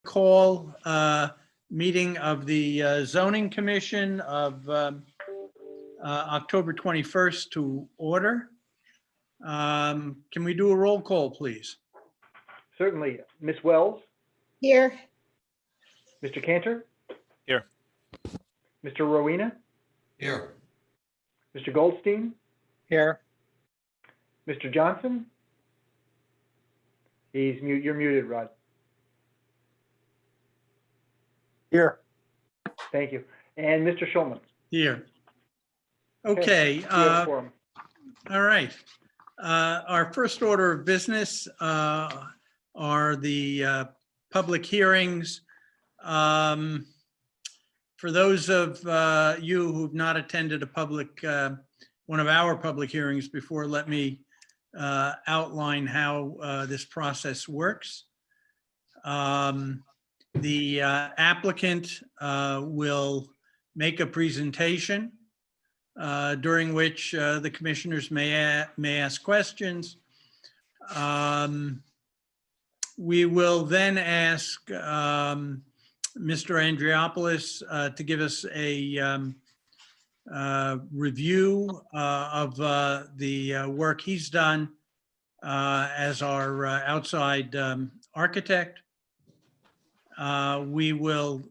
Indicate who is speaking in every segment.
Speaker 1: call meeting of the Zoning Commission of October 21st to order. Can we do a roll call, please?
Speaker 2: Certainly. Ms. Wells,
Speaker 3: Here.
Speaker 2: Mr. Cantor?
Speaker 4: Here.
Speaker 2: Mr. Rowena?
Speaker 5: Here.
Speaker 2: Mr. Goldstein?
Speaker 4: Here.
Speaker 2: Mr. Johnson? He's mute. You're muted, Rod.
Speaker 4: Here.
Speaker 2: Thank you. And Mr. Schulman?
Speaker 1: Here. Okay,
Speaker 2: You have a quorum.
Speaker 1: all right. Our first order of business are the public hearings. For those of you who've not attended one of our public hearings before, let me outline how this process works. The applicant will make a presentation during which the commissioners may ask questions. We will then ask Mr. Andriopoulos to give us a review of the work he's done as our outside architect. We will,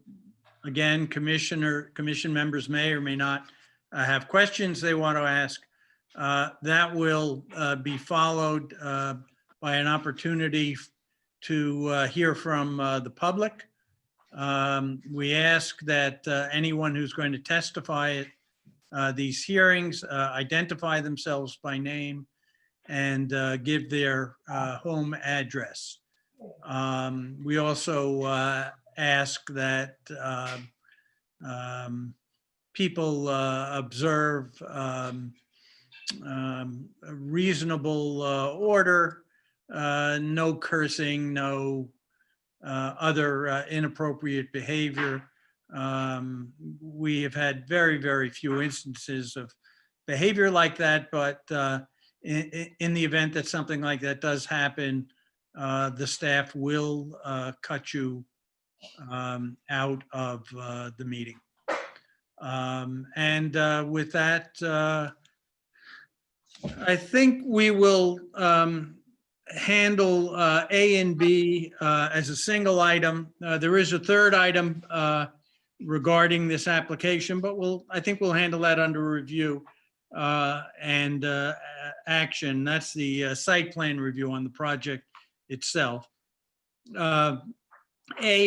Speaker 1: again, commission members may or may not have questions they want to ask. That will be followed by an opportunity to hear from the public. We ask that anyone who's going to testify at these hearings identify themselves by name and give their home address. We also ask that people observe a reasonable order, no cursing, no other inappropriate behavior. We have had very, very few instances of behavior like that, but in the event that something like that does happen, the staff will cut you out of the meeting. With that, I think we will handle A and B as a single item. There is a third item regarding this application, but I think we'll handle that under review and action. That's the site plan review on the project itself. A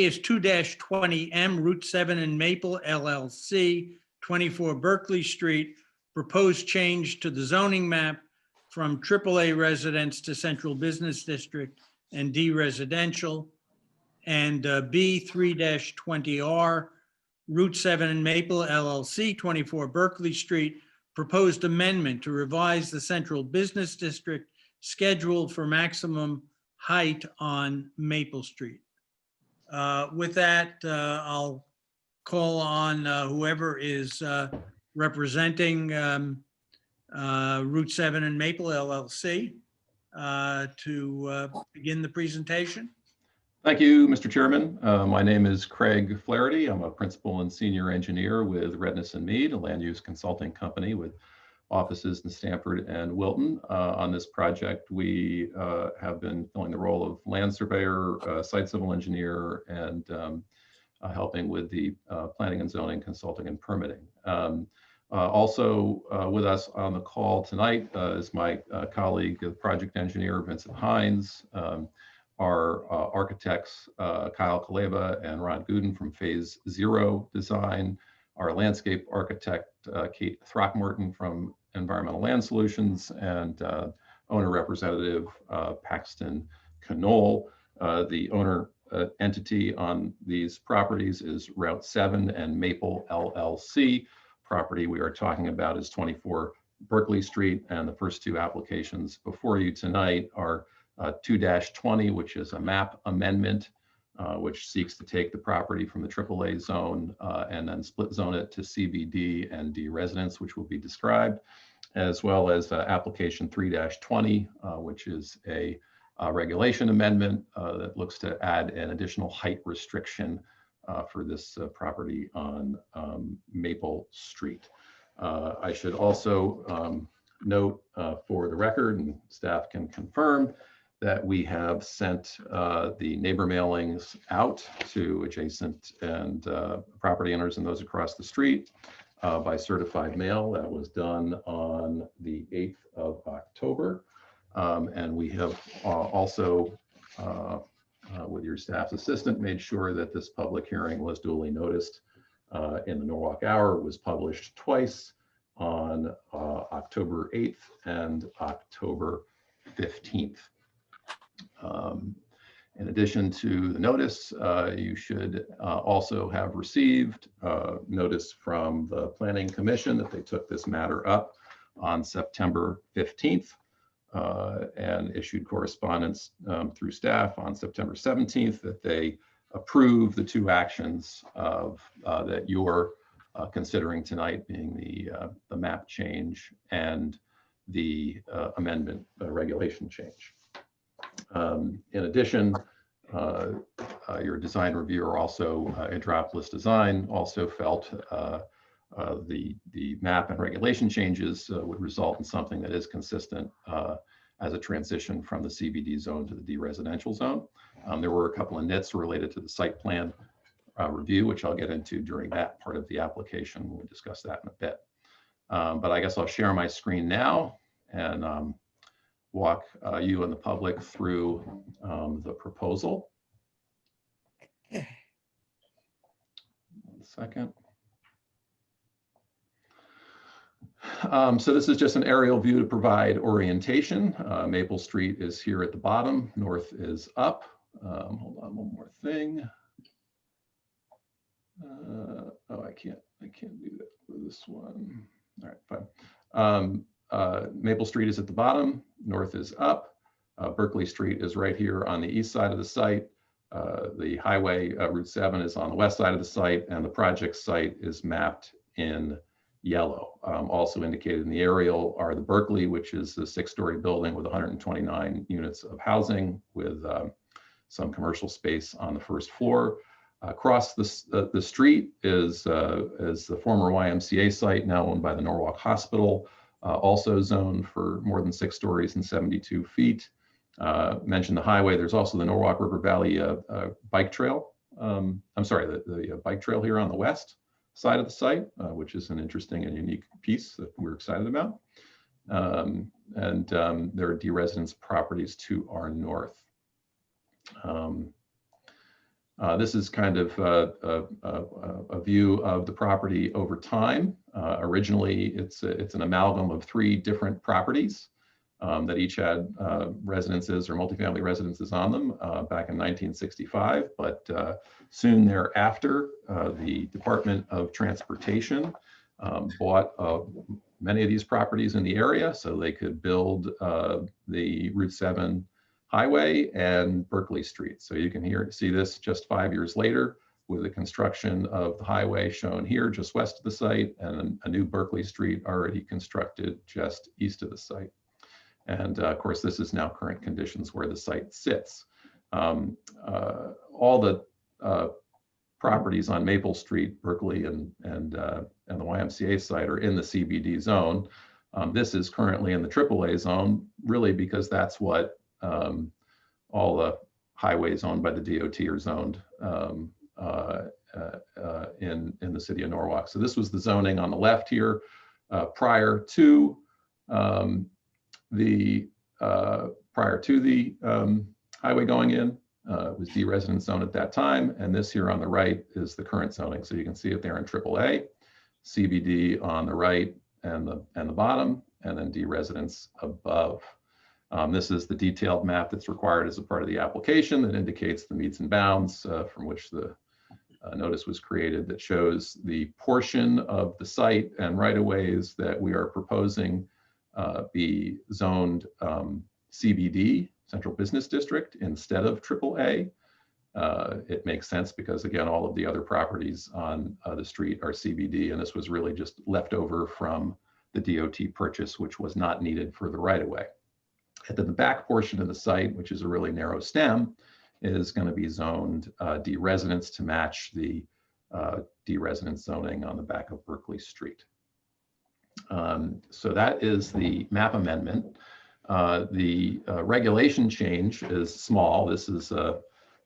Speaker 1: is 2-20M Route 7 in Maple LLC, 24 Berkeley Street, proposed change to the zoning map from AAA residence to Central Business District and D residential. And B, 3-20R Route 7 in Maple LLC, 24 Berkeley Street, proposed amendment to revise the Central Business District schedule for maximum height on Maple Street. With that, I'll call on whoever is representing Route 7 and Maple LLC to begin the presentation.
Speaker 5: Thank you, Mr. Chairman. My name is Craig Flaherty. I'm a principal and senior engineer with Redness and Mead, a land use consulting company with offices in Stamford and Wilton. On this project, we have been filling the role of land surveyor, site civil engineer, and helping with the planning and zoning consulting and permitting. Also with us on the call tonight is my colleague, project engineer Vincent Hines, our architects Kyle Kaleva and Ron Gooden from Phase Zero Design, our landscape architect Kate Throckmorton from Environmental Land Solutions, and owner representative Paxton Knoll. The owner entity on these properties is Route 7 and Maple LLC. Property we are talking about is 24 Berkeley Street, and the first two applications before you tonight are 2-20, which is a map amendment, which seeks to take the property from the AAA zone and then split zone it to CBD and D residence, which will be described, as well as application 3-20, which is a regulation amendment that looks to add an additional height restriction for this property on Maple Street. I should also note for the record, and staff can confirm, that we have sent the neighbor mailings out to adjacent and property owners and those across the street by certified mail. That was done on the 8th of October. And we have also, with your staff's assistant, made sure that this public hearing was duly noticed in the Norwalk Hour. It was published twice on October 8th and October 15th. In addition to the notice, you should also have received notice from the Planning Commission that they took this matter up on September 15th and issued correspondence through staff on September 17th that they approve the two actions that you're considering tonight, being the map change and the amendment regulation change. In addition, your design reviewer also, Andropolis Design, also felt the map and regulation changes would result in something that is consistent as a transition from the CBD zone to the D residential zone. There were a couple of nits related to the site plan review, which I'll get into during that part of the application. We'll discuss that in a bit. But I guess I'll share my screen now and walk you and the public through the proposal. 1 second. So this is just an aerial view to provide orientation. Maple Street is here at the bottom, north is up. Hold on, one more thing. Oh, I can't do that with this one. All right, fine. Maple Street is at the bottom, north is up. Berkeley Street is right here on the east side of the site. The highway, Route 7, is on the west side of the site, and the project site is mapped in yellow. Also indicated in the aerial are the Berkeley, which is a 6-story building with 129 units of housing with some commercial space on the first floor. Across the street is the former YMCA site, now owned by the Norwalk Hospital, also zoned for more than 6 stories and 72 feet. Mentioned the highway. There's also the Norwalk River Valley bike trail. I'm sorry, the bike trail here on the west side of the site, which is an interesting and unique piece that we're excited about. There are D-residence properties to our north. This is kind of a view of the property over time. Originally, it's an amalgam of 3 different properties that each had residences or multifamily residences on them back in 1965. But soon thereafter, the Department of Transportation bought many of these properties in the area so they could build the Route 7 highway and Berkeley Street. So you can see this just 5 years later with the construction of the highway shown here just west of the site and a new Berkeley Street already constructed just east of the site. And of course, this is now current conditions where the site sits. All the properties on Maple Street, Berkeley, and the YMCA site are in the CBD zone. This is currently in the AAA zone, really because that's what all the highways owned by the DOT are zoned in the city of Norwalk. So this was the zoning on the left here prior to the highway going in. It was D-residence zone at that time, and this here on the right is the current zoning. So you can see it there in AAA, CBD on the right and the bottom, and then D-residence above. This is the detailed map that's required as a part of the application that indicates the meets and bounds from which the notice was created, that shows the portion of the site and right-of-ways that we are proposing be zoned CBD, Central Business District, instead of AAA. It makes sense because, again, all of the other properties on the street are CBD, and this was really just left over from the DOT purchase, which was not needed for the right-of-way. And then the back portion of the site, which is a really narrow stem, is going to be zoned D residence to match the D residence zoning on the back of Berkeley Street. So that is the map amendment. The regulation change is small. This is a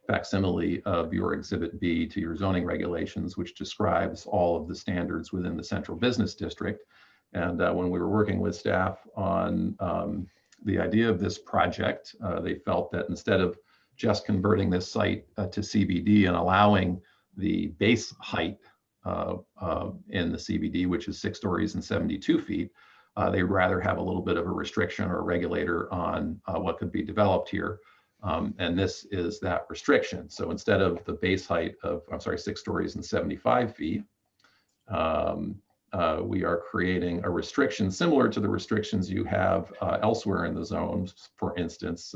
Speaker 5: facsimile of your Exhibit B to your zoning regulations, which describes all of the standards within the central business district. And when we were working with staff on the idea of this project, they felt that instead of just converting this site to CBD and allowing the base height in the CBD, which is 6 stories and 72 feet, they'd rather have a little bit of a restriction or a regulator on what could be developed here. And this is that restriction. So instead of the base height of, 6 stories and 75 feet, we are creating a restriction similar to the restrictions you have elsewhere in the zones. For instance,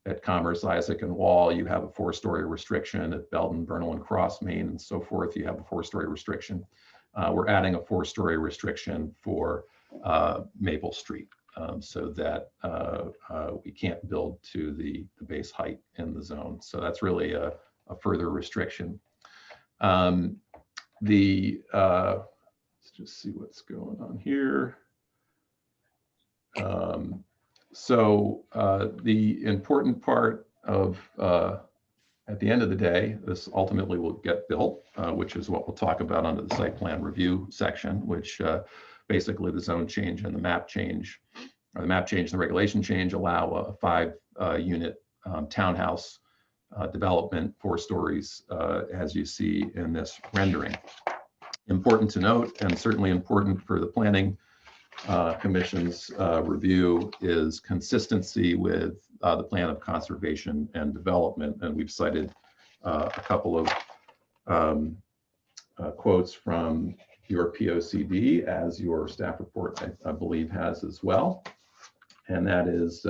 Speaker 5: at Commerce, Isaac, and Wall, you have a 4-story restriction. At Belden, Bernal, and Cross, Maine, and so forth, you have a 4-story restriction. We're adding a 4-story restriction for Maple Street so that we can't build to the base height in the zone. So that's really a further restriction. Let's just see what's going on here. So the important part of, at the end of the day, this ultimately will get built, which is what we'll talk about under the site plan review section, which basically the zone change and the map change, or the map change and the regulation change allow a 5-unit townhouse development, 4 stories, as you see in this rendering. Important to note, and certainly important for the Planning Commission's review, is consistency with the plan of conservation and development. And we've cited a couple of quotes from your POCD, as your staff report, I believe, has as well. And that is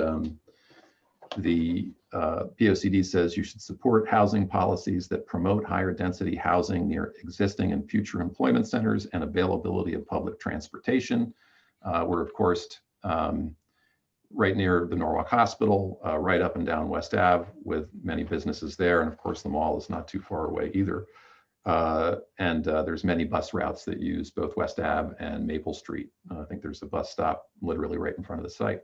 Speaker 5: the POCD says you should support housing policies that promote higher density housing near existing and future employment centers and availability of public transportation. We're, of course, right near the Norwalk Hospital, right up and down West Ave, with many businesses there. And of course, the mall is not too far away either. And there's many bus routes that use both West Ave and Maple Street. I think there's a bus stop literally right in front of the site.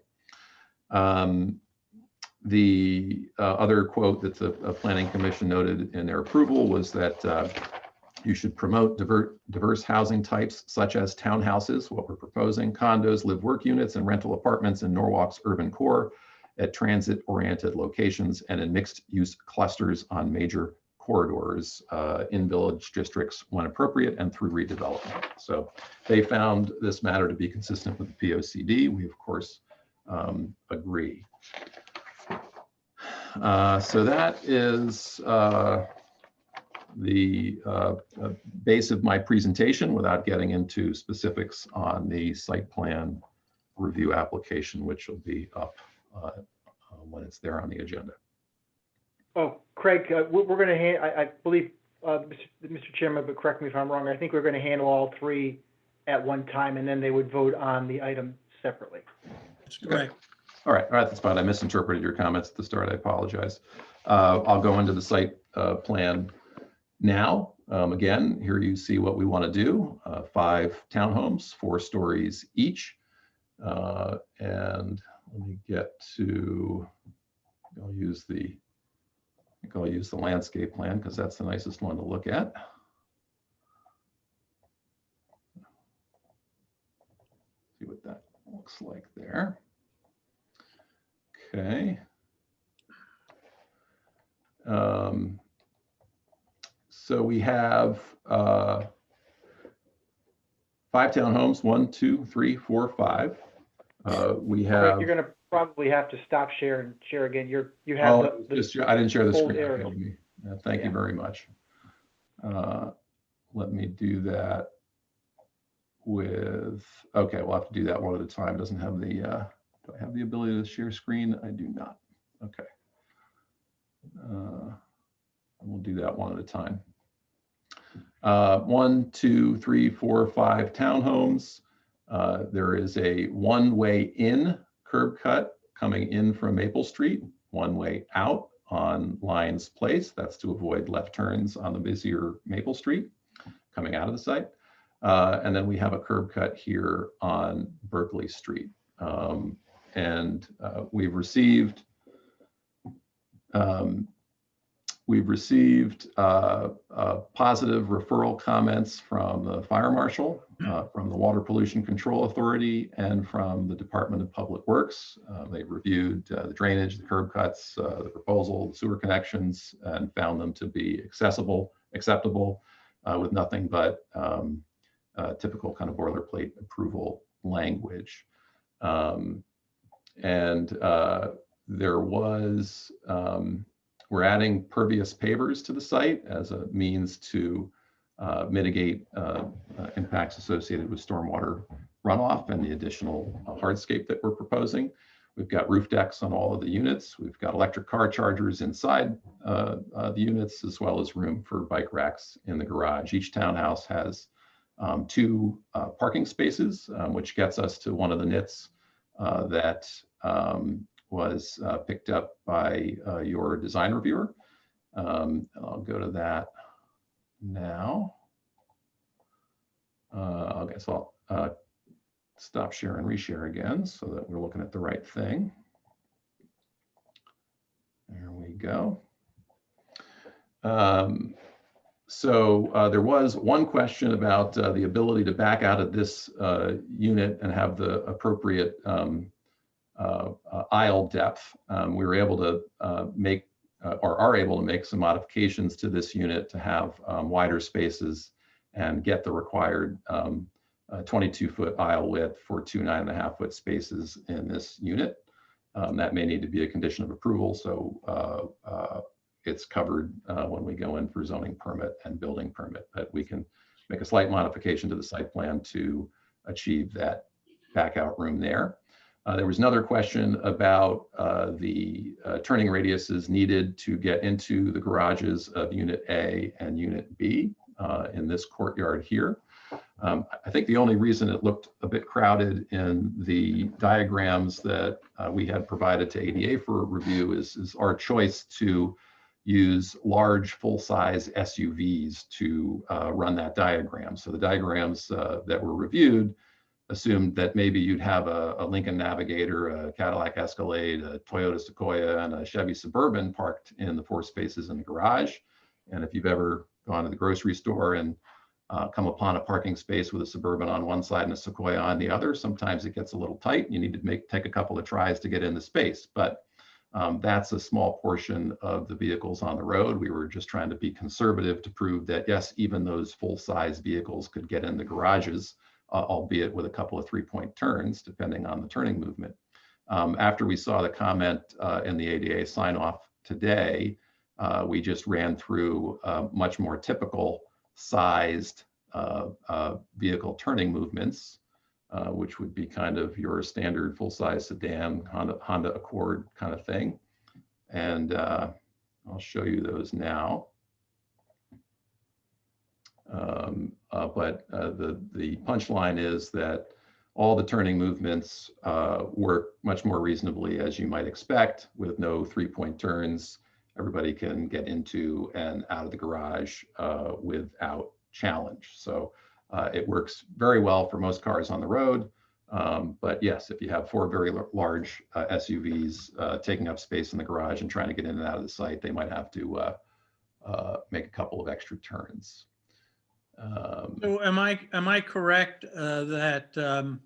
Speaker 5: The other quote that the Planning Commission noted in their approval was that you should promote diverse housing types, such as townhouses, what we're proposing, condos, live-work units, and rental apartments in Norwalk's urban core at transit-oriented locations and in mixed-use clusters on major corridors in village districts when appropriate and through redevelopment. So they found this matter to be consistent with the POCD. We, of course, agree. So that is the base of my presentation, without getting into specifics on the site plan review application, which will be up when it's there on the agenda.
Speaker 2: Oh, Craig, we're going to hand, I believe, Mr. Chairman, but correct me if I'm wrong, I think we're going to handle all 3 at one time, and then they would vote on the item separately.
Speaker 1: That's correct.
Speaker 5: All right, that's fine. I misinterpreted your comments at the start. I apologize. I'll go into the site plan now. Again, here you see what we want to do. 5 townhomes, 4 stories each. And let me get to, I'll use the landscape plan because that's the nicest one to look at. See what that looks like there. Okay. So we have 5 townhomes, 1, 2, 3, 4, 5. We have.
Speaker 2: You're going to probably have to stop share and share again. You have
Speaker 5: I didn't share the
Speaker 2: full
Speaker 5: screen.
Speaker 2: area.
Speaker 5: That failed me. Thank you very much. Let me do that with. Okay, we'll have to do that one at a time. It doesn't have the. Do I have the ability to share screen? I do not. Okay. We'll do that one at a time. 1, 2, 3, 4, 5 townhomes. There is a one-way in curb cut coming in from Maple Street, one way out on Lyons Place. That's to avoid left turns on the busier Maple Street coming out of the site. And then we have a curb cut here on Berkeley Street. We've received positive referral comments from the fire marshal, from the Water Pollution Control Authority, and from the Department of Public Works. They reviewed the drainage, the curb cuts, the proposal, the sewer connections, and found them to be acceptable, with nothing but typical kind of boilerplate approval language. There was, we're adding pervious pavers to the site as a means to mitigate impacts associated with stormwater runoff and the additional hardscape that we're proposing. We've got roof decks on all of the units. We've got electric car chargers inside the units, as well as room for bike racks in the garage. Each townhouse has 2 parking spaces, which gets us to one of the nits that was picked up by your design reviewer. I'll go to that now. I guess I'll stop share and reshare again so that we're looking at the right thing. There we go. There was one question about the ability to back out of this unit and have the appropriate aisle depth. We were able to make or are able to make some modifications to this unit to have wider spaces and get the required 22-foot aisle width for 2 9.5-foot spaces in this unit. That may need to be a condition of approval, so it's covered when we go in for zoning permit and building permit, but we can make a slight modification to the site plan to achieve that back out room there. There was another question about the turning radiuses needed to get into the garages of Unit A and Unit B in this courtyard here. I think the only reason it looked a bit crowded in the diagrams that we had provided to ADA for review is our choice to use large full-size SUVs to run that diagram. So the diagrams that were reviewed assumed that maybe you'd have a Lincoln Navigator, a Cadillac Escalade, a Toyota Sequoia, and a Chevy Suburban parked in the 4 spaces in the garage. And if you've ever gone to the grocery store and come upon a parking space with a Suburban on one side and a Sequoia on the other, sometimes it gets a little tight. You need to take a couple of tries to get in the space. But that's a small portion of the vehicles on the road. We were just trying to be conservative to prove that, yes, even those full-size vehicles could get in the garages, albeit with a couple of 3-point turns, depending on the turning movement. After we saw the comment in the ADA sign-off today, we just ran through much more typical sized vehicle turning movements, which would be kind of your standard full-size sedan, Honda Accord kind of thing. And I'll show you those now. But the punchline is that all the turning movements work much more reasonably as you might expect, with no 3-point turns. Everybody can get into and out of the garage without challenge. So it works very well for most cars on the road. But yes, if you have 4 very large SUVs taking up space in the garage and trying to get in and out of the site, they might have to make a couple of extra turns.
Speaker 1: So am I correct that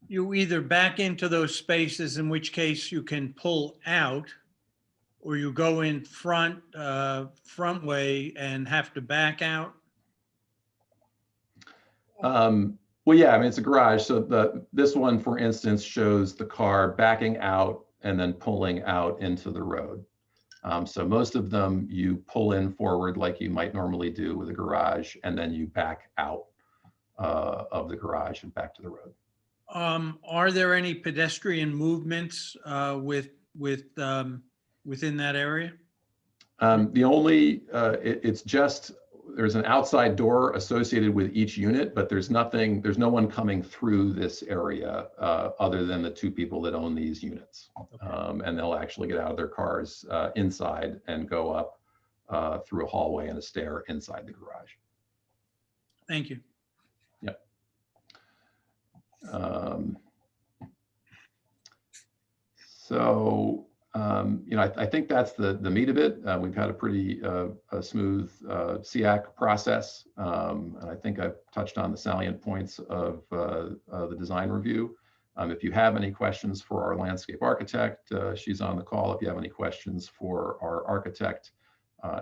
Speaker 1: you either back into those spaces, in which case you can pull out, or you go in front way and have to back out?
Speaker 5: Well, yeah, I mean, it's a garage. So this one, for instance, shows the car backing out and then pulling out into the road. So most of them you pull in forward like you might normally do with a garage, and then you back out of the garage and back to the road.
Speaker 1: Are there any pedestrian movements within that area?
Speaker 5: The only, it's just there's an outside door associated with each unit, but there's no one coming through this area other than the two people that own these units. And they'll actually get out of their cars inside and go up through a hallway and a stair inside the garage.
Speaker 1: Thank you.
Speaker 5: Yep. I think that's the meat of it. We've had a pretty smooth SEAC process. And I think I've touched on the salient points of the design review. If you have any questions for our landscape architect, she's on the call. If you have any questions for our architect,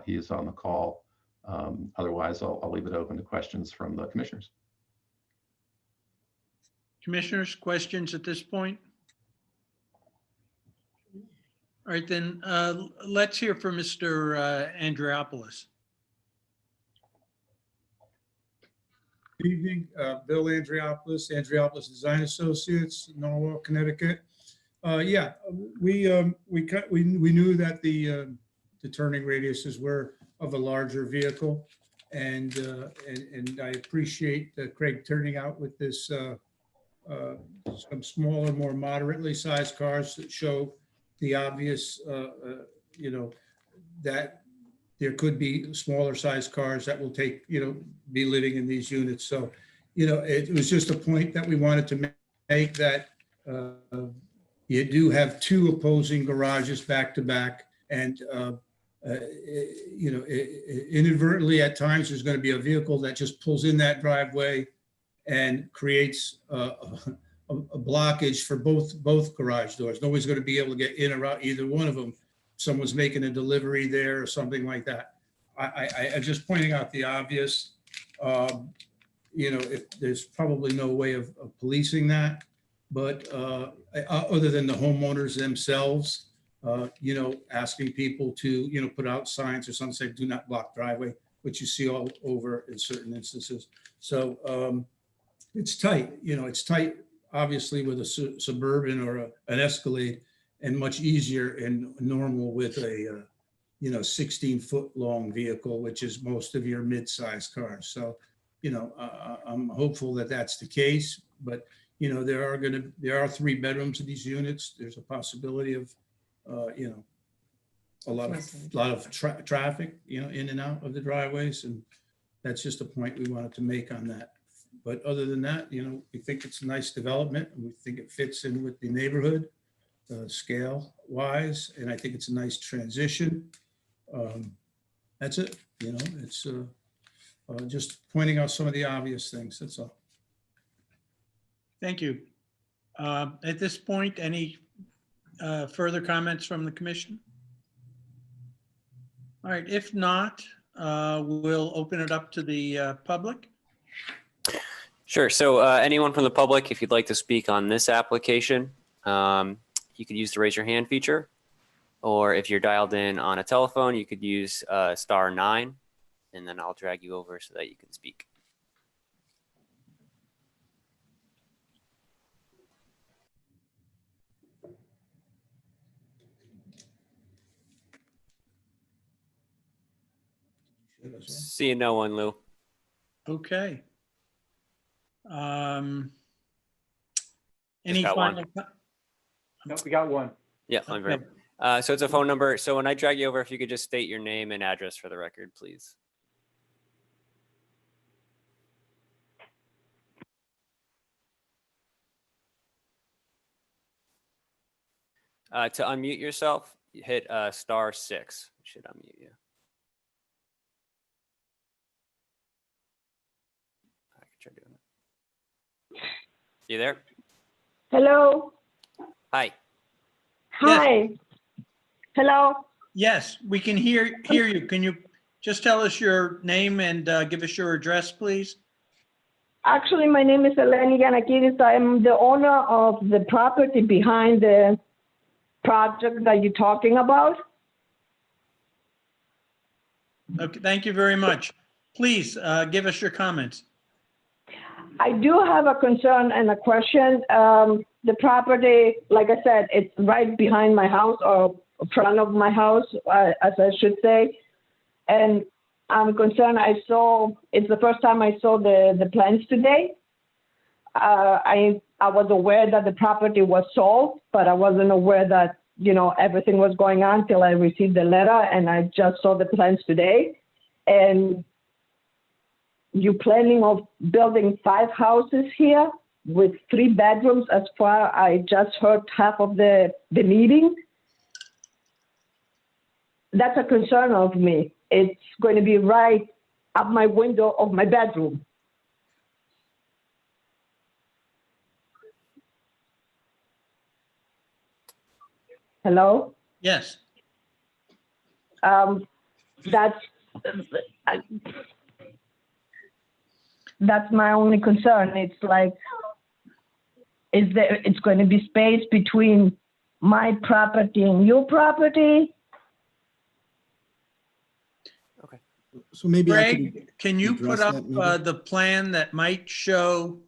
Speaker 5: he is on the call. Otherwise, I'll leave it open to questions from the commissioners.
Speaker 1: Commissioners, questions at this point? All right, then let's hear from Mr. Andreopoulos.
Speaker 3: Good evening, Bill Andreopoulos, Andreopoulos Design Associates, Norwalk, Connecticut. Yeah, we knew that the turning radiuses were of a larger vehicle, and I appreciate Craig turning out with this some smaller, more moderately sized cars that show the obvious, that there could be smaller sized cars that will be living in these units. So, it was just a point that we wanted to make, that you do have two opposing garages back to back, and inadvertently at times there's going to be a vehicle that just pulls in that driveway and creates a blockage for both garage doors. Nobody's going to be able to get in or out either one of them. Someone's making a delivery there or something like that. I'm just pointing out the obvious. If there's probably no way of policing that, but other than the homeowners themselves, asking people to, put out signs or something, say, do not block driveway, which you see all over in certain instances. So it's tight, it's tight, obviously, with a Suburban or an Escalade, and much easier and normal with a 16-foot long vehicle, which is most of your mid-sized cars. So, I'm hopeful that that's the case, but there are 3 bedrooms in these units. There's a possibility of a lot of traffic, in and out of the driveways, and that's just a point we wanted to make on that. But other than that, we think it's a nice development, and we think it fits in with the neighborhood scale wise, and I think it's a nice transition. That's it. It's just pointing out some of the obvious things. That's all.
Speaker 1: Thank you. At this point, any further comments from the commission? All right, if not, we'll open it up to the public.
Speaker 6: Sure. So anyone from the public, if you'd like to speak on this application, you could use the raise your hand feature, or if you're dialed in on a telephone, you could use *9, and then I'll drag you over so that you can speak. Seeing no one, Lou.
Speaker 1: Okay. Any
Speaker 6: got
Speaker 1: final?
Speaker 2: No, we got one.
Speaker 6: Yeah, I'm very. So it's a phone number. So when I drag you over, if you could just state your name and address for the record, please. To unmute yourself, hit *6. It should unmute you. I can try doing it. You there?
Speaker 7: Hello.
Speaker 6: Hi.
Speaker 7: Hi. Hello.
Speaker 1: Yes, we can hear you. Can you just tell us your name and give us your address, please?
Speaker 7: Actually, my name is Eleni Yanakidis. I'm the owner of the property behind the project that you're talking about.
Speaker 1: Okay, thank you very much. Please give us your comments.
Speaker 7: I do have a concern and a question. The property, like I said, it's right behind my house, or front of my house, as I should say. And I'm concerned. It's the first time I saw the plans today. I was aware that the property was sold, but I wasn't aware that, everything was going on till I received the letter, and I just saw the plans today. And you planning of building 5 houses here with 3 bedrooms as far I just heard half of the meeting. That's a concern of me. It's going to be right up my window of my bedroom. Hello?
Speaker 1: Yes.
Speaker 7: That's my only concern. It's like, it's going to be space between my property and your property?
Speaker 8: So maybe I
Speaker 1: Greg,
Speaker 8: could,
Speaker 1: can you
Speaker 8: address
Speaker 1: put up
Speaker 8: that maybe?
Speaker 1: the plan that might show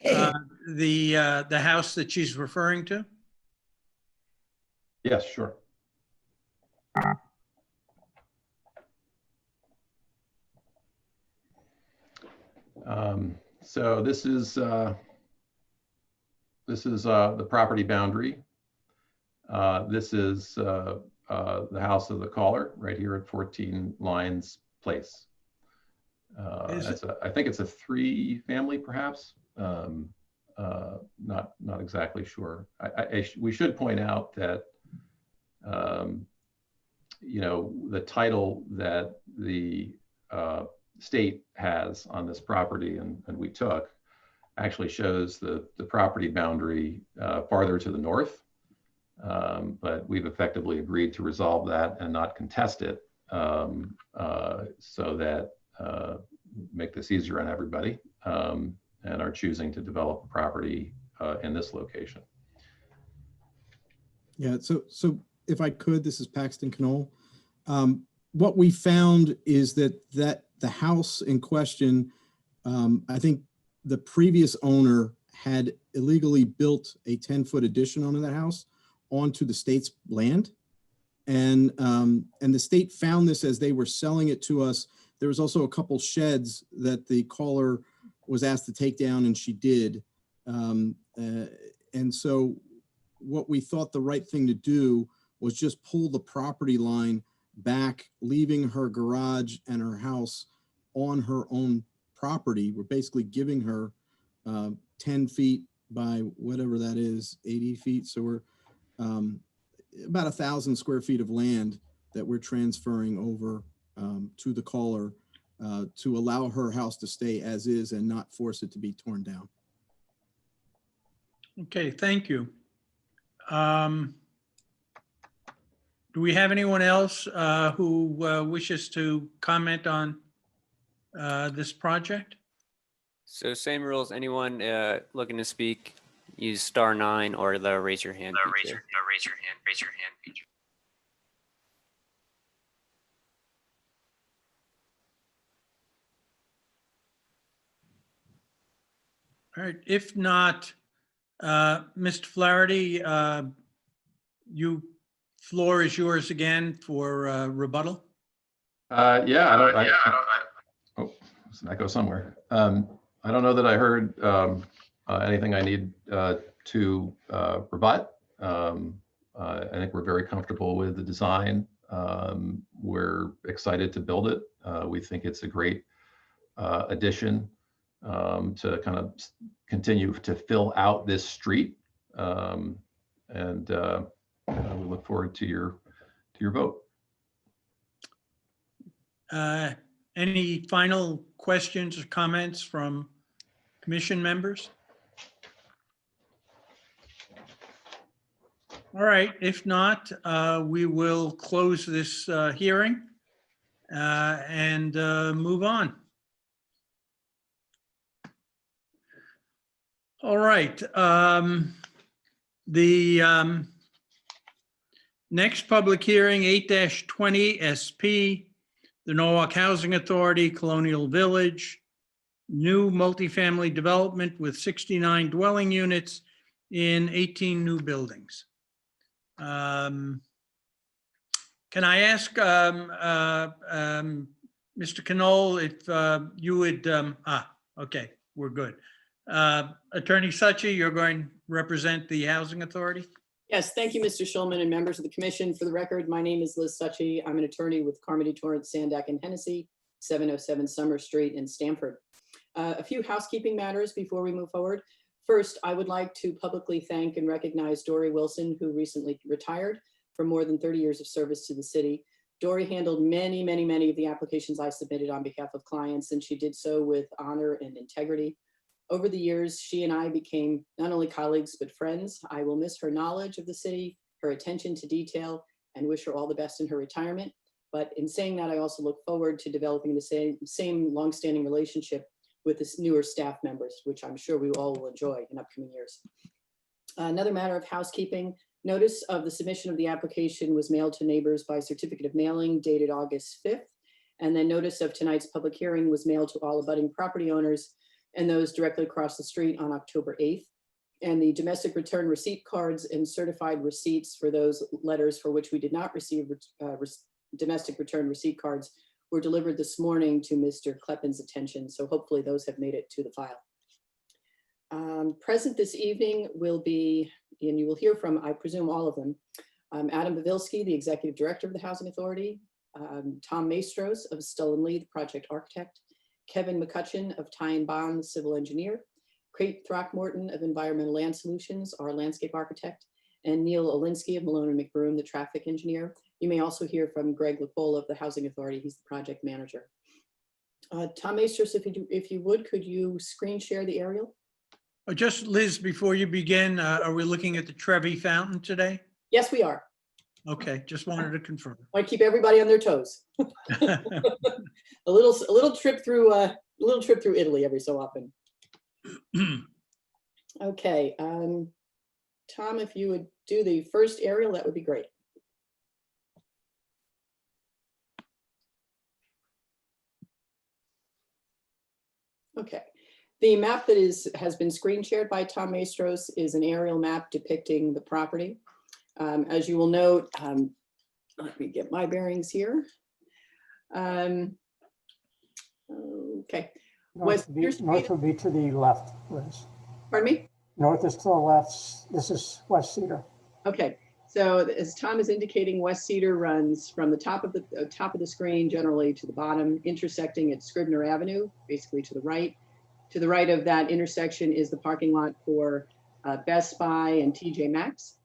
Speaker 1: the house that she's referring to?
Speaker 5: Yes, sure. So this is the property boundary. This is the house of the caller right here at 14 Lyons Place. I think it's a 3-family, perhaps. Not exactly sure. We should point out that the title that the state has on this property and we took actually shows the property boundary farther to the north. But we've effectively agreed to resolve that and not contest it so that make this easier on everybody and are choosing to develop a property in this location.
Speaker 8: yeah, so if I could, this is Paxton Knoll. What we found is that the house in question, I think the previous owner had illegally built a 10-foot addition onto that house onto the state's land. And the state found this as they were selling it to us. There was also a couple sheds that the caller was asked to take down, and she did. And so what we thought the right thing to do was just pull the property line back, leaving her garage and her house on her own property. We're basically giving her 10 feet by whatever that is, 80 feet. So we're about 1,000 square feet of land that we're transferring over to the caller to allow her house to stay as is and not force it to be torn down.
Speaker 1: Okay, thank you. Do we have anyone else who wishes to comment on this project?
Speaker 6: So same rules. Anyone looking to speak, use *9 or the raise your hand feature. Raise your hand feature.
Speaker 1: All right, if not, Mr. Flaherty, floor is yours again for rebuttal.
Speaker 5: Yeah, oh, does that go somewhere? I don't know that I heard anything I need to rebut. I think we're very comfortable with the design. We're excited to build it. We think it's a great addition to kind of continue to fill out this street. And we look forward to your vote.
Speaker 1: Any final questions or comments from commission members? All right, if not, we will close this hearing and move on. All right. The next public hearing, 8-20 SP, the Norwalk Housing Authority, Colonial Village, new multifamily development with 69 dwelling units in 18 new buildings. Can I ask Mr. Knoll, if you would, okay, we're good. Attorney Suchi, you're going to represent the Housing Authority?
Speaker 9: Yes, thank you, Mr. Schulman and members of the commission. For the record, my name is Liz Suchi. I'm an attorney with Carmody, Torrance, Sandak, and Hennessy, 707 Summer Street in Stamford. A few housekeeping matters before we move forward. First, I would like to publicly thank and recognize Dory Wilson, who recently retired for more than 30 years of service to the city. Dory handled many of the applications I submitted on behalf of clients, and she did so with honor and integrity. Over the years, she and I became not only colleagues, but friends. I will miss her knowledge of the city, her attention to detail, and wish her all the best in her retirement. But in saying that, I also look forward to developing the same longstanding relationship with the newer staff members, which I'm sure we all will enjoy in upcoming years. Another matter of housekeeping, notice of the submission of the application was mailed to neighbors by certificate of mailing dated August 5th. And then notice of tonight's public hearing was mailed to all abutting property owners and those directly across the street on October 8th. And the domestic return receipt cards and certified receipts for those letters for which we did not receive domestic return receipt cards were delivered this morning to Mr. Kleppin's attention. So hopefully those have made it to the file. Present this evening will be, and you will hear from, I presume, all of them, Adam Bavilski, the Executive Director of the Housing Authority, Tom Maestros of Stoll & Lee, the Project Architect, Kevin McCutcheon of Ty and Bond, the Civil Engineer, Kate Throckmorton of Environmental Land Solutions, our Landscape Architect, and Neil Olinsky of Malone and McBroom, the Traffic Engineer. You may also hear from Greg Lepola of the Housing Authority. He's the Project Manager. Tom Maestros, if you would, could you screen share the aerial?
Speaker 1: Just Liz, before you begin, are we looking at the Trevi Fountain today?
Speaker 9: Yes, we are.
Speaker 1: Okay, just wanted to confirm.
Speaker 9: I keep everybody on their toes. a little trip through Italy every so often. Okay, Tom, if you would do the first aerial, that would be great. Okay, the map that has been screen shared by Tom Maestros is an aerial map depicting the property. As you will note, let me get my bearings here. Okay.
Speaker 10: North would be to the left, Liz.
Speaker 9: Pardon me?
Speaker 10: North is to the left. This is West Cedar.
Speaker 9: Okay. So as Tom is indicating, West Cedar runs from the top of the screen generally to the bottom, intersecting at Scribner Avenue, basically to the right. To the right of that intersection is the parking lot for Best Buy and TJ Maxx.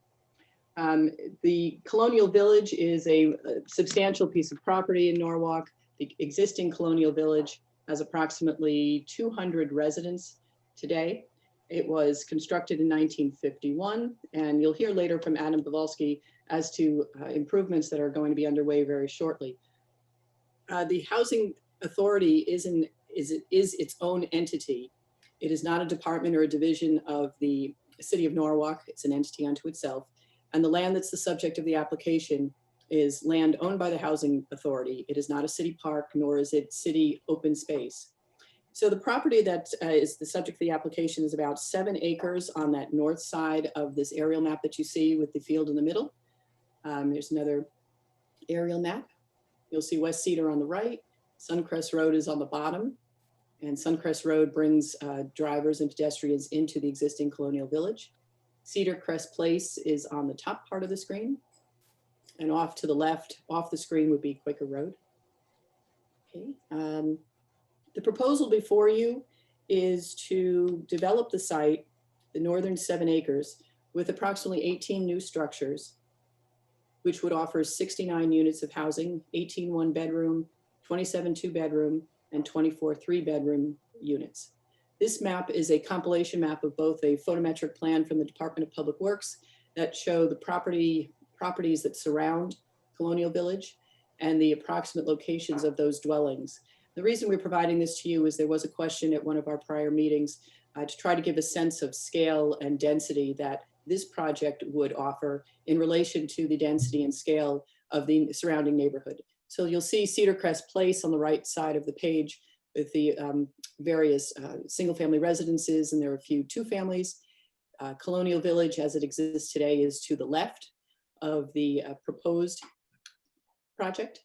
Speaker 9: The Colonial Village is a substantial piece of property in Norwalk. The existing Colonial Village has approximately 200 residents today. It was constructed in 1951, and you'll hear later from Adam Bavilski as to improvements that are going to be underway very shortly. The Housing Authority is its own entity. It is not a department or a division of the City of Norwalk. It's an entity unto itself. And the land that's the subject of the application is land owned by the Housing Authority. It is not a city park, nor is it city open space. So the property that is the subject of the application is about 7 acres on that north side of this aerial map that you see with the field in the middle. There's another aerial map. You'll see West Cedar on the right. Suncrest Road is on the bottom. And Suncrest Road brings drivers and pedestrians into the existing Colonial Village. Cedar Crest Place is on the top part of the screen. And off to the left, off the screen would be Quaker Road. Okay. The proposal before you is to develop the site, the northern 7 acres, with approximately 18 new structures, which would offer 69 units of housing, 18 one-bedroom, 27 two-bedroom, and 24 three-bedroom units. This map is a compilation map of both a photometric plan from the Department of Public Works that show the properties that surround Colonial Village and the approximate locations of those dwellings. The reason we're providing this to you is there was a question at one of our prior meetings to try to give a sense of scale and density that this project would offer in relation to the density and scale of the surrounding neighborhood. So you'll see Cedar Crest Place on the right side of the page with the various single-family residences, and there are a few two-families. Colonial Village, as it exists today, is to the left of the proposed project.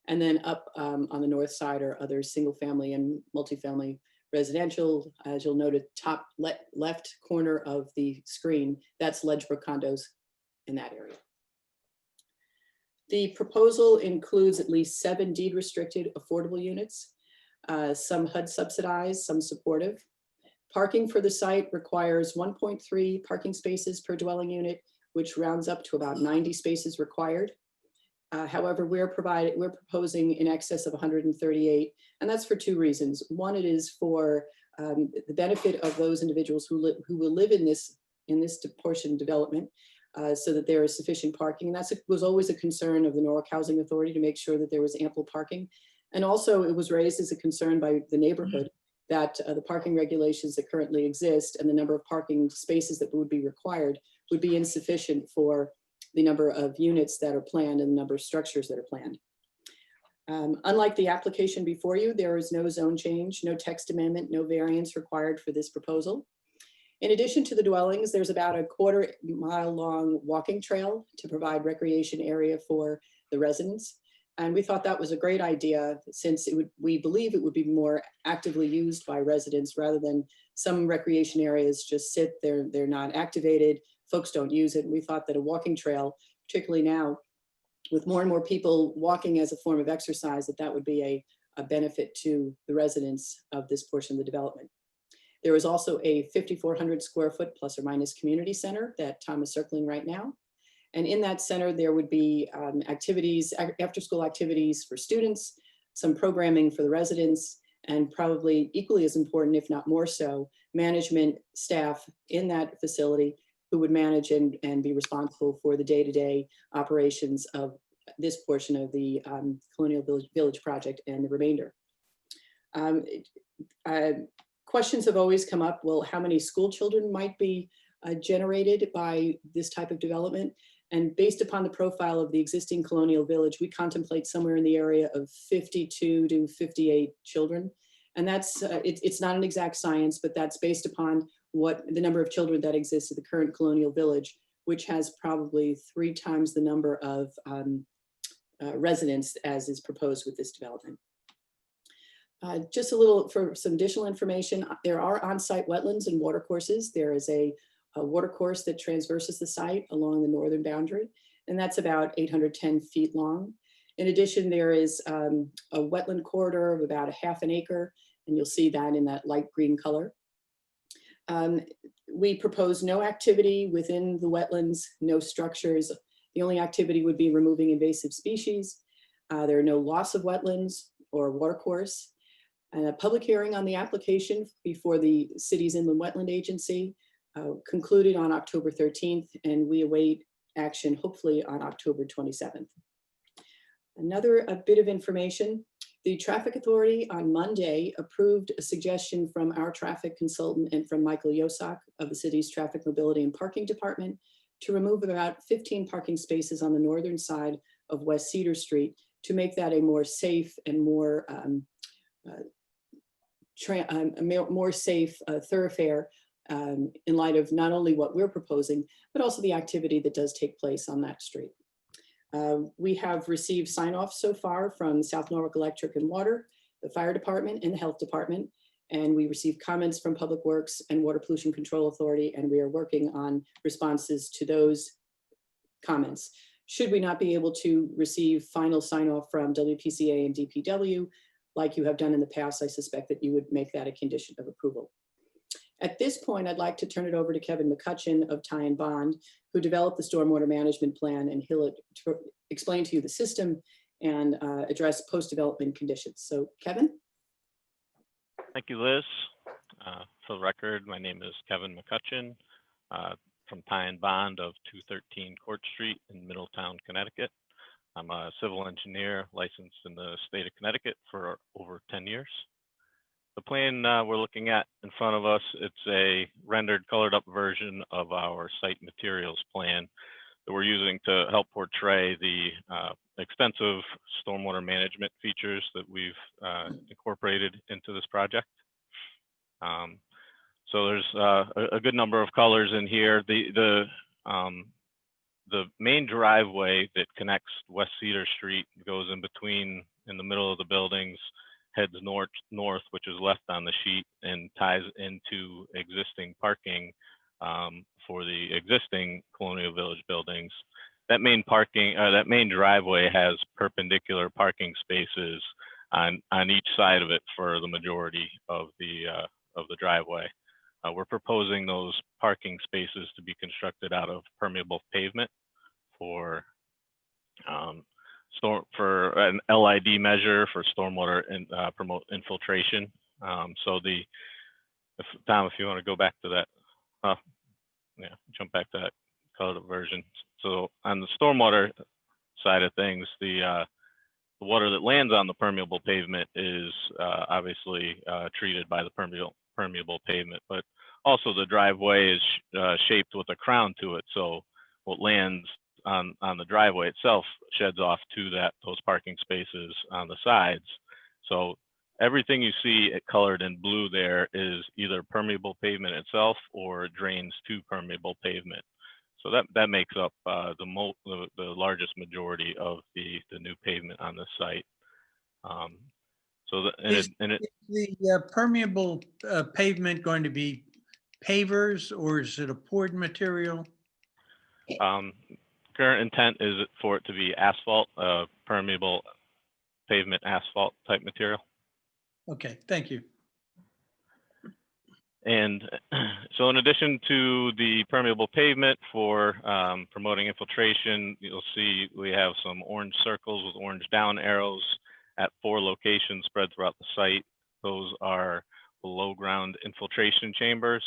Speaker 9: And then up on the north side are other single family and multifamily residential. As you'll note at top left corner of the screen, that's Ledgebrook condos in that area. The proposal includes at least 7 deed restricted affordable units, some HUD subsidized, some supportive. Parking for the site requires 1.3 parking spaces per dwelling unit, which rounds up to about 90 spaces required. However, we're proposing in excess of 138, and that's for 2 reasons. One, it is for the benefit of those individuals who will live in this portion development, so that there is sufficient parking. And that was always a concern of the Norwalk Housing Authority, to make sure that there was ample parking. And also it was raised as a concern by the neighborhood that the parking regulations that currently exist and the number of parking spaces that would be required would be insufficient for the number of units that are planned and the number of structures that are planned. Unlike the application before you, there is no zone change, no text amendment, no variance required for this proposal. In addition to the dwellings, there's about a 1/4 mile long walking trail to provide recreation area for the residents. And we thought that was a great idea, since we believe it would be more actively used by residents, rather than some recreation areas just sit there, they're not activated, folks don't use it. And we thought that a walking trail, particularly now with more and more people walking as a form of exercise, that would be a benefit to the residents of this portion of the development. There is also a 5,400 square foot plus or minus community center that Tom is circling right now. And in that center, there would be activities, after school activities for students, some programming for the residents, and probably equally as important, if not more so, management staff in that facility who would manage and be responsible for the day-to-day operations of this portion of the Colonial Village project and the remainder. Questions have always come up, well, how many school children might be generated by this type of development? And based upon the profile of the existing Colonial Village, we contemplate somewhere in the area of 52 to 58 children. And that's, it's not an exact science, but that's based upon what the number of children that exists at the current Colonial Village, which has probably 3 times the number of residents as is proposed with this development. Just a little for some additional information, there are on-site wetlands and watercourses. There is a watercourse that transverses the site along the northern boundary, and that's about 810 feet long. In addition, there is a wetland corridor of about 1/2 an acre, and you'll see that in that light green color. We propose no activity within the wetlands, no structures. The only activity would be removing invasive species. There are no loss of wetlands or watercourse. A public hearing on the application before the city's Inland Wetland Agency concluded on October 13th, and we await action hopefully on October 27th. Another bit of information, the Traffic Authority on Monday approved a suggestion from our traffic consultant and from Michael Yosak of the city's Traffic Mobility and Parking Department to remove about 15 parking spaces on the northern side of West Cedar Street to make that a more safe and more safe thoroughfare in light of not only what we're proposing, but also the activity that does take place on that street. We have received sign-off so far from South Norwalk Electric and Water, the Fire Department, and the Health Department, and we received comments from Public Works and Water Pollution Control Authority, and we are working on responses to those comments. Should we not be able to receive final sign-off from WPCA and DPW, like you have done in the past, I suspect that you would make that a condition of approval. At this point, I'd like to turn it over to Kevin McCutcheon of Ty and Bond, who developed the stormwater management plan, and he'll explain to you the system and address post-development conditions. So Kevin?
Speaker 11: Thank you, Liz. For the record, my name is Kevin McCutcheon from Ty and Bond of 213 Court Street in Middletown, Connecticut. I'm a civil engineer licensed in the state of Connecticut for over 10 years. The plan we're looking at in front of us, it's a rendered colored up version of our site materials plan that we're using to help portray the extensive stormwater management features that we've incorporated into this project. So there's a good number of colors in here. The main driveway that connects West Cedar Street goes in between in the middle of the buildings, heads north, which is left on the sheet, and ties into existing parking for the existing Colonial Village buildings. That main driveway has perpendicular parking spaces on each side of it for the majority of the driveway. We're proposing those parking spaces to be constructed out of permeable pavement for an LID measure for stormwater and promote infiltration. So Tom, if you want to go back to that, jump back to that colored version. So on the stormwater side of things, the water that lands on the permeable pavement is obviously treated by the permeable pavement, but also the driveway is shaped with a crown to it. So what lands on the driveway itself sheds off to those parking spaces on the sides. So everything you see colored in blue there is either permeable pavement itself or drains to permeable pavement. So that makes up the largest majority of the new pavement on this site.
Speaker 1: Is the permeable pavement going to be pavers, or is it a poured material?
Speaker 11: Current intent is for it to be asphalt, permeable pavement asphalt type material.
Speaker 1: Okay, thank you.
Speaker 11: And so in addition to the permeable pavement for promoting infiltration, you'll see we have some orange circles with orange down arrows at 4 locations spread throughout the site. Those are below ground infiltration chambers.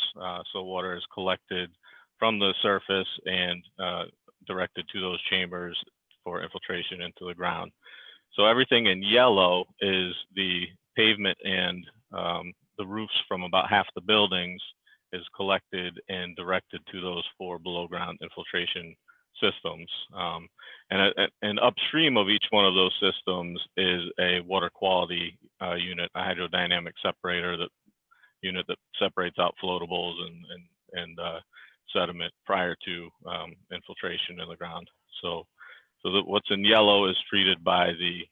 Speaker 11: So water is collected from the surface and directed to those chambers for infiltration into the ground. So everything in yellow is the pavement and the roofs from about half the buildings is collected and directed to those 4 below ground infiltration systems. And upstream of each one of those systems is a water quality unit, a hydrodynamic separator unit that separates out floatables and sediment prior to infiltration in the ground. So what's in yellow is treated by the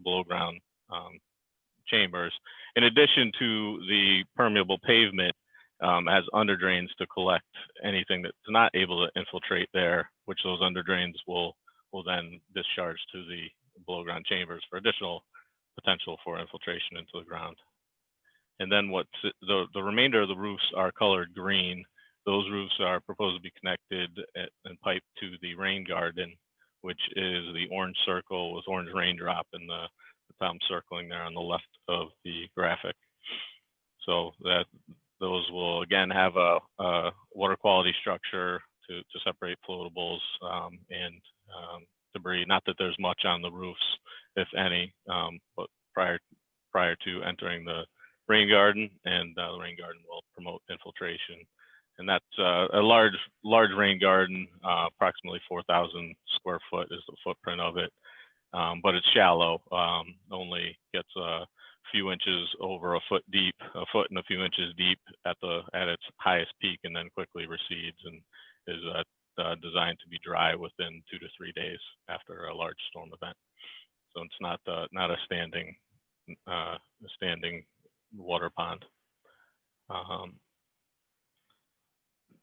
Speaker 11: below ground chambers. In addition to the permeable pavement, has under drains to collect anything that's not able to infiltrate there, which those under drains will then discharge to the below ground chambers for additional potential for infiltration into the ground. And then the remainder of the roofs are colored green. Those roofs are proposed to be connected and piped to the rain garden, which is the orange circle with orange raindrop and the Tom circling there on the left of the graphic. So those will again have a water quality structure to separate floatables and debris. Not that there's much on the roofs, if any, but prior to entering the rain garden, and the rain garden will promote infiltration. And that's a large rain garden, approximately 4,000 square foot is the footprint of it. But it's shallow, only gets a few inches over a foot deep, a foot and a few inches deep at its highest peak, and then quickly recedes, and is designed to be dry within 2 to 3 days after a large storm event. So it's not a standing water pond.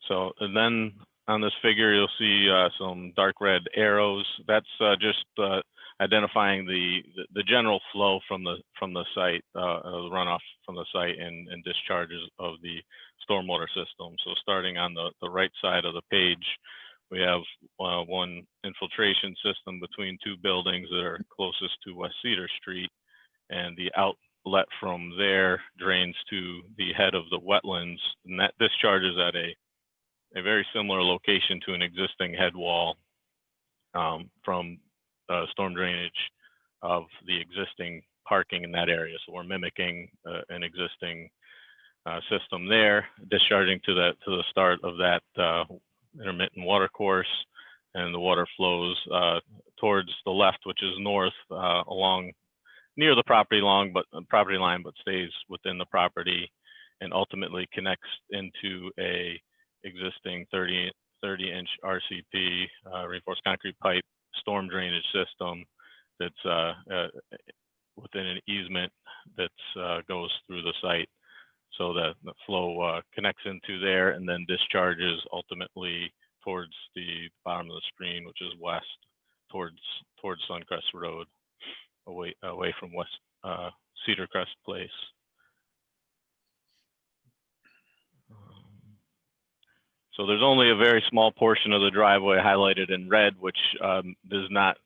Speaker 11: So and then on this figure, you'll see some dark red arrows. That's just identifying the general flow from the site, the runoff from the site and discharges of the stormwater system. So starting on the right side of the page, we have one infiltration system between 2 buildings that are closest to West Cedar Street, and the outlet from there drains to the head of the wetlands, and that discharges at a very similar location to an existing head wall from storm drainage of the existing parking in that area. So we're mimicking an existing system there, discharging to the start of that intermittent water course, and the water flows towards the left, which is north, along near the property line, but stays within the property, and ultimately connects into a existing 30-inch RCP, reinforced concrete pipe storm drainage system that's within an easement that goes through the site. So that the flow connects into there and then discharges ultimately towards the bottom of the screen, which is west towards Suncrest Road, away from West Cedar Crest Place. So there's only a very small portion of the driveway highlighted in red, which does not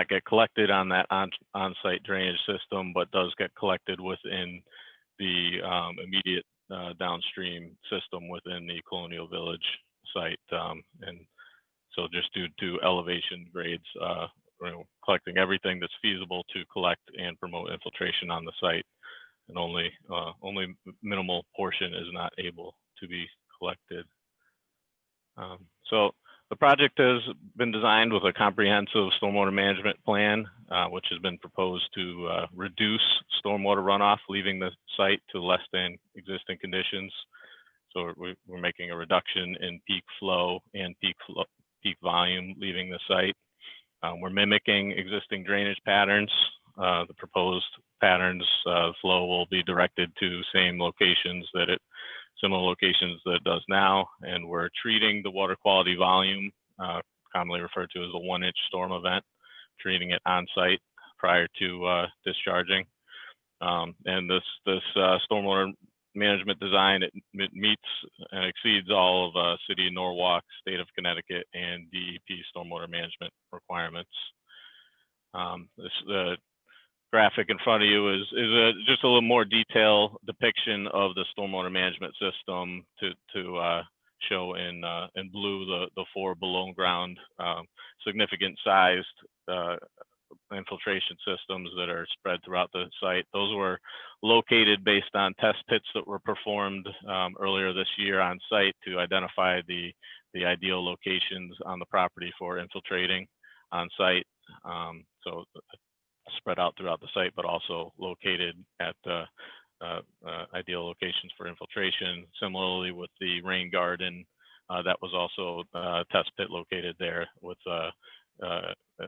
Speaker 11: get collected on that on-site drainage system, but does get collected within the immediate downstream system within the Colonial Village site. And so just due to elevation grades, collecting everything that's feasible to collect and promote infiltration on the site, and only minimal portion is not able to be collected. So the project has been designed with a comprehensive stormwater management plan, which has been proposed to reduce stormwater runoff leaving the site to less than existing conditions. So we're making a reduction in peak flow and peak volume leaving the site. We're mimicking existing drainage patterns. The proposed patterns flow will be directed to same locations similar locations that it does now, and we're treating the water quality volume, commonly referred to as a 1-inch storm event, treating it on site prior to discharging. And this stormwater management design, it meets and exceeds all of City of Norwalk, State of Connecticut, and DEP stormwater management requirements. The graphic in front of you is just a little more detailed depiction of the stormwater management system to show in blue the 4 below ground significant sized infiltration systems that are spread throughout the site. Those were located based on test pits that were performed earlier this year on site to identify the ideal locations on the property for infiltrating on site. So spread out throughout the site, but also located at ideal locations for infiltration. Similarly with the rain garden, that was also a test pit located there with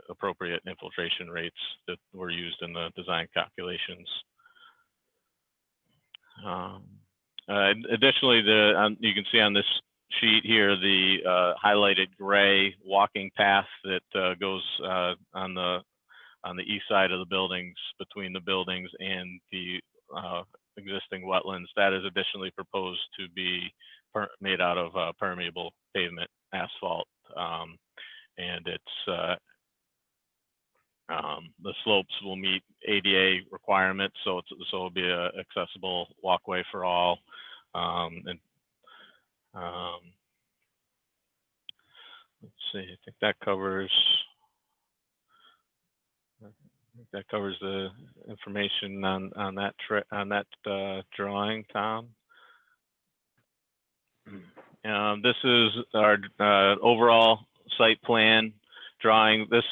Speaker 11: appropriate infiltration rates that were used in the design calculations. Additionally, you can see on this sheet here the highlighted gray walking path that goes on the east side of the buildings, between the buildings and the existing wetlands. That is additionally proposed to be made out of permeable pavement asphalt, and it's the slopes will meet ADA requirements, so it'll be an accessible walkway for all. Let's see, I think that covers the information on that drawing, Tom. This is our overall site plan drawing. This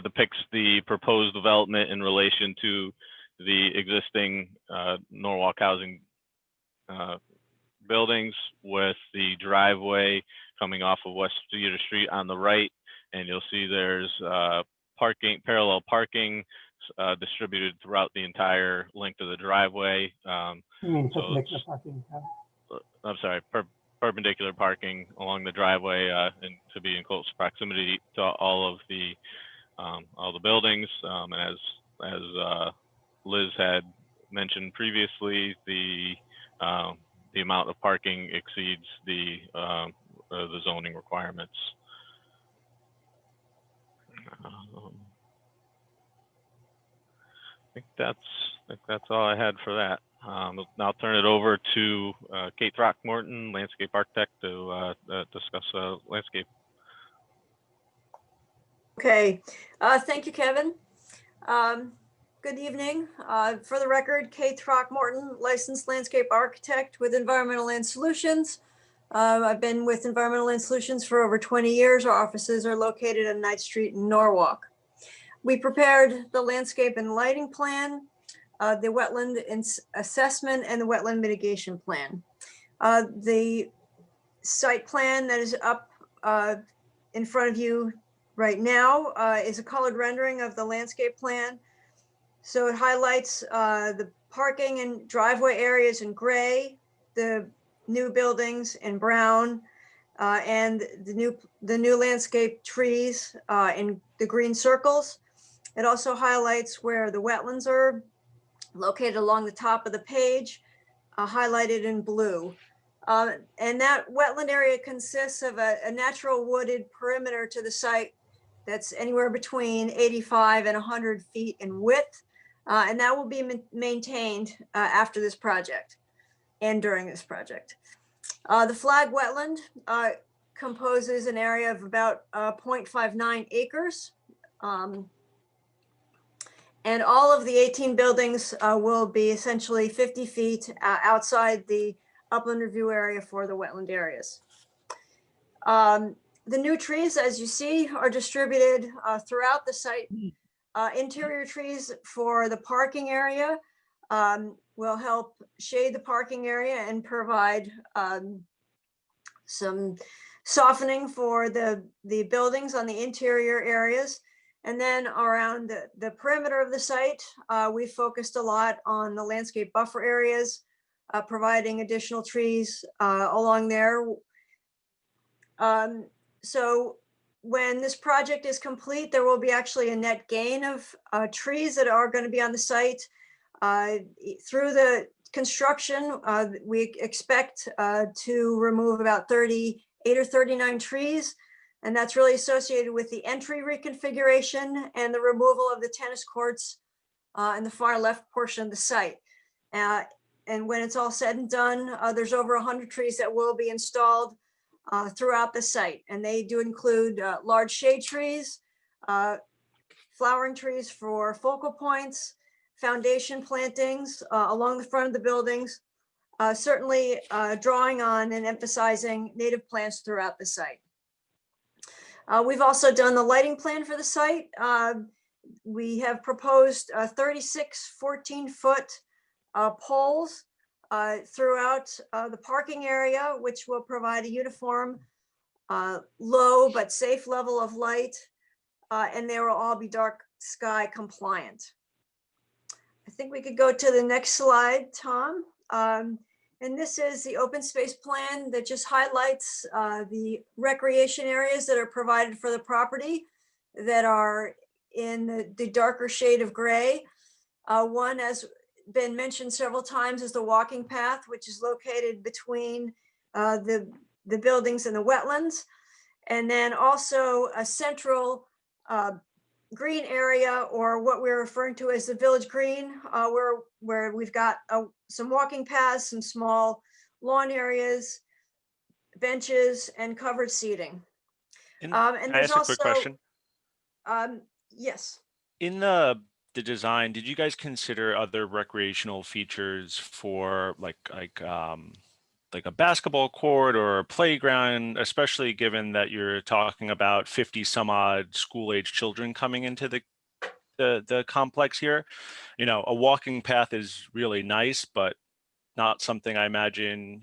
Speaker 11: depicts the proposed development in relation to the existing Norwalk housing buildings, with the driveway coming off of West Cedar Street on the right, and you'll see there's parallel parking distributed throughout the entire length of the driveway.
Speaker 10: You mean
Speaker 11: So
Speaker 10: perpendicular parking?
Speaker 11: I'm sorry, perpendicular parking along the driveway, and to be in close proximity to all the buildings. And as Liz had mentioned previously, the amount of parking exceeds the zoning requirements. I think that's all I had for that. Now I'll turn it over to Kate Throckmorton, landscape architect, to discuss landscape.
Speaker 12: Okay, thank you, Kevin. Good evening. For the record, Kate Throckmorton, licensed landscape architect with Environmental Land Solutions. I've been with Environmental Land Solutions for over 20 years. Our offices are located on Knight Street in Norwalk. We prepared the landscape and lighting plan, the wetland assessment, and the wetland mitigation plan. The site plan that is up in front of you right now is a colored rendering of the landscape plan. So it highlights the parking and driveway areas in gray, the new buildings in brown, and the new landscape trees in the green circles. It also highlights where the wetlands are located along the top of the page, highlighted in blue. And that wetland area consists of a natural wooded perimeter to the site that's anywhere between 85 and 100 feet in width. And that will be maintained after this project and during this project. The flag wetland composes an area of about 0.59 acres. And all of the 18 buildings will be essentially 50 feet outside the upland review area for the wetland areas. The new trees, as you see, are distributed throughout the site. Interior trees for the parking area will help shade the parking area and provide some softening for the buildings on the interior areas. And then around the perimeter of the site, we focused a lot on the landscape buffer areas, providing additional trees along there. So when this project is complete, there will be actually a net gain of trees that are going to be on the site. Through the construction, we expect to remove about 38 or 39 trees. And that's really associated with the entry reconfiguration and the removal of the tennis courts in the far left portion of the site. And when it's all said and done, there's over 100 trees that will be installed throughout the site. And they do include large shade trees, flowering trees for focal points, foundation plantings along the front of the buildings, certainly drawing on and emphasizing native plants throughout the site. We've also done the lighting plan for the site. We have proposed 36 14-foot poles throughout the parking area, which will provide a uniform, low but safe level of light, and they will all be dark sky compliant. I think we could go to the next slide, Tom. And this is the open space plan that just highlights the recreation areas that are provided for the property that are in the darker shade of gray. One has been mentioned several times is the walking path, which is located between the buildings and the wetlands. And then also a central green area, or what we're referring to as the village green, where we've got some walking paths, some small lawn areas, benches, and covered seating.
Speaker 4: And
Speaker 12: And
Speaker 4: I
Speaker 12: there's
Speaker 4: ask a quick
Speaker 12: also,
Speaker 4: question?
Speaker 12: yes.
Speaker 4: In the design, did you guys consider other recreational features for like a basketball court or a playground, especially given that you're talking about 50 some odd school-age children coming into the complex here? You know, a walking path is really nice, but not something I imagine,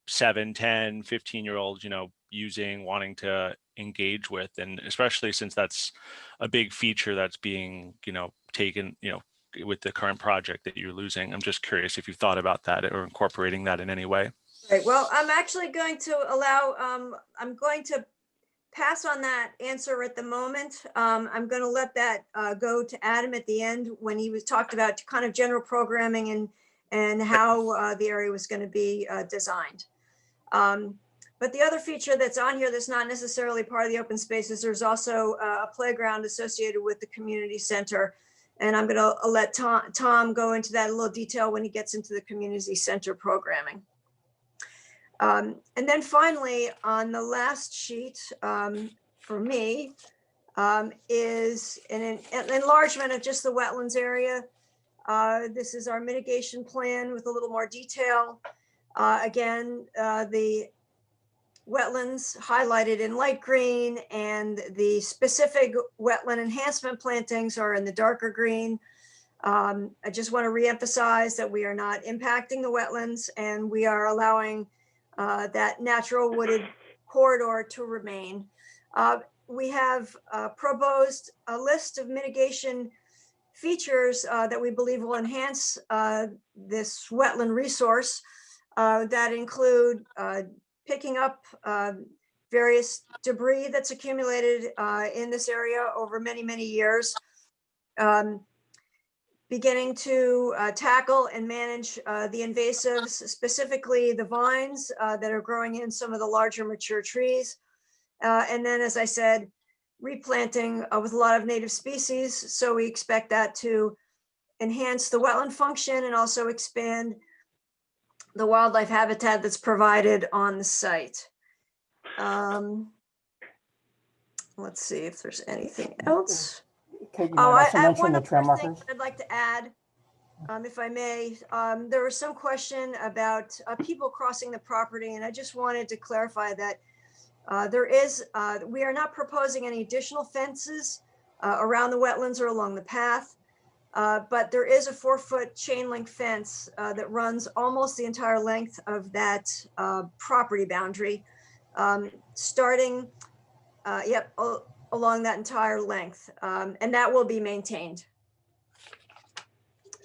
Speaker 4: 7, 10, 15-year-olds, wanting to engage with. And especially since that's a big feature that's being, taken, with the current project that you're losing. I'm just curious if you thought about that or incorporating that in any way.
Speaker 12: Right, well, I'm actually going to allow, I'm going to pass on that answer at the moment. I'm going to let that go to Adam at the end when he was talked about kind of general programming and how the area was going to be designed. But the other feature that's on here that's not necessarily part of the open spaces, there's also a playground associated with the community center. And I'm going to let Tom go into that in a little detail when he gets into the community center programming. And then finally, on the last sheet for me is an enlargement of just the wetlands area. This is our mitigation plan with a little more detail. Again, the wetlands highlighted in light green, and the specific wetland enhancement plantings are in the darker green. I just want to reemphasize that we are not impacting the wetlands, and we are allowing that natural wooded corridor to remain. We have proposed a list of mitigation features that we believe will enhance this wetland resource that include picking up various debris that's accumulated in this area over many, many years, beginning to tackle and manage the invasives, specifically the vines that are growing in some of the larger mature trees. And then, as I said, replanting with a lot of native species. So we expect that to enhance the wetland function and also expand the wildlife habitat that's provided on the site. Let's see if there's anything else.
Speaker 10: Kate, you
Speaker 12: Oh,
Speaker 10: might also
Speaker 12: I have
Speaker 10: mention
Speaker 12: one
Speaker 10: the
Speaker 12: other
Speaker 10: trail
Speaker 12: thing
Speaker 10: markers.
Speaker 12: I'd like to add, if I may. There was some question about people crossing the property, and I just wanted to clarify that we are not proposing any additional fences around the wetlands or along the path, but there is a 4-foot chain link fence that runs almost the entire length of that property boundary, starting, along that entire length, and that will be maintained.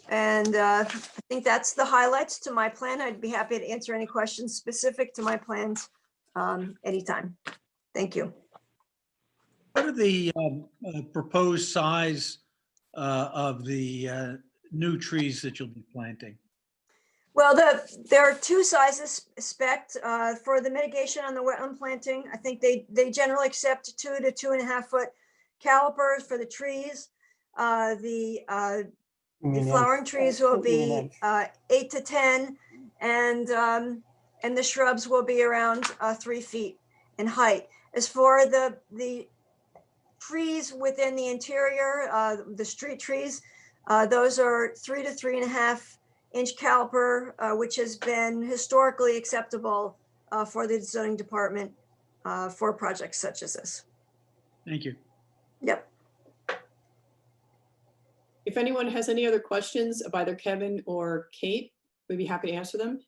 Speaker 12: And I think that's the highlights to my plan. I'd be happy to answer any questions specific to my plans anytime. Thank you.
Speaker 1: What are the proposed size of the new trees that you'll be planting?
Speaker 12: Well, there are 2 sizes spec'd for the mitigation on the wetland planting. I think they generally accept 2 to 2.5 foot calipers for the trees. The flowering trees will be 8 to 10, and the shrubs will be around 3 feet in height. As for the trees within the interior, the street trees, those are 3 to 3.5 inch caliper, which has been historically acceptable for the zoning department for projects such as this.
Speaker 1: Thank you.
Speaker 12: Yep.
Speaker 9: If anyone has any other questions of either Kevin or Kate, we'd be happy to answer them.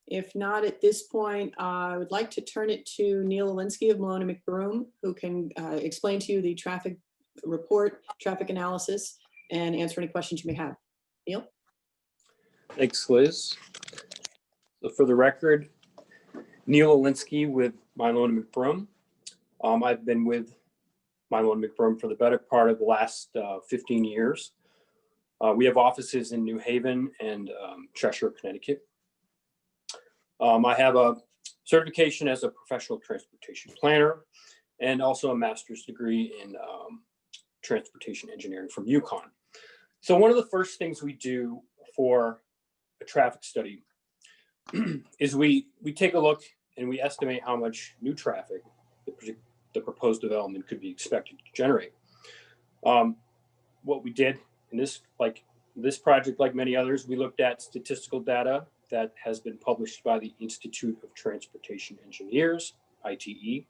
Speaker 9: If not, at this point, I would like to turn it to Neil Alinsky of Malone and McBroom, who can explain to you the traffic report, traffic analysis, and answer any questions you may have. Neil?
Speaker 13: Thanks, Liz. So for the record, Neil Alinsky with Malone and McBroom. I've been with Malone and McBroom for the better part of the last 15 years. We have offices in New Haven and Cheshire, Connecticut. I have a certification as a professional transportation planner and also a master's degree in transportation engineering from UConn. So one of the first things we do for a traffic study is we take a look and we estimate how much new traffic the proposed development could be expected to generate. What we did in this project, like many others, we looked at statistical data that has been published by the Institute of Transportation Engineers, ITE.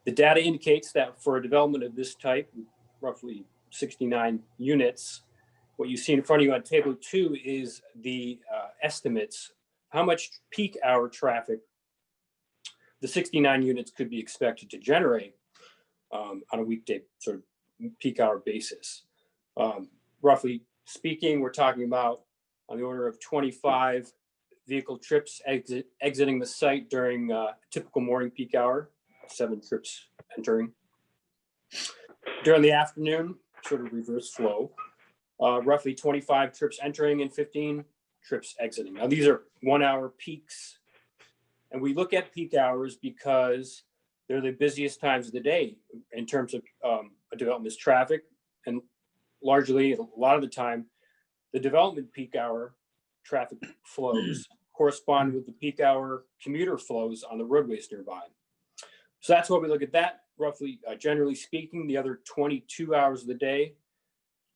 Speaker 13: The data indicates that for a development of this type, roughly 69 units, what you see in front of you on table 2 is the estimates, how much peak hour traffic the 69 units could be expected to generate on a weekday sort of peak hour basis. Roughly speaking, we're talking about on the order of 25 vehicle trips exiting the site during typical morning peak hour, 7 trips entering. During the afternoon, sort of reverse flow, roughly 25 trips entering and 15 trips exiting. Now these are 1 hour peaks. And we look at peak hours because they're the busiest times of the day in terms of a development's traffic. And largely, a lot of the time, the development peak hour traffic flows correspond with the peak hour commuter flows on the roadways nearby. So that's why we look at that. Roughly, generally speaking, the other 22 hours of the day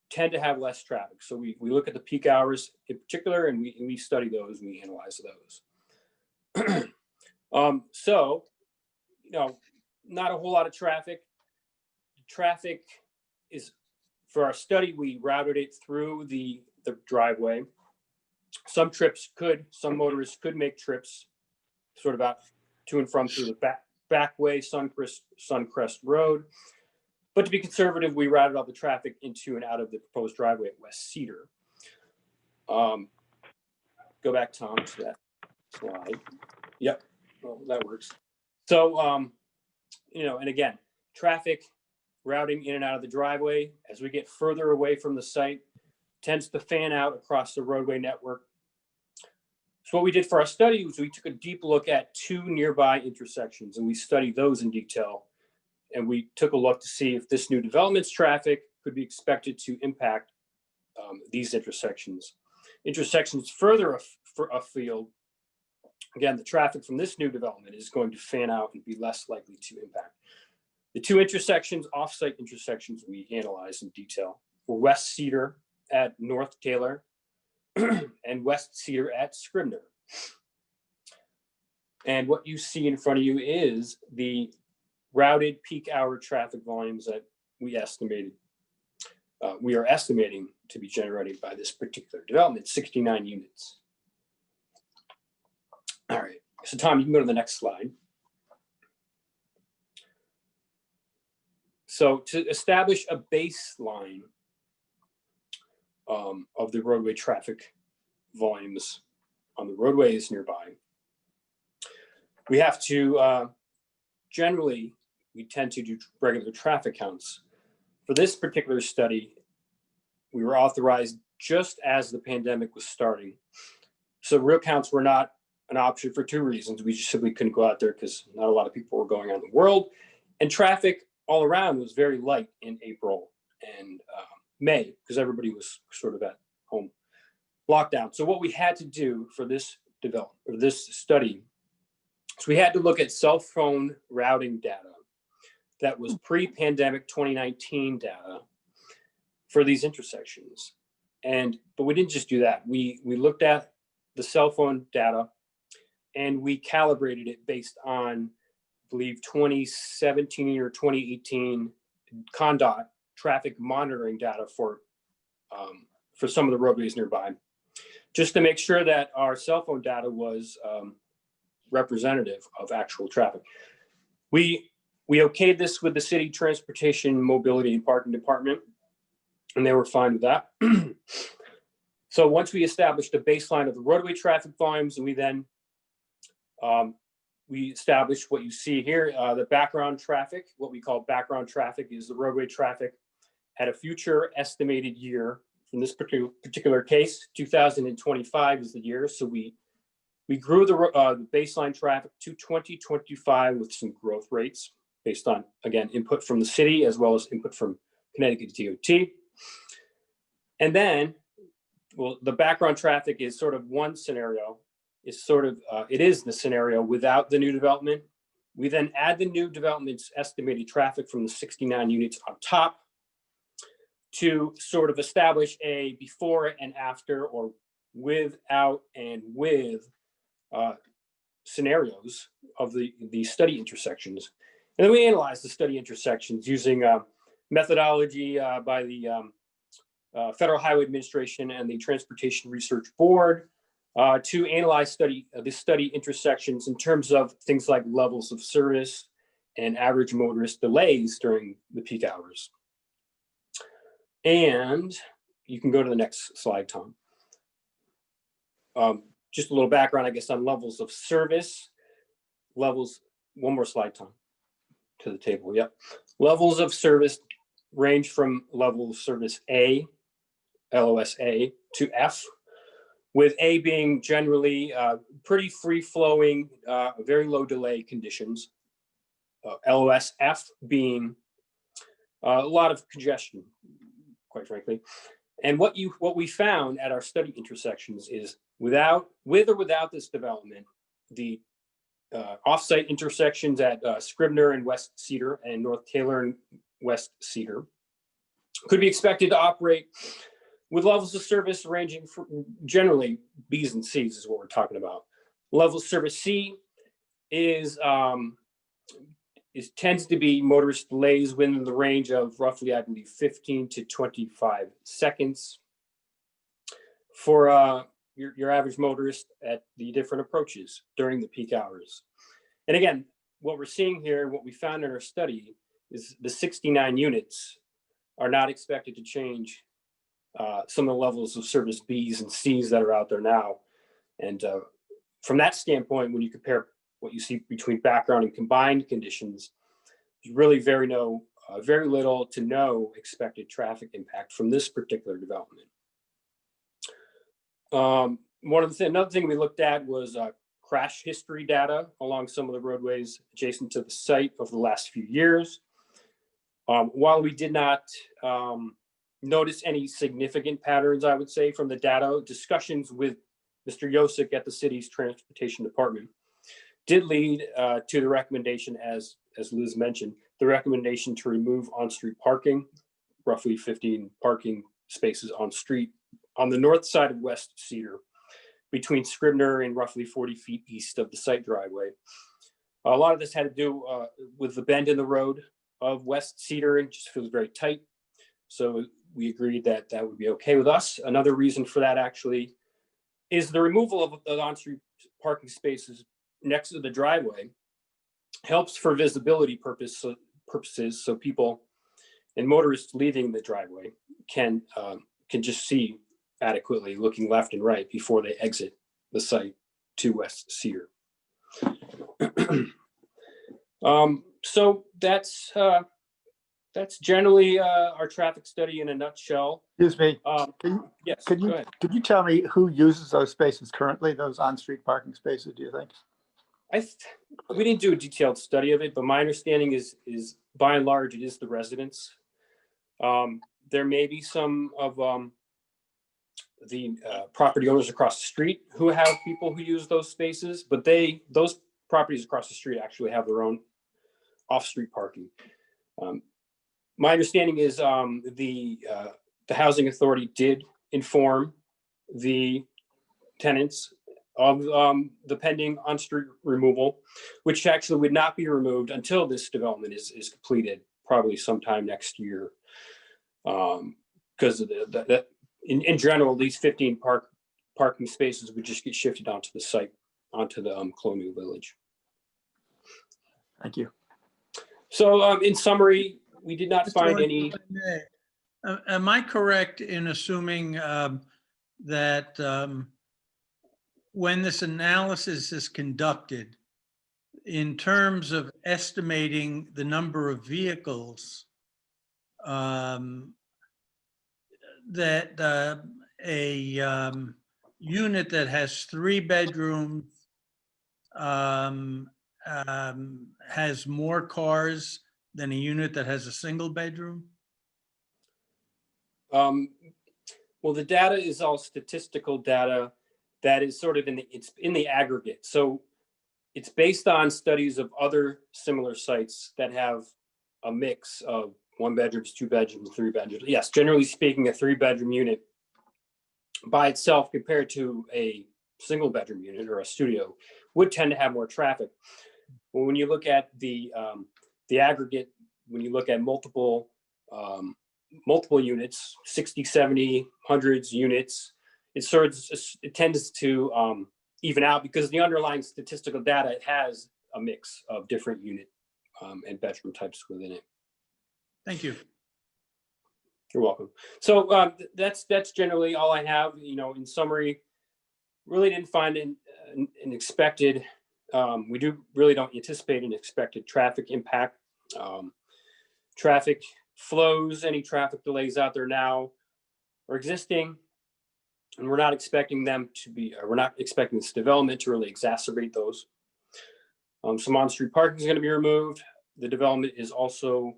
Speaker 13: tend to have less traffic. So we look at the peak hours in particular, and we study those, and we analyze those. So, not a whole lot of traffic. Traffic is, for our study, we routed it through the driveway. Some motorists could make trips sort of out to and from through the back way, Suncrest Road. But to be conservative, we routed all the traffic into and out of the proposed driveway at West Cedar. Go back, Tom, to that slide. Yep, well, that works. So, and again, traffic routing in and out of the driveway as we get further away from the site tends to fan out across the roadway network. So what we did for our study was we took a deep look at 2 nearby intersections and we studied those in detail. And we took a look to see if this new development's traffic could be expected to impact these intersections. Intersections further afield, again, the traffic from this new development is going to fan out and be less likely to impact. The 2 intersections, off-site intersections we analyzed in detail were West Cedar at North Taylor and West Cedar at Scribner. And what you see in front of you is the routed peak hour traffic volumes that we estimated. We are estimating to be generated by this particular development, 69 units. All right, so Tom, you can go to the next slide. So to establish a baseline of the roadway traffic volumes on the roadways nearby, we have to, generally, we tend to do regular traffic counts. For this particular study, we were authorized just as the pandemic was starting. So real counts were not an option for 2 reasons. We just simply couldn't go out there because not a lot of people were going on in the world. And traffic all around was very light in April and May because everybody was sort of at home lockdown. So what we had to do for this study is we had to look at cell phone routing data that was pre-pandemic 2019 data for these intersections. But we didn't just do that. We looked at the cell phone data and we calibrated it based on, I believe, 2017 or 2018 CONDOT traffic monitoring data for some of the roadways nearby, just to make sure that our cell phone data was representative of actual traffic. We okayed this with the city transportation, mobility, and parking department, and they were fine with that. So once we established a baseline of the roadway traffic volumes, and we then we established what you see here, the background traffic. What we call background traffic is the roadway traffic at a future estimated year. In this particular case, 2025 is the year. So we grew the baseline traffic to 2025 with some growth rates based on, again, input from the city as well as input from Connecticut DOT. And then, well, the background traffic is sort of one scenario. It's sort of, it is the scenario without the new development. We then add the new development's estimated traffic from the 69 units on top to sort of establish a before and after, or without and with scenarios of the study intersections. And then we analyze the study intersections using methodology by the Federal Highway Administration and the Transportation Research Board to analyze the study intersections in terms of things like levels of service and average motorist delays during the peak hours. And you can go to the next slide, Tom. Just a little background, I guess, on levels of service. Levels, one more slide, Tom, to the table, yep. Levels of service range from level of service A, LOS-A, to F, with A being generally pretty free-flowing, very low delay conditions. LOS-F being a lot of congestion, quite frankly. And what we found at our study intersections is with or without this development, the off-site intersections at Scribner and West Cedar and North Taylor and West Cedar could be expected to operate with levels of service ranging from generally B's and C's is what we're talking about. Level of service C tends to be motorist delays within the range of roughly, I believe, 15 to 25 seconds for your average motorist at the different approaches during the peak hours. And again, what we're seeing here, what we found in our study is the 69 units are not expected to change some of the levels of service Bs and Cs that are out there now. And from that standpoint, when you compare what you see between background and combined conditions, there's really very little to no expected traffic impact from this particular development. Another thing we looked at was crash history data along some of the roadways adjacent to the site over the last few years. While we did not notice any significant patterns, I would say, from the data, discussions with Mr. Yosik at the city's transportation department did lead to the recommendation, as Liz mentioned, the recommendation to remove on-street parking, roughly 15 parking spaces on street on the north side of West Cedar, between Scribner and roughly 40 feet east of the site driveway. A lot of this had to do with the bend in the road of West Cedar. It just feels very tight. So we agreed that that would be okay with us. Another reason for that actually is the removal of the on-street parking spaces next to the driveway helps for visibility purposes, so people and motorists leaving the driveway can just see adequately looking left and right before they exit the site to West Cedar. So that's generally our traffic study in a nutshell.
Speaker 10: Excuse me.
Speaker 13: Yes,
Speaker 10: Could
Speaker 13: go ahead.
Speaker 10: you tell me who uses those spaces currently, those on-street parking spaces, do you think?
Speaker 13: We didn't do a detailed study of it, but my understanding is by and large, it is the residents. There may be some of the property owners across the street who have people who use those spaces, but those properties across the street actually have their own off-street parking. My understanding is the housing authority did inform the tenants of the pending on-street removal, which actually would not be removed until this development is completed, probably sometime next year. Because of in general, these 15 parking spaces would just get shifted onto the site, onto the Colonial Village.
Speaker 10: Thank you.
Speaker 13: So in summary, we did not find
Speaker 1: Mr.
Speaker 13: any.
Speaker 1: Am I correct in assuming that when this analysis is conducted, in terms of estimating the number of vehicles, that a unit that has 3 bedrooms has more cars than a unit that has a single bedroom?
Speaker 13: Well, the data is all statistical data that is sort of it's in the aggregate. So it's based on studies of other similar sites that have a mix of 1 bedrooms, 2 bedrooms, 3 bedrooms. Yes, generally speaking, a 3-bedroom unit by itself compared to a single bedroom unit or a studio would tend to have more traffic. But when you look at the aggregate, when you look at multiple units, 60, 70, hundreds units, it tends to even out because the underlying statistical data has a mix of different unit and bedroom types within it.
Speaker 1: Thank you.
Speaker 13: You're welcome. So that's generally all I have. In summary, really didn't find an expected. We don't anticipate an expected traffic impact. Traffic flows, any traffic delays out there now are existing, and we're not expecting them to be. We're not expecting this development to really exacerbate those. Some on-street parking is going to be removed. The development is also,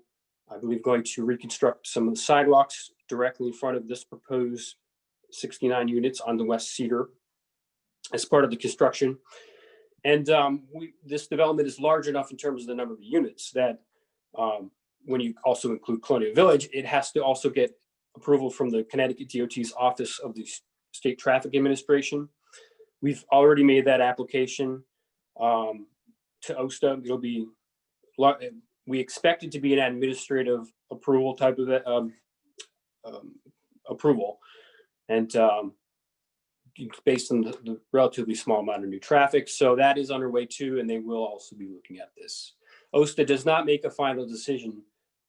Speaker 13: I believe, going to reconstruct some of the sidewalks directly in front of this proposed 69 units on the West Cedar as part of the construction. And this development is large enough in terms of the number of units that when you also include Colonial Village, it has to also get approval from the Connecticut DOT's Office of the State Traffic Administration. We've already made that application to OSTA. It'll be, we expect it to be an administrative approval type of approval. And based on the relatively small amount of new traffic. So that is underway too, and they will also be looking at this. OSTA does not make a final decision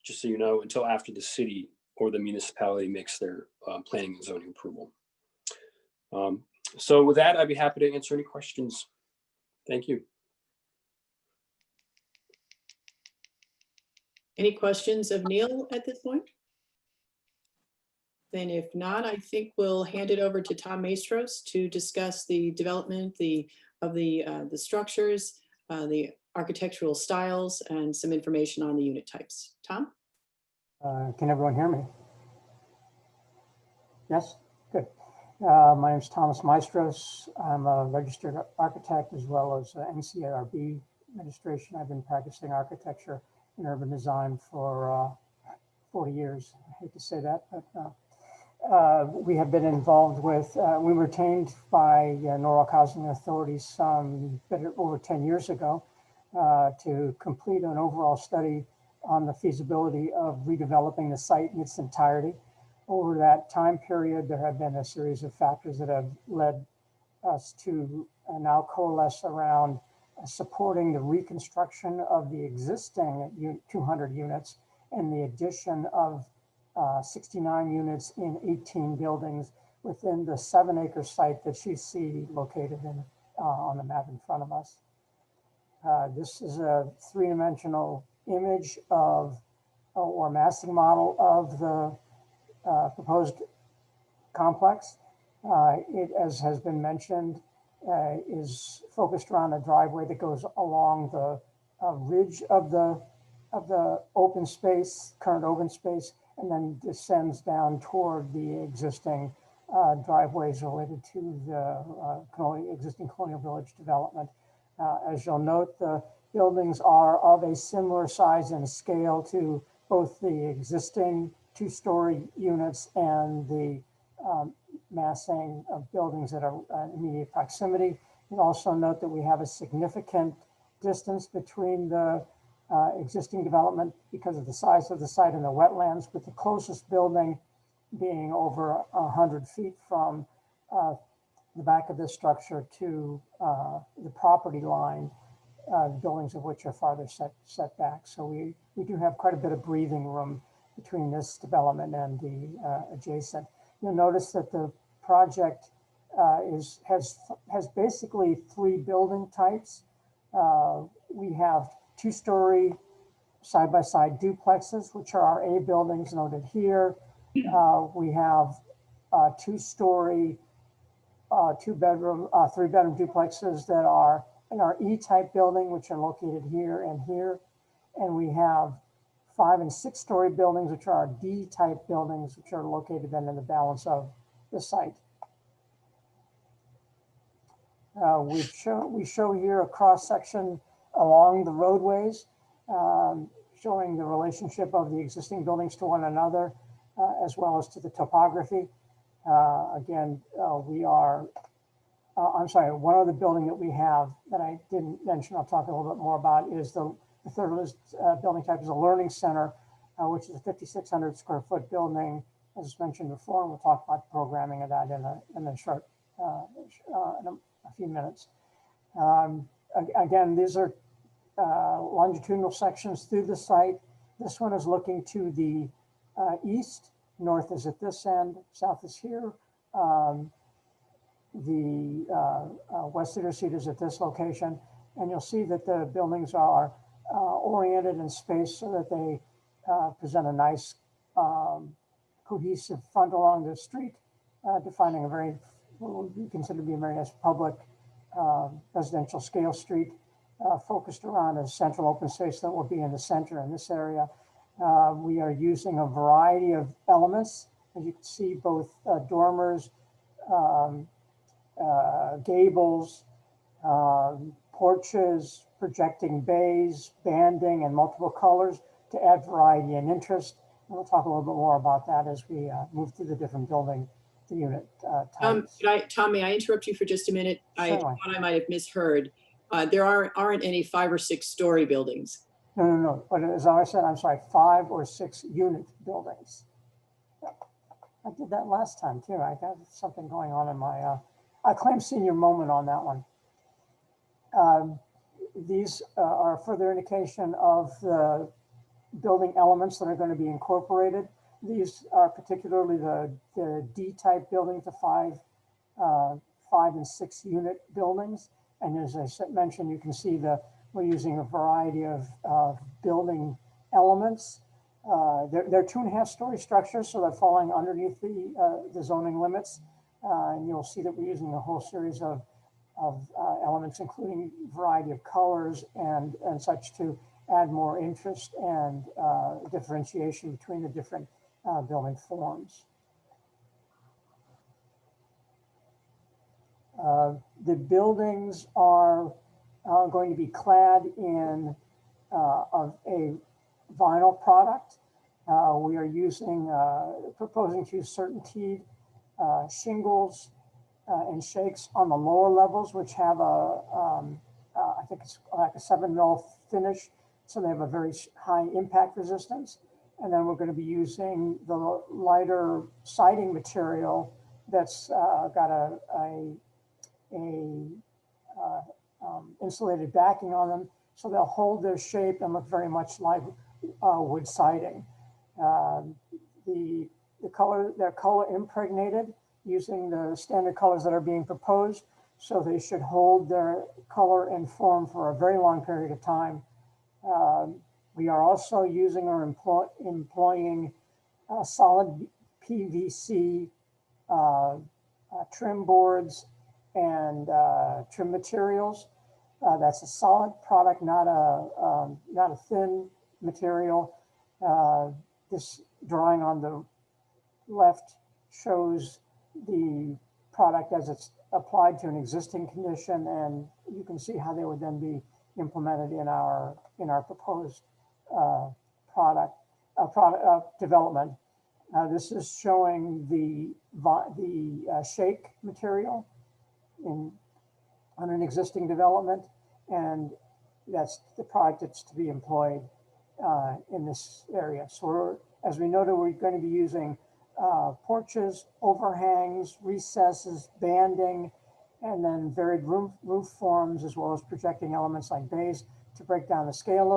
Speaker 13: just so you know, until after the city or the municipality makes their planning and zoning approval. So with that, I'd be happy to answer any questions. Thank you.
Speaker 9: Any questions of Neil at this point? Then if not, I think we'll hand it over to Tom Maestros to discuss the development of the structures, the architectural styles, and some information on the unit types. Tom?
Speaker 14: Can everyone hear me? Yes, good. My name is Thomas Maestros. I'm a registered architect as well as NCARB registration. I've been practicing architecture and urban design for 40 years. I hate to say that, but we have been involved with, we were retained by Norwalk Housing Authority some over 10 years ago to complete an overall study on the feasibility of redeveloping the site in its entirety. Over that time period, there have been a series of factors that have led us to now coalesce around supporting the reconstruction of the existing 200 units and the addition of 69 units in 18 buildings within the 7-acre site that you see located in on the map in front of us. This is a 3-dimensional image of or massing model of the proposed complex. It, as has been mentioned, is focused around a driveway that goes along the ridge of the open space, current open space, and then descends down toward the existing driveways related to the existing Colonial Village development. As you'll note, the buildings are of a similar size and scale to both the existing 2-story units and the massing of buildings that are in immediate proximity. You'll also note that we have a significant distance between the existing development because of the size of the site and the wetlands, with the closest building being over 100 feet from the back of this structure to the property line, the buildings of which are farther set back. So we do have quite a bit of breathing room between this development and the adjacent. You'll notice that the project has basically 3 building types. We have 2-story side-by-side duplexes, which are our A buildings noted here. We have 2-story, 2-bedroom, 3-bedroom duplexes that are in our E-type building, which are located here and here. And we have 5- and 6-story buildings, which are our D-type buildings, which are located then in the balance of the site. We show here a cross-section along the roadways, showing the relationship of the existing buildings to one another, as well as to the topography. Again, we are, I'm sorry, one other building that we have that I didn't mention, I'll talk a little bit more about, is the third building type is a learning center, which is a 5,600 square foot building, as mentioned before, and we'll talk about the programming of that in a short, in a few minutes. Again, these are longitudinal sections through the site. This one is looking to the east, north is at this end, south is here. The West Cedar Seat is at this location, and you'll see that the buildings are oriented in space so that they present a nice cohesive front along the street, defining a very, what we consider to be a very nice public residential scale street, focused around a central open space that will be in the center in this area. We are using a variety of elements. As you can see, both dormers, gables, porches, projecting bays, banding, and multiple colors to add variety and interest. And we'll talk a little bit more about that as we move through the different building unit types.
Speaker 9: Tom, may I interrupt you for just a minute? I thought I might have misheard. There aren't any 5 or 6 story buildings.
Speaker 14: No. But as I said, I'm sorry, 5 or 6 unit buildings. I did that last time too. I got something going on in my, I claim senior moment on that one. These are further indication of the building elements that are going to be incorporated. These are particularly the D-type building to 5 and 6 unit buildings. And as I mentioned, you can see we're using a variety of building elements. They're 2.5-story structures, so they're falling underneath the zoning limits. And you'll see that we're using a whole series of elements, including a variety of colors and such, to add more interest and differentiation between the different building forms. The buildings are going to be clad in a vinyl product. We are proposing to use CertainTeed shingles and shakes on the lower levels, which have I think it's like a 7 mil finish, so they have a very high impact resistance. And then we're going to be using the lighter siding material that's got a insulated backing on them, so they'll hold their shape and look very much like wood siding. They're color impregnated using the standard colors that are being proposed, so they should hold their color and form for a very long period of time. We are also using or employing solid PVC trim boards and trim materials. That's a solid product, not a thin material. This drawing on the left shows the product as it's applied to an existing condition, and you can see how they would then be implemented in our proposed product development. This is showing the shake material on an existing development, and that's the product that's to be employed in this area. So as we noted, we're going to be using porches, overhangs, recesses, banding, and then varied roof forms, as well as projecting elements like bays to break down the scale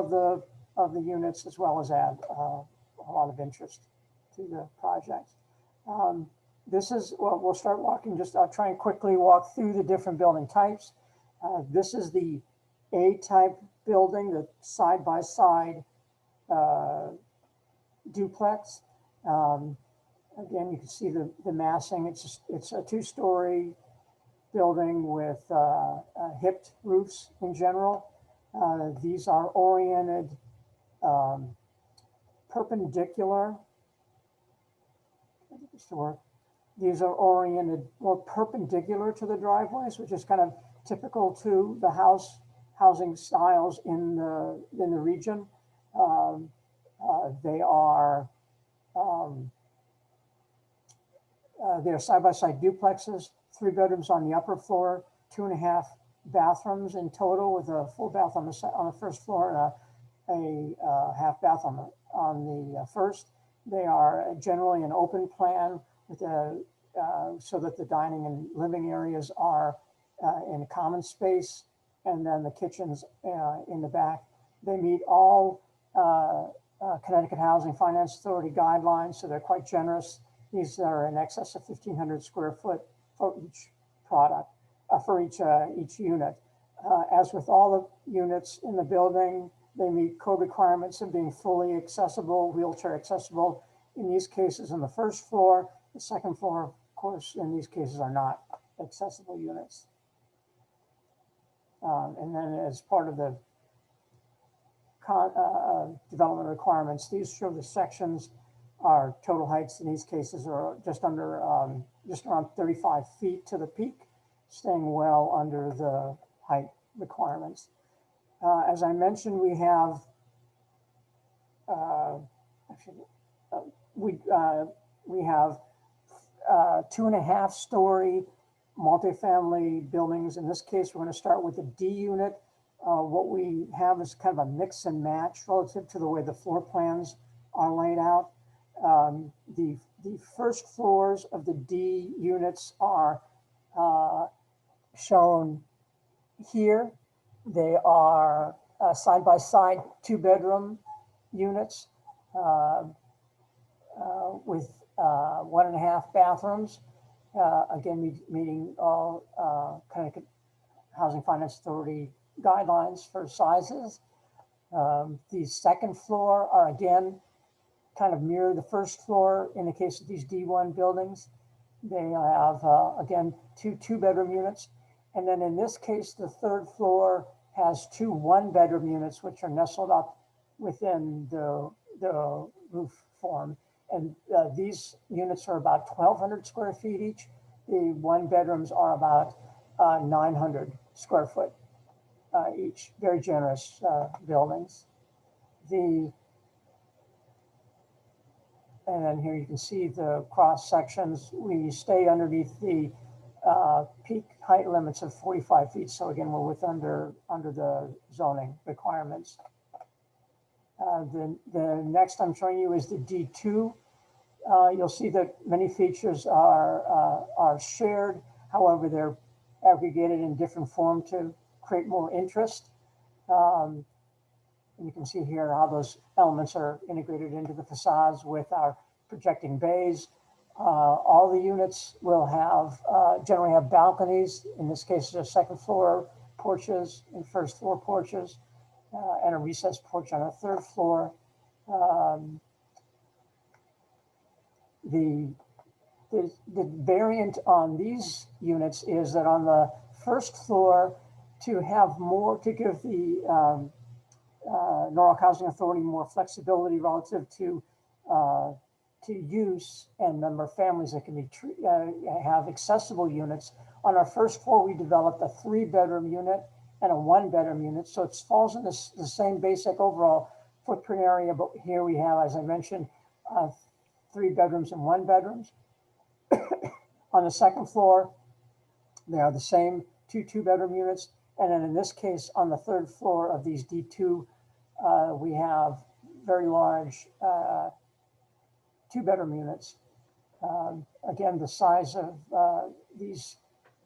Speaker 14: of the units, as well as add a lot of interest to the project. We'll start walking, I'll try and quickly walk through the different building types. This is the A-type building, the side-by-side duplex. Again, you can see the massing. It's a 2-story building with hipped roofs in general. These are oriented perpendicular. These are oriented more perpendicular to the driveways, which is kind of typical to the housing styles in the region. They're side-by-side duplexes, 3 bedrooms on the upper floor, 2.5 bathrooms in total, with a full bath on the first floor and a half bath on the first. They are generally an open plan with so that the dining and living areas are in a common space, and then the kitchens in the back. They meet all Connecticut Housing Finance Authority guidelines, so they're quite generous. These are in excess of 1,500 square foot for each product, for each unit. As with all the units in the building, they meet code requirements of being fully accessible, wheelchair accessible. In these cases, on the first floor, the second floor, of course, in these cases are not accessible units. And then as part of the development requirements, these show the sections. Our total heights in these cases are just around 35 feet to the peak, staying well under the height requirements. As I mentioned, we have we have 2.5-story multifamily buildings. In this case, we're going to start with the D unit. What we have is kind of a mix and match relative to the way the floor plans are laid out. The first floors of the D units are shown here. They are side-by-side 2-bedroom units with 1.5 bathrooms. Again, meeting all Connecticut Housing Finance Authority guidelines for sizes. The second floor are again kind of mirror the first floor in the case of these D1 buildings. They have, again, two bedroom units. And then in this case, the third floor has 2 one-bedroom units, which are nestled up within the roof form. And these units are about 1,200 square feet each. The one bedrooms are about 900 square foot each. Very generous buildings. And then here you can see the cross sections. We stay underneath the peak height limits of 45 feet. So again, we're under the zoning requirements. The next I'm showing you is the D2. You'll see that many features are shared. However, they're aggregated in different form to create more interest. And you can see here how those elements are integrated into the facades with our projecting bays. All the units will have generally have balconies. In this case, there's second floor porches and first floor porches, and a recessed porch on a third floor. The variant on these units is that on the first floor, to have more, to give the Norwalk Housing Authority more flexibility relative to use and number of families that can be have accessible units. On our first floor, we developed a 3-bedroom unit and a 1-bedroom unit, so it falls in the same basic overall footprint area. But here we have, as I mentioned, 3 bedrooms and 1 bedrooms. On the second floor, they are the same 2-bedroom units. And then in this case, on the third floor of these D2, we have very large 2-bedroom units. Again, the size of these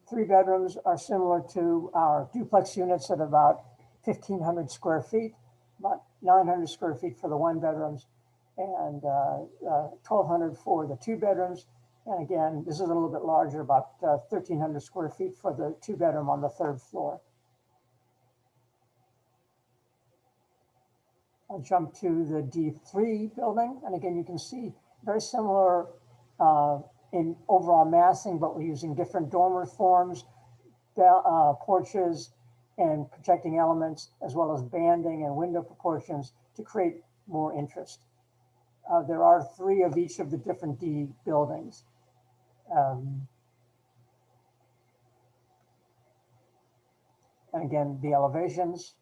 Speaker 14: 3 bedrooms are similar to our duplex units at about 1,500 square feet, about 900 square feet for the 1 bedrooms, and 1,200 for the 2 bedrooms. And again, this is a little bit larger, about 1,300 square feet for the 2-bedroom on the third floor. I'll jump to the D3 building. And again, you can see very similar in overall massing, but we're using different dormer forms, porches, and projecting elements, as well as banding and window proportions to create more interest. There are 3 of each of the different D buildings. And again, the elevations,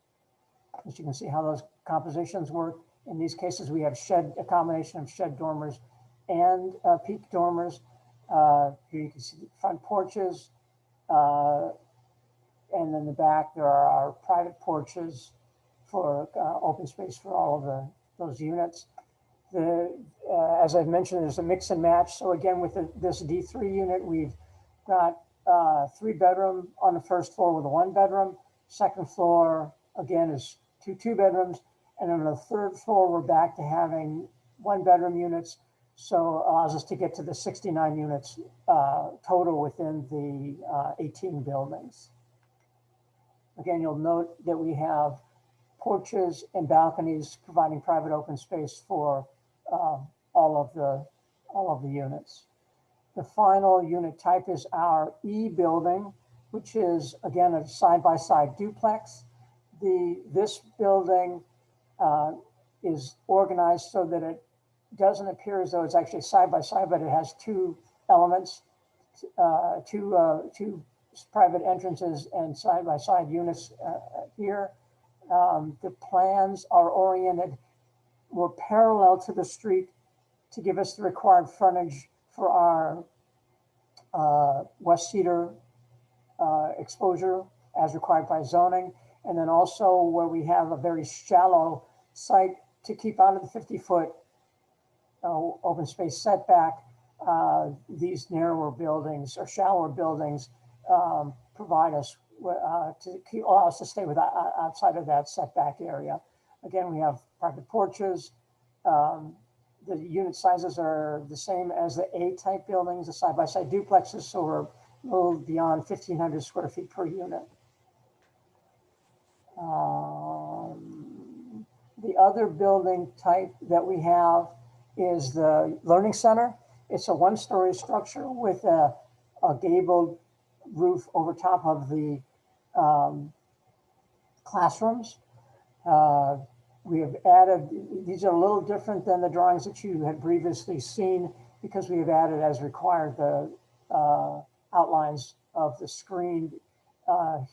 Speaker 14: as you can see how those compositions work. In these cases, we have a combination of shed dormers and peak dormers. Here you can see the front porches. And in the back, there are our private porches for open space for all of those units. As I've mentioned, there's a mix and match. So again, with this D3 unit, we've got 3-bedroom on the first floor with a 1-bedroom. Second floor, again, is 2 2-bedrooms. And on the third floor, we're back to having 1-bedroom units. So it allows us to get to the 69 units total within the 18 buildings. Again, you'll note that we have porches and balconies providing private open space for all of the units. The final unit type is our E building, which is again a side-by-side duplex. This building is organized so that it doesn't appear as though it's actually side-by-side, but it has 2 elements, two private entrances and side-by-side units here. The plans are oriented more parallel to the street to give us the required frontage for our West Cedar exposure as required by zoning. And then also where we have a very shallow site to keep out of the 50-foot open space setback, these narrower buildings or shallower buildings provide us allow us to stay outside of that setback area. Again, we have private porches. The unit sizes are the same as the A-type buildings, the side-by-side duplexes, so we're a little beyond 1,500 square feet per unit. The other building type that we have is the Learning Center. It's a one-story structure with a gabled roof over top of the classrooms. We have added, these are a little different than the drawings that you had previously seen because we have added as required the outlines of the screened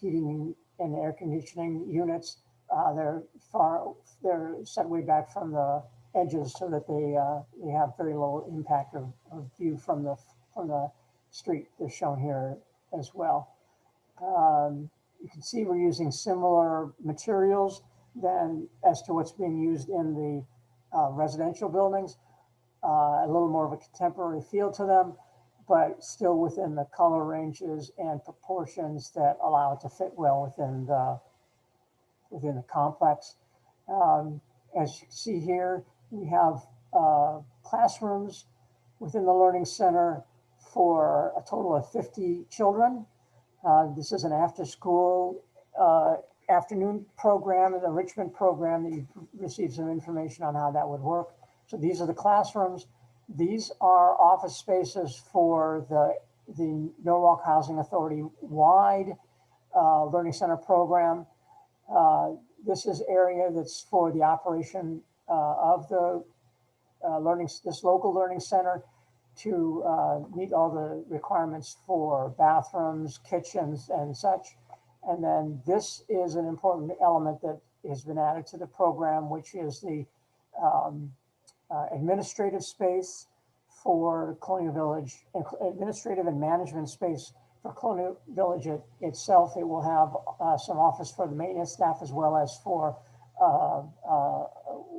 Speaker 14: heating and air conditioning units. They're set way back from the edges so that they have very low impact of view from the street. They're shown here as well. You can see we're using similar materials than as to what's being used in the residential buildings. A little more of a contemporary feel to them, but still within the color ranges and proportions that allow it to fit well within the complex. As you can see here, we have classrooms within the Learning Center for a total of 50 children. This is an after-school afternoon program, an enrichment program that you receive some information on how that would work. So these are the classrooms. These are office spaces for the Norwalk Housing Authority wide Learning Center program. This is area that's for the operation of the this local learning center to meet all the requirements for bathrooms, kitchens, and such. And then this is an important element that has been added to the program, which is the administrative space for Colonial Village, administrative and management space for Colonial Village itself. It will have some office for the maintenance staff as well as for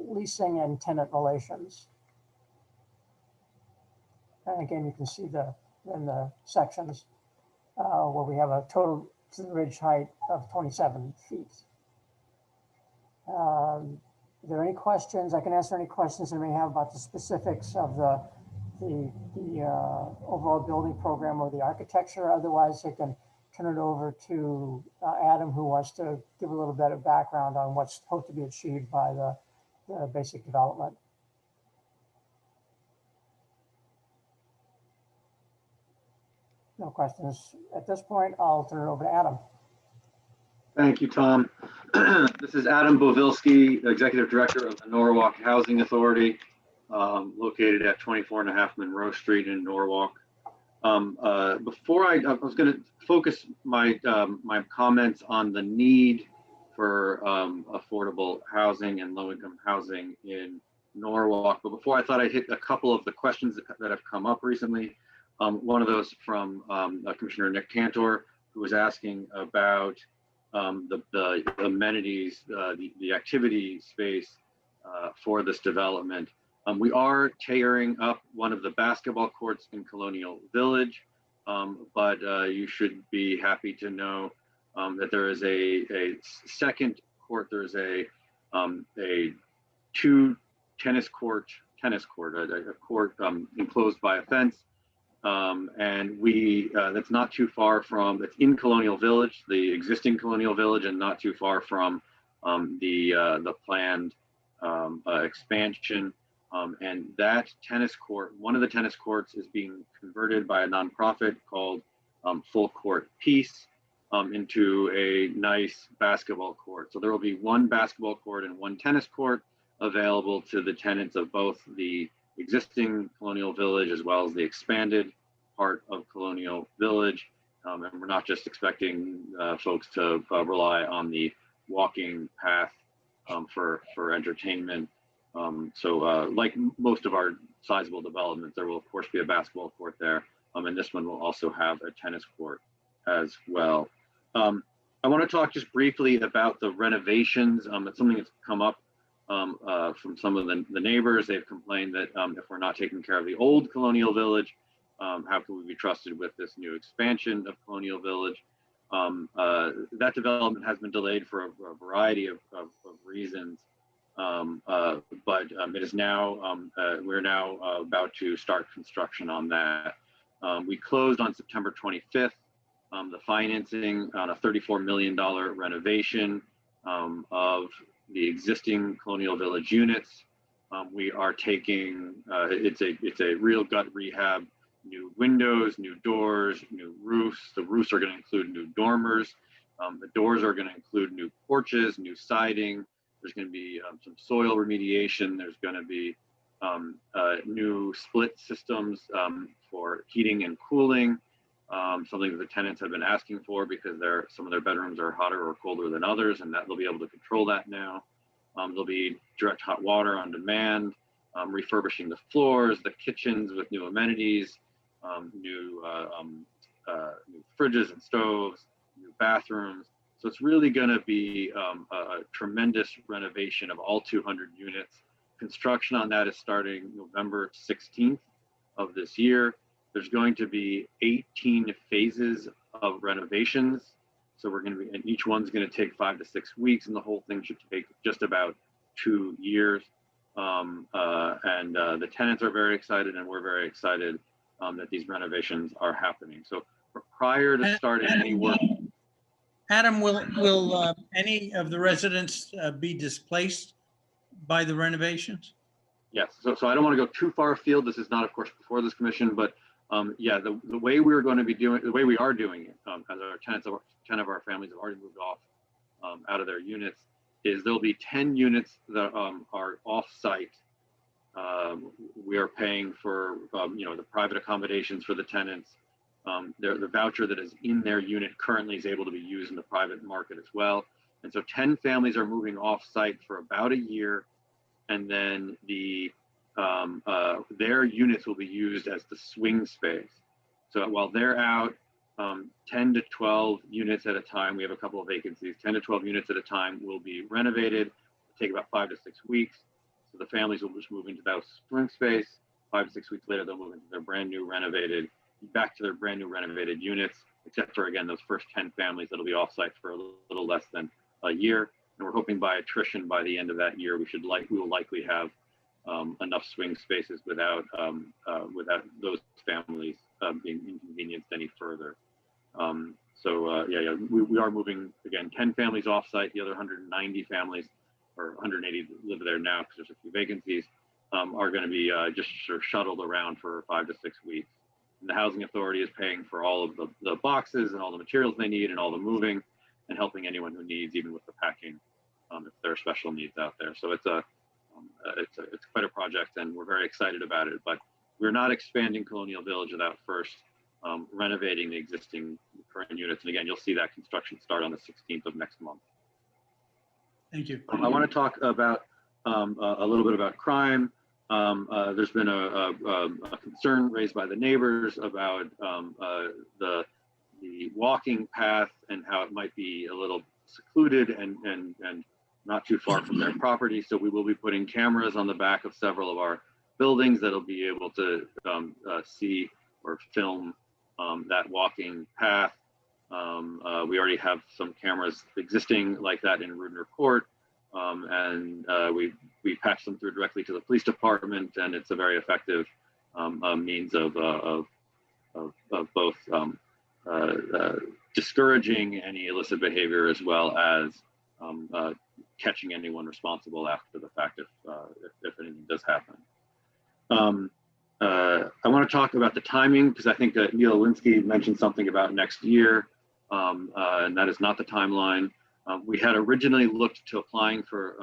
Speaker 14: leasing and tenant relations. And again, you can see in the sections where we have a total to the ridge height of 27 feet. Are there any questions? I can answer any questions you may have about the specifics of the overall building program or the architecture. Otherwise, I can turn it over to Adam, who wants to give a little bit of background on what's hoped to be achieved by the basic development. No questions at this point. I'll turn it over to Adam.
Speaker 15: Thank you, Tom. This is Adam Bovilsky, Executive Director of the Norwalk Housing Authority, located at 24.5 Monroe Street in Norwalk. Before I was going to focus my comments on the need for affordable housing and low-income housing in Norwalk. But before, I thought I'd hit a couple of the questions that have come up recently. One of those from Commissioner Nick Cantor, who was asking about the amenities, the activity space for this development. We are tearing up one of the basketball courts in Colonial Village, but you should be happy to know that there is a second court. There's a two tennis court, a court enclosed by a fence. And that's not too far from, it's in Colonial Village, the existing Colonial Village, and not too far from the planned expansion. And that tennis court, one of the tennis courts is being converted by a nonprofit called Full Court Peace into a nice basketball court. So there will be one basketball court and one tennis court available to the tenants of both the existing Colonial Village as well as the expanded part of Colonial Village. And we're not just expecting folks to rely on the walking path for entertainment. Like most of our sizable developments, there will of course be a basketball court there. And this one will also have a tennis court as well. I want to talk just briefly about the renovations. It's something that's come up from some of the neighbors. They've complained that if we're not taking care of the old Colonial Village, how can we be trusted with this new expansion of Colonial Village? That development has been delayed for a variety of reasons. It is now, we're now about to start construction on that. We closed on September 25th, the financing on a $34 million renovation of the existing Colonial Village units. We are taking, it's a real gut rehab, new windows, new doors, new roofs. The roofs are going to include new dormers. The doors are going to include new porches, new siding. There's going to be some soil remediation. There's going to be new split systems for heating and cooling, something that the tenants have been asking for because some of their bedrooms are hotter or colder than others, and that they'll be able to control that now. There'll be direct hot water on demand, refurbishing the floors, the kitchens with new amenities, new fridges and stoves, new bathrooms. So it's really going to be a tremendous renovation of all 200 units. Construction on that is starting November 16th of this year. There's going to be 18 phases of renovations. So we're going to be, and each one's going to take 5 to 6 weeks, and the whole thing should take just about 2 years. The tenants are very excited, and we're very excited that these renovations are happening. So prior to starting any work,
Speaker 1: Adam, will any of the residents be displaced by the renovations?
Speaker 15: yes. So I don't want to go too far afield. This is not, of course, before this commission, but yeah, the way we're going to be doing, the way we are doing it, as our tenants, 10 of our families have already moved off out of their units, is there'll be 10 units that are off-site. We are paying for, the private accommodations for the tenants. The voucher that is in their unit currently is able to be used in the private market as well. And so 10 families are moving off-site for about a year, and then their units will be used as the swing space. So while they're out, 10 to 12 units at a time, we have a couple of vacancies, 10 to 12 units at a time will be renovated. It'll take about 5 to 6 weeks. So the families will just move into that swing space. 5 to 6 weeks later, they'll move into their brand new renovated, back to their brand new renovated units, except for, again, those first 10 families that'll be off-site for a little less than a year. And we're hoping by attrition, by the end of that year, we will likely have enough swing spaces without those families being inconvenienced any further. We are moving, again, 10 families off-site. The other 190 families, or 180 live there now because there's a few vacancies, are going to be just sort of shuttled around for 5 to 6 weeks. And the Housing Authority is paying for all of the boxes and all the materials they need and all the moving, and helping anyone who needs, even with the packing, if there are special needs out there. So it's quite a project, and we're very excited about it. But we're not expanding Colonial Village without first renovating the existing current units. And again, you'll see that construction start on the 16th of next month.
Speaker 1: Thank you.
Speaker 15: I want to talk about a little bit about crime. There's been a concern raised by the neighbors about the walking path and how it might be a little secluded and not too far from their property. So we will be putting cameras on the back of several of our buildings that'll be able to see or film that walking path. We already have some cameras existing like that in Rudner Court, and we patched them through directly to the police department, and it's a very effective means of both discouraging any illicit behavior as well as catching anyone responsible after the fact if anything does happen. I want to talk about the timing because I think that Neil Alinsky mentioned something about next year, and that is not the timeline. We had originally looked to applying for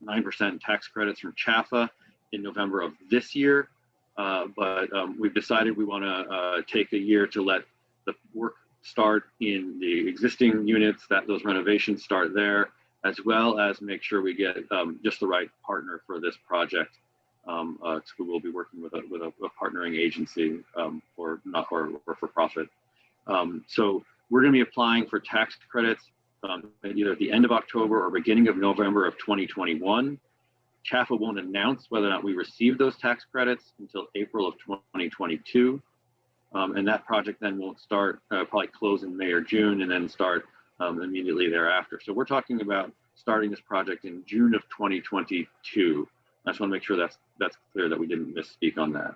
Speaker 15: 9% tax credits from CHAFA in November of this year, but we've decided we want to take a year to let the work start in the existing units, that those renovations start there, as well as make sure we get just the right partner for this project. So we will be working with a partnering agency or for profit. So we're going to be applying for tax credits either at the end of October or beginning of November of 2021. CHAFA won't announce whether or not we receive those tax credits until April of 2022. And that project then won't start, probably close in May or June and then start immediately thereafter. So we're talking about starting this project in June of 2022. I just want to make sure that's clear, that we didn't misspeak on that.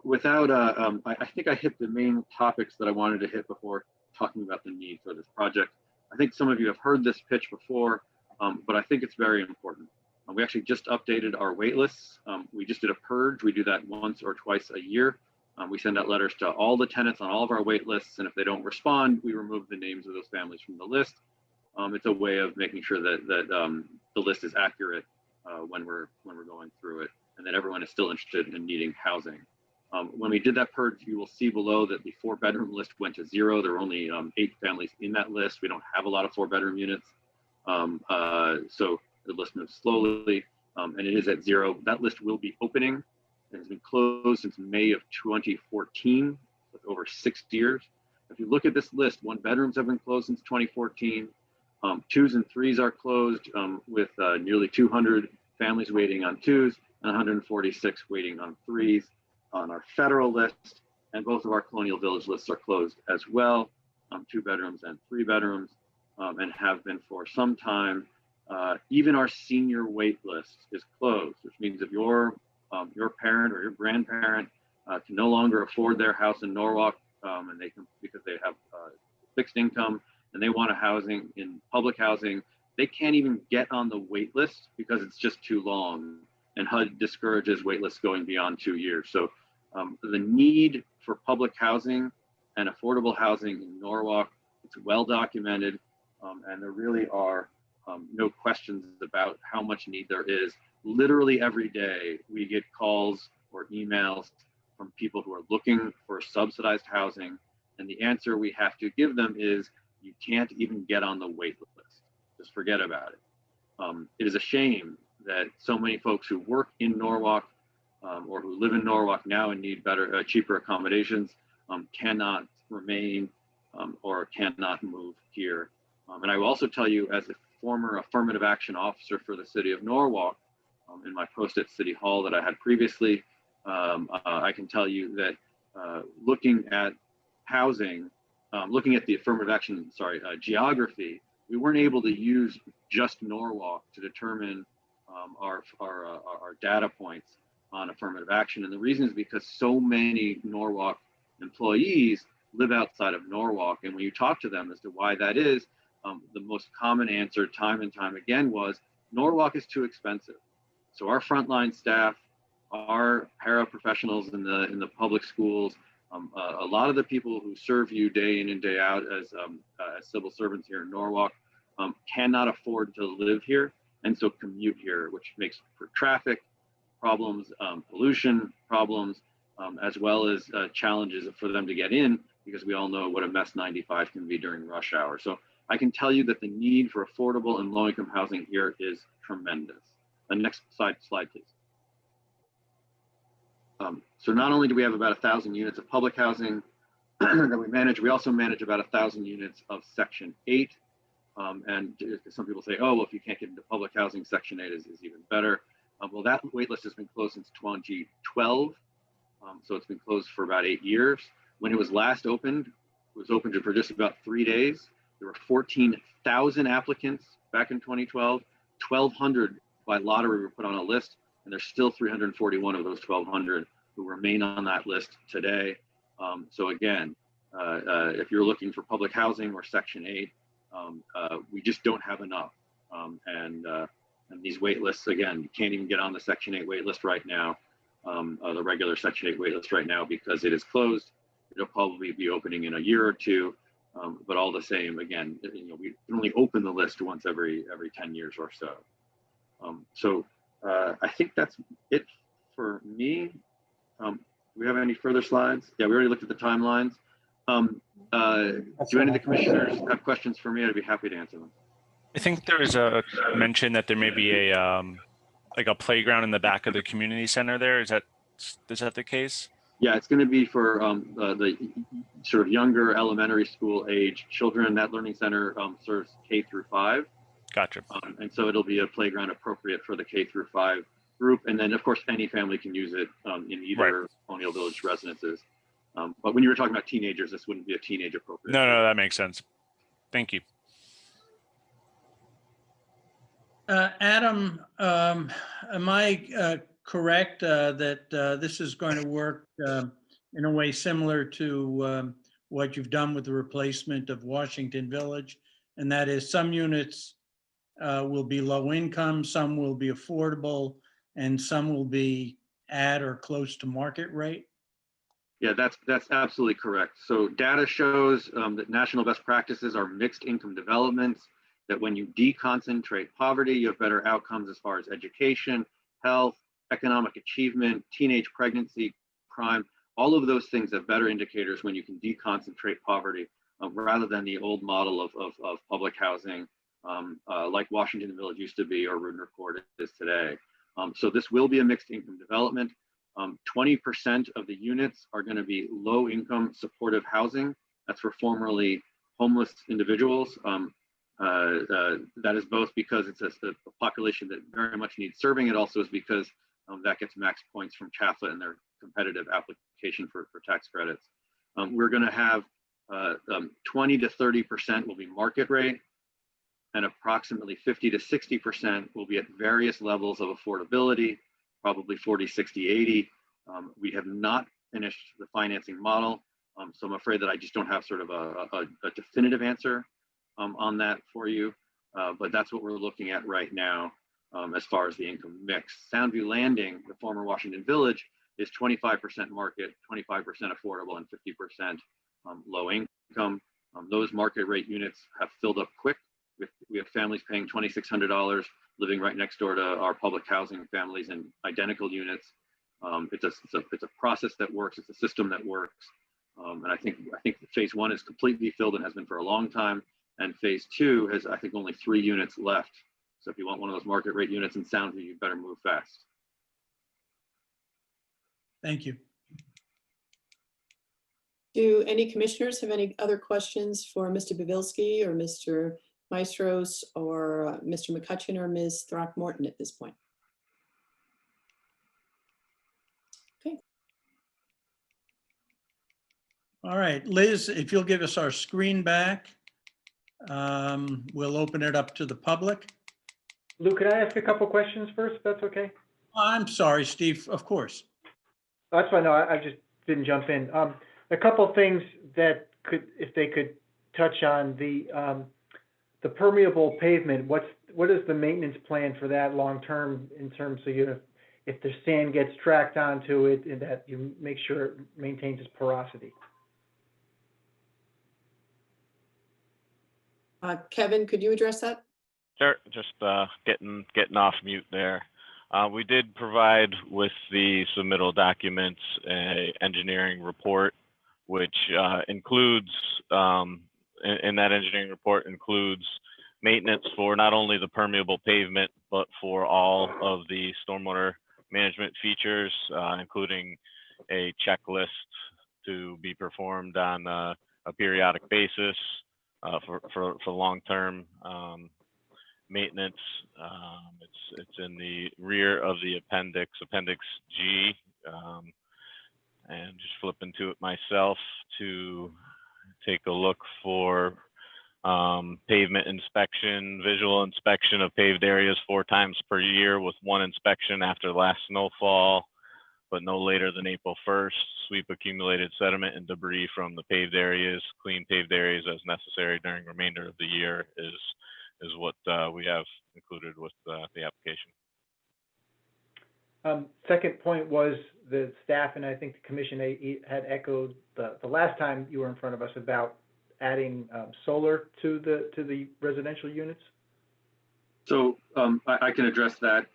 Speaker 15: Without, I think I hit the main topics that I wanted to hit before talking about the need for this project. I think some of you have heard this pitch before, but I think it's very important. We actually just updated our wait lists. We just did a purge. We do that once or twice a year. We send out letters to all the tenants on all of our wait lists, and if they don't respond, we remove the names of those families from the list. It's a way of making sure that the list is accurate when we're going through it, and that everyone is still interested in needing housing. When we did that purge, you will see below that the 4-bedroom list went to 0. There were only 8 families in that list. We don't have a lot of 4-bedroom units, so the list moves slowly, and it is at 0. That list will be opening. It has been closed since May of 2014, with over 6 years. If you look at this list, 1-bedrooms have been closed since 2014. 2s and 3s are closed, with nearly 200 families waiting on 2s and 146 waiting on 3s on our federal list. And both of our Colonial Village lists are closed as well, 2-bedrooms and 3-bedrooms, and have been for some time. Even our senior wait list is closed, which means if your parent or your grandparent can no longer afford their house in Norwalk, and they can, because they have fixed income and they want a housing in public housing, they can't even get on the wait list because it's just too long. And HUD discourages wait lists going beyond 2 years. So the need for public housing and affordable housing in Norwalk, it's well documented, and there really are no questions about how much need there is. Literally every day we get calls or emails from people who are looking for subsidized housing, and the answer we have to give them is, you can't even get on the wait list. Just forget about it. It is a shame that so many folks who work in Norwalk or who live in Norwalk now and need better, cheaper accommodations cannot remain or cannot move here. And I will also tell you, as a former affirmative action officer for the city of Norwalk, in my post at City Hall that I had previously, I can tell you that looking at housing, looking at the affirmative action, geography, we weren't able to use just Norwalk to determine our data points on affirmative action. And the reason is because so many Norwalk employees live outside of Norwalk. And when you talk to them as to why that is, the most common answer time and time again was, Norwalk is too expensive. So our frontline staff, our paraprofessionals in the public schools, a lot of the people who serve you day in and day out as civil servants here in Norwalk cannot afford to live here, and so commute here, which makes for traffic problems, pollution problems, as well as challenges for them to get in, because we all know what a mess 95 can be during rush hour. So I can tell you that the need for affordable and low-income housing here is tremendous. The next slide, please. So not only do we have about 1,000 units of public housing that we manage, we also manage about 1,000 units of Section 8. And some people say, oh, well, if you can't get into public housing, Section 8 is even better. Well, that waitlist has been closed since 2012. So it's been closed for about 8 years. When it was last opened, it was opened for just about 3 days. There were 14,000 applicants back in 2012. 1,200 by lottery were put on a list, and there's still 341 of those 1,200 who remain on that list today. So again, if you're looking for public housing or Section 8, we just don't have enough. And these wait lists, again, you can't even get on the Section 8 wait list right now, the regular Section 8 wait list right now, because it is closed. It'll probably be opening in a year or two, but all the same, again, we can only open the list once every 10 years or so. I think that's it for me. Do we have any further slides? Yeah, we already looked at the timelines. Do any of the commissioners have questions for me? I'd be happy to answer them.
Speaker 4: I think there was a mention that there may be a like a playground in the back of the community center there. Is that the case?
Speaker 15: Yeah, it's going to be for the sort of younger elementary school age children. That learning center serves K through 5.
Speaker 4: Gotcha.
Speaker 15: And so it'll be a playground appropriate for the K through 5 group. And then, of course, any family can use it in either Colonial Village residences. But when you were talking about teenagers, this wouldn't be a teenage appropriate.
Speaker 4: No, that makes sense. Thank you.
Speaker 1: Adam, am I correct that this is going to work in a way similar to what you've done with the replacement of Washington Village? And that is some units will be low income, some will be affordable, and some will be at or close to market rate?
Speaker 15: Yeah, that's absolutely correct. So data shows that national best practices are mixed income developments, that when you deconcentrate poverty, you have better outcomes as far as education, health, economic achievement, teenage pregnancy, crime. All of those things have better indicators when you can deconcentrate poverty rather than the old model of public housing like Washington Village used to be or Rudner Court is today. So this will be a mixed income development. 20% of the units are going to be low income supportive housing. That's for formerly homeless individuals. That is both because it's a population that very much needs serving. It also is because that gets max points from CHAFA and their competitive application for tax credits. We're going to have 20 to 30% will be market rate, and approximately 50 to 60% will be at various levels of affordability, probably 40, 60, 80. We have not finished the financing model, so I'm afraid that I just don't have sort of a definitive answer on that for you, but that's what we're looking at right now as far as the income mix. Soundview Landing, the former Washington Village, is 25% market, 25% affordable, and 50% low income. Those market rate units have filled up quick. We have families paying $2,600 living right next door to our public housing families in identical units. It's a process that works. It's a system that works. And I think phase one is completely filled and has been for a long time. And phase two has, I think, only 3 units left. So if you want one of those market rate units in Soundview, you better move fast.
Speaker 1: Thank you.
Speaker 9: Do any commissioners have any other questions for Mr. Babilski or Mr. Maestros or Mr. McCutcheon or Ms. Throckmorton at this point? Okay.
Speaker 1: All right, Liz, if you'll give us our screen back, we'll open it up to the public.
Speaker 2: Lou, could I ask a couple questions first, if that's okay?
Speaker 1: I'm sorry, Steve, of course.
Speaker 2: That's fine. No, I just didn't jump in. A couple things that could, if they could touch on the permeable pavement. What is the maintenance plan for that long term in terms of if the sand gets tracked onto it, and that you make sure it maintains its porosity?
Speaker 9: Kevin, could you address that?
Speaker 11: Sure, just getting off mute there. We did provide with the submittal documents a engineering report, which includes, in that engineering report includes maintenance for not only the permeable pavement, but for all of the stormwater management features, including a checklist to be performed on a periodic basis for long-term maintenance. It's in the rear of the appendix G, and just flipping to it myself to take a look for pavement inspection, visual inspection of paved areas 4 times per year with 1 inspection after the last snowfall, but no later than April 1st. Sweep accumulated sediment and debris from the paved areas, clean paved areas as necessary during the remainder of the year is what we have included with the application.
Speaker 2: Second point was the staff, and I think the commission had echoed the last time you were in front of us about adding solar to the residential units.
Speaker 15: So I can address that.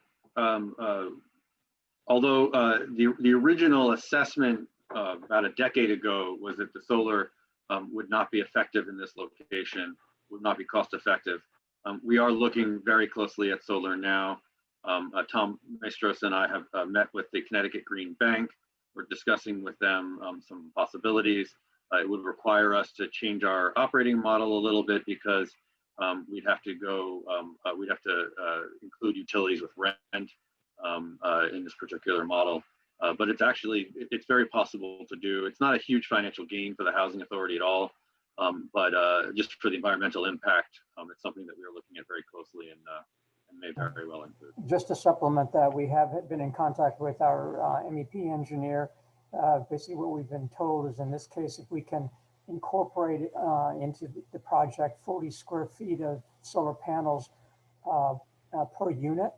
Speaker 15: Although the original assessment about a decade ago was that the solar would not be effective in this location, would not be cost effective. We are looking very closely at solar now. Tom Maestros and I have met with the Connecticut Green Bank. We're discussing with them some possibilities. It would require us to change our operating model a little bit because we'd have to include utilities with rent in this particular model. But it's very possible to do. It's not a huge financial gain for the Housing Authority at all, but just for the environmental impact, it's something that we are looking at very closely and may very well include.
Speaker 14: Just to supplement that, we have been in contact with our MEP engineer. Basically, what we've been told is in this case, if we can incorporate into the project 40 square feet of solar panels per unit,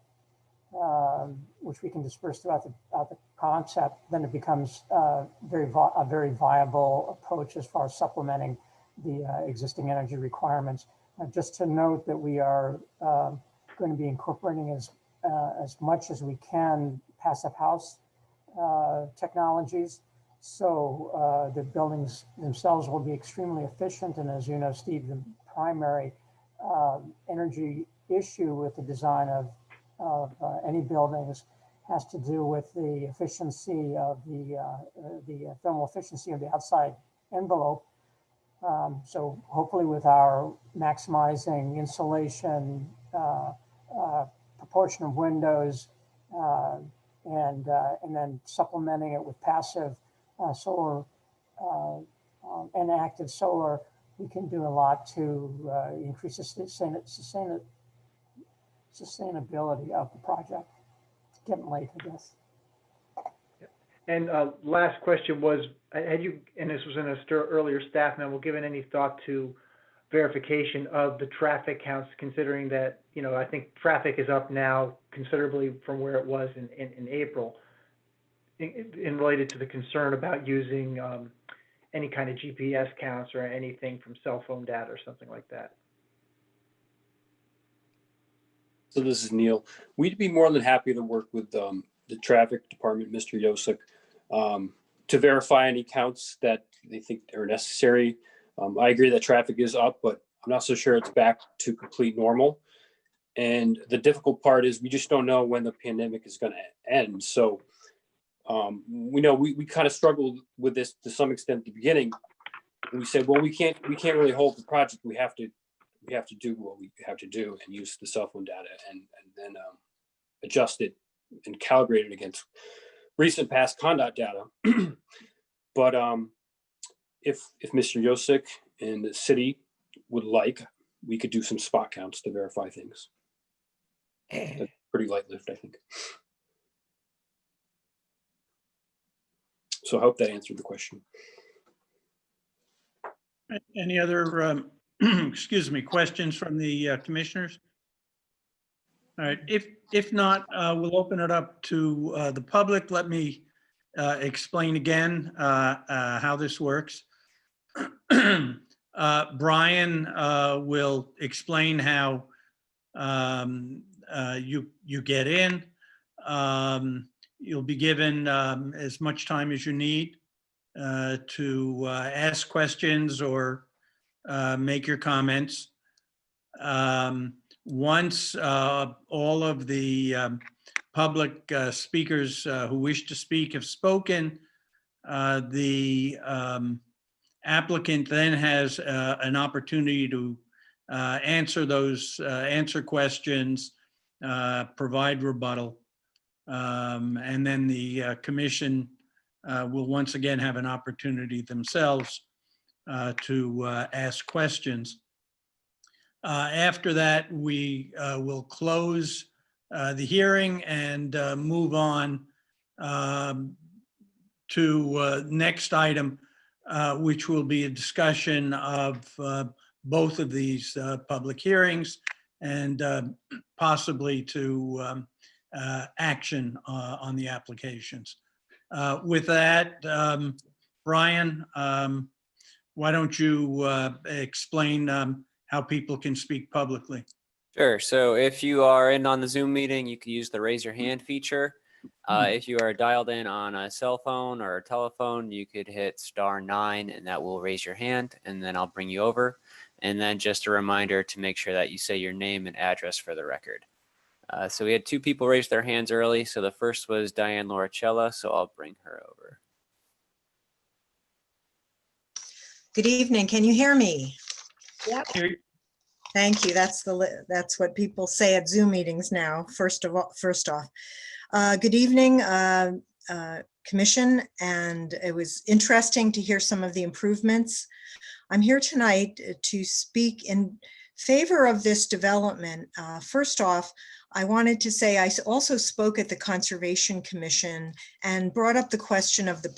Speaker 14: which we can disperse throughout the concept, then it becomes a very viable approach as far as supplementing the existing energy requirements. Just to note that we are going to be incorporating as much as we can passive house technologies. So the buildings themselves will be extremely efficient. And as you know, Steve, the primary energy issue with the design of any buildings has to do with the efficiency of the thermal efficiency of the outside envelope. So hopefully with our maximizing insulation, proportion of windows, and then supplementing it with passive solar and active solar, we can do a lot to increase the sustainability of the project. It's getting late, I guess.
Speaker 2: And last question was, had you, and this was in a earlier staff memo, given any thought to verification of the traffic counts, considering that, you know, I think traffic is up now considerably from where it was in April, in related to the concern about using any kind of GPS counts or anything from cell phone data or something like that?
Speaker 13: So this is Neil. We'd be more than happy to work with the traffic department, Mr. Yosik, to verify any counts that they think are necessary. I agree that traffic is up, but I'm not so sure it's back to complete normal. And the difficult part is we just don't know when the pandemic is going to end. So we know we kind of struggled with this to some extent at the beginning. We said, well, we can't really hold the project. We have to do what we have to do and use the cell phone data and then adjust it and calibrate it against recent past conduct data. But if Mr. Yosik and the city would like, we could do some spot counts to verify things. That's pretty light lift, I think. So I hope that answered the question.
Speaker 1: Any other, excuse me, questions from the commissioners? All right, if not, we'll open it up to the public. Let me explain again how this works. Brian will explain how you get in. You'll be given as much time as you need to ask questions or make your comments. Once all of the public speakers who wish to speak have spoken, the applicant then has an opportunity to answer questions, provide rebuttal, and then the commission will once again have an opportunity themselves to ask questions. After that, we will close the hearing and move on to next item, which will be a discussion of both of these public hearings and possibly to action on the applications. With that, Brian, why don't you explain how people can speak publicly?
Speaker 6: Sure. So if you are in on the Zoom meeting, you can use the raise your hand feature. If you are dialed in on a cell phone or a telephone, you could hit *9 and that will raise your hand and then I'll bring you over. And then just a reminder to make sure that you say your name and address for the record. So we had 2 people raise their hands early. So the first was Diane Lauricella. So I'll bring her over.
Speaker 16: Good evening. Can you hear me?
Speaker 12: Yep.
Speaker 16: Thank you. That's what people say at Zoom meetings now. First off, good evening, Commission, and it was interesting to hear some of the improvements. I'm here tonight to speak in favor of this development. First off, I wanted to say, also spoke at the Conservation Commission and brought up the question of the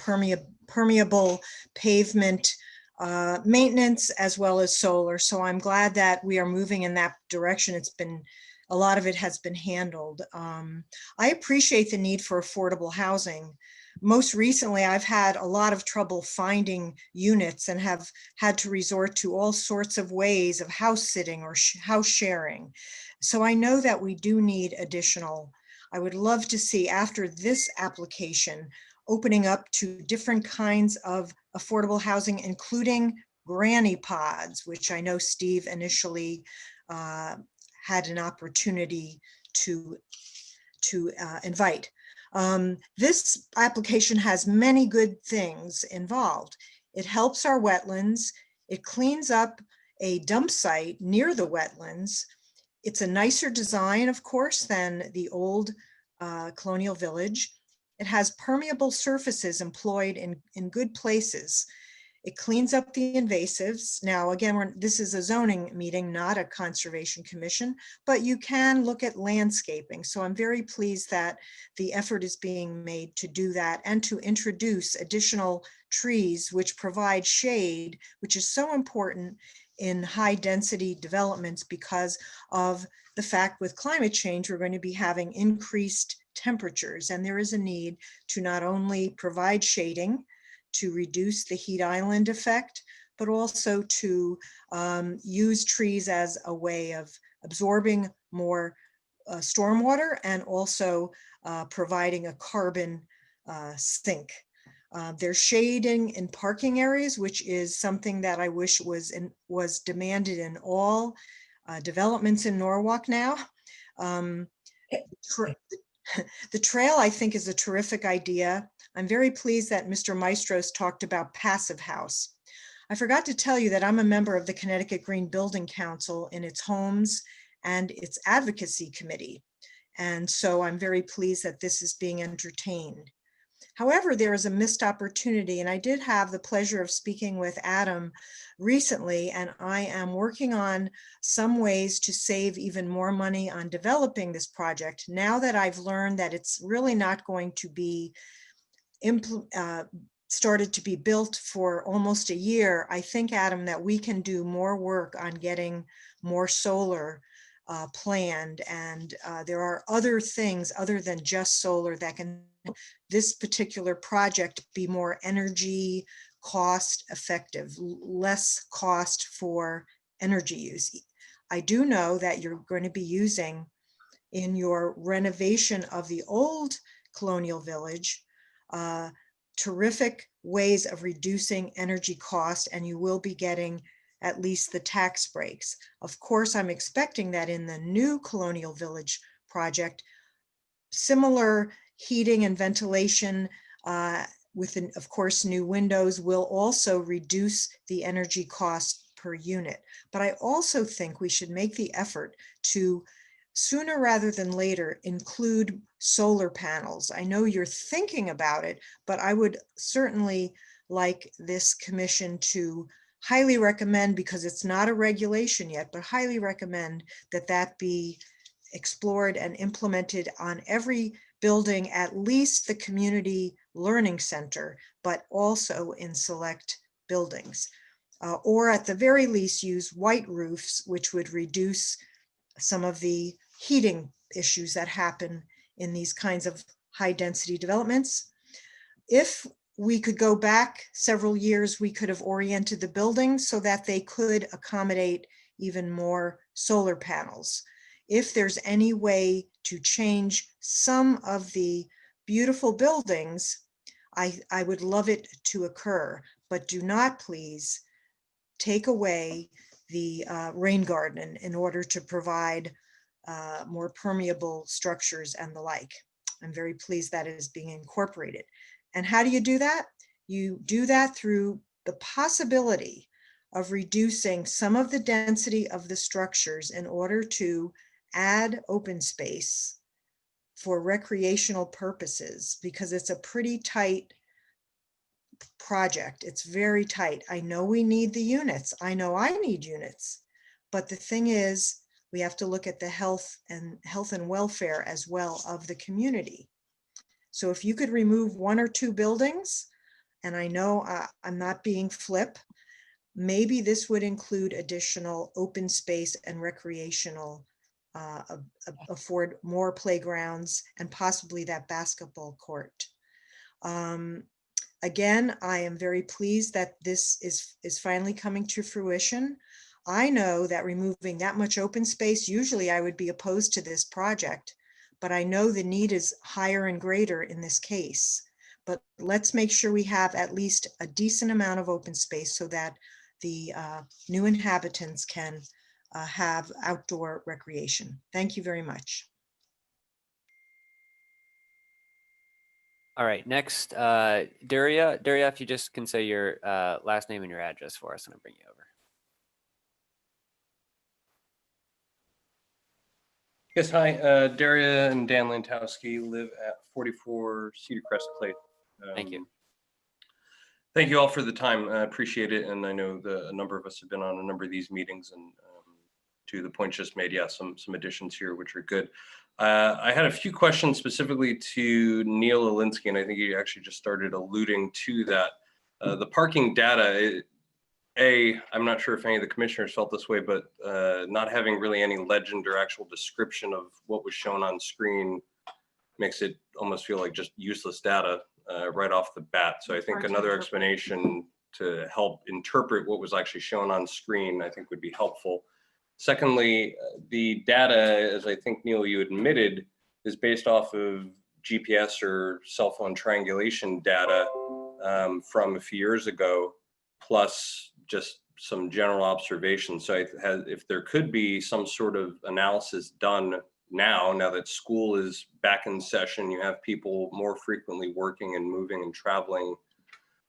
Speaker 16: permeable pavement maintenance as well as solar. So I'm glad that we are moving in that direction. A lot of it has been handled. I appreciate the need for affordable housing. Most recently, I've had a lot of trouble finding units and have had to resort to all sorts of ways of house sitting or house sharing. So I know that we do need additional. I would love to see after this application opening up to different kinds of affordable housing, including granny pods, which I know Steve initially had an opportunity to invite. This application has many good things involved. It helps our wetlands. It cleans up a dump site near the wetlands. It's a nicer design, of course, than the old colonial village. It has permeable surfaces employed in good places. It cleans up the invasives. Now, again, this is a zoning meeting, not a conservation commission, but you can look at landscaping. So I'm very pleased that the effort is being made to do that and to introduce additional trees which provide shade, which is so important in high density developments because of the fact with climate change, we're going to be having increased temperatures. And there is a need to not only provide shading, to reduce the heat island effect, but also to use trees as a way of absorbing more stormwater and also providing a carbon sink. There's shading in parking areas, which is something that I wish was demanded in all developments in Norwalk now. The trail, I think, is a terrific idea. I'm very pleased that Mr. Maestros talked about Passive House. I forgot to tell you that I'm a member of the Connecticut Green Building Council in its homes and its advocacy committee. And so I'm very pleased that this is being entertained. However, there is a missed opportunity, and I did have the pleasure of speaking with Adam recently, and I am working on some ways to save even more money on developing this project. Now that I've learned that it's really not going to be started to be built for almost a year, I think, Adam, that we can do more work on getting more solar planned. And there are other things other than just solar that can this particular project be more energy cost effective, less cost for energy use. I do know that you're going to be using in your renovation of the old colonial village terrific ways of reducing energy cost, and you will be getting at least the tax breaks. Of course, I'm expecting that in the new colonial village project, similar heating and ventilation with, of course, new windows will also reduce the energy cost per unit. But I also think we should make the effort to, sooner rather than later, include solar panels. I know you're thinking about it, but I would certainly like this commission to highly recommend, because it's not a regulation yet, but highly recommend that that be explored and implemented on every building, at least the community learning center, but also in select buildings. Or at the very least, use white roofs, which would reduce some of the heating issues that happen in these kinds of high density developments. If we could go back several years, we could have oriented the buildings so that they could accommodate even more solar panels. If there's any way to change some of the beautiful buildings, I would love it to occur, but do not please take away the rain garden in order to provide more permeable structures and the like. I'm very pleased that it is being incorporated. And how do you do that? You do that through the possibility of reducing some of the density of the structures in order to add open space for recreational purposes, because it's a pretty tight project. It's very tight. I know we need the units. I know I need units. But the thing is, we have to look at the health and welfare as well of the community. So if you could remove 1 or 2 buildings, and I know I'm not being flip, maybe this would include additional open space and recreational, afford more playgrounds and possibly that basketball court. Again, I am very pleased that this is finally coming to fruition. I know that removing that much open space, usually I would be opposed to this project, but I know the need is higher and greater in this case. But let's make sure we have at least a decent amount of open space so that the new inhabitants can have outdoor recreation. Thank you very much.
Speaker 6: All right, next, Daria. Daria, if you just can say your last name and your address for us, and I'll bring you over.
Speaker 17: Yes, hi. Daria and Dan Lantowski live at 44 Cedar Crest Place.
Speaker 6: Thank you.
Speaker 17: Thank you all for the time. I appreciate it. And I know a number of us have been on a number of these meetings, and to the point just made, yeah, some additions here, which are good. I had a few questions specifically to Neil Alinsky, and I think he actually just started alluding to that. The parking data, I'm not sure if any of the commissioners felt this way, but not having really any legend or actual description of what was shown on screen makes it almost feel like just useless data right off the bat. So I think another explanation to help interpret what was actually shown on screen, I think would be helpful. Secondly, the data, as I think, Neil, you admitted, is based off of GPS or cell phone triangulation data from a few years ago, plus just some general observations. So if there could be some sort of analysis done now that school is back in session, you have people more frequently working and moving and traveling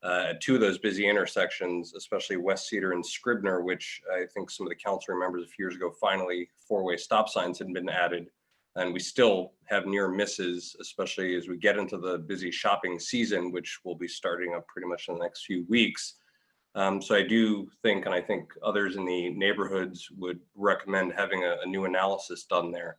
Speaker 17: at 2 of those busy intersections, especially West Cedar and Scribner, which I think some of the council remembers a few years ago, finally 4-way stop signs had been added. And we still have near misses, especially as we get into the busy shopping season, which will be starting up pretty much in the next few weeks. So I do think, and I think others in the neighborhoods would recommend having a new analysis done there.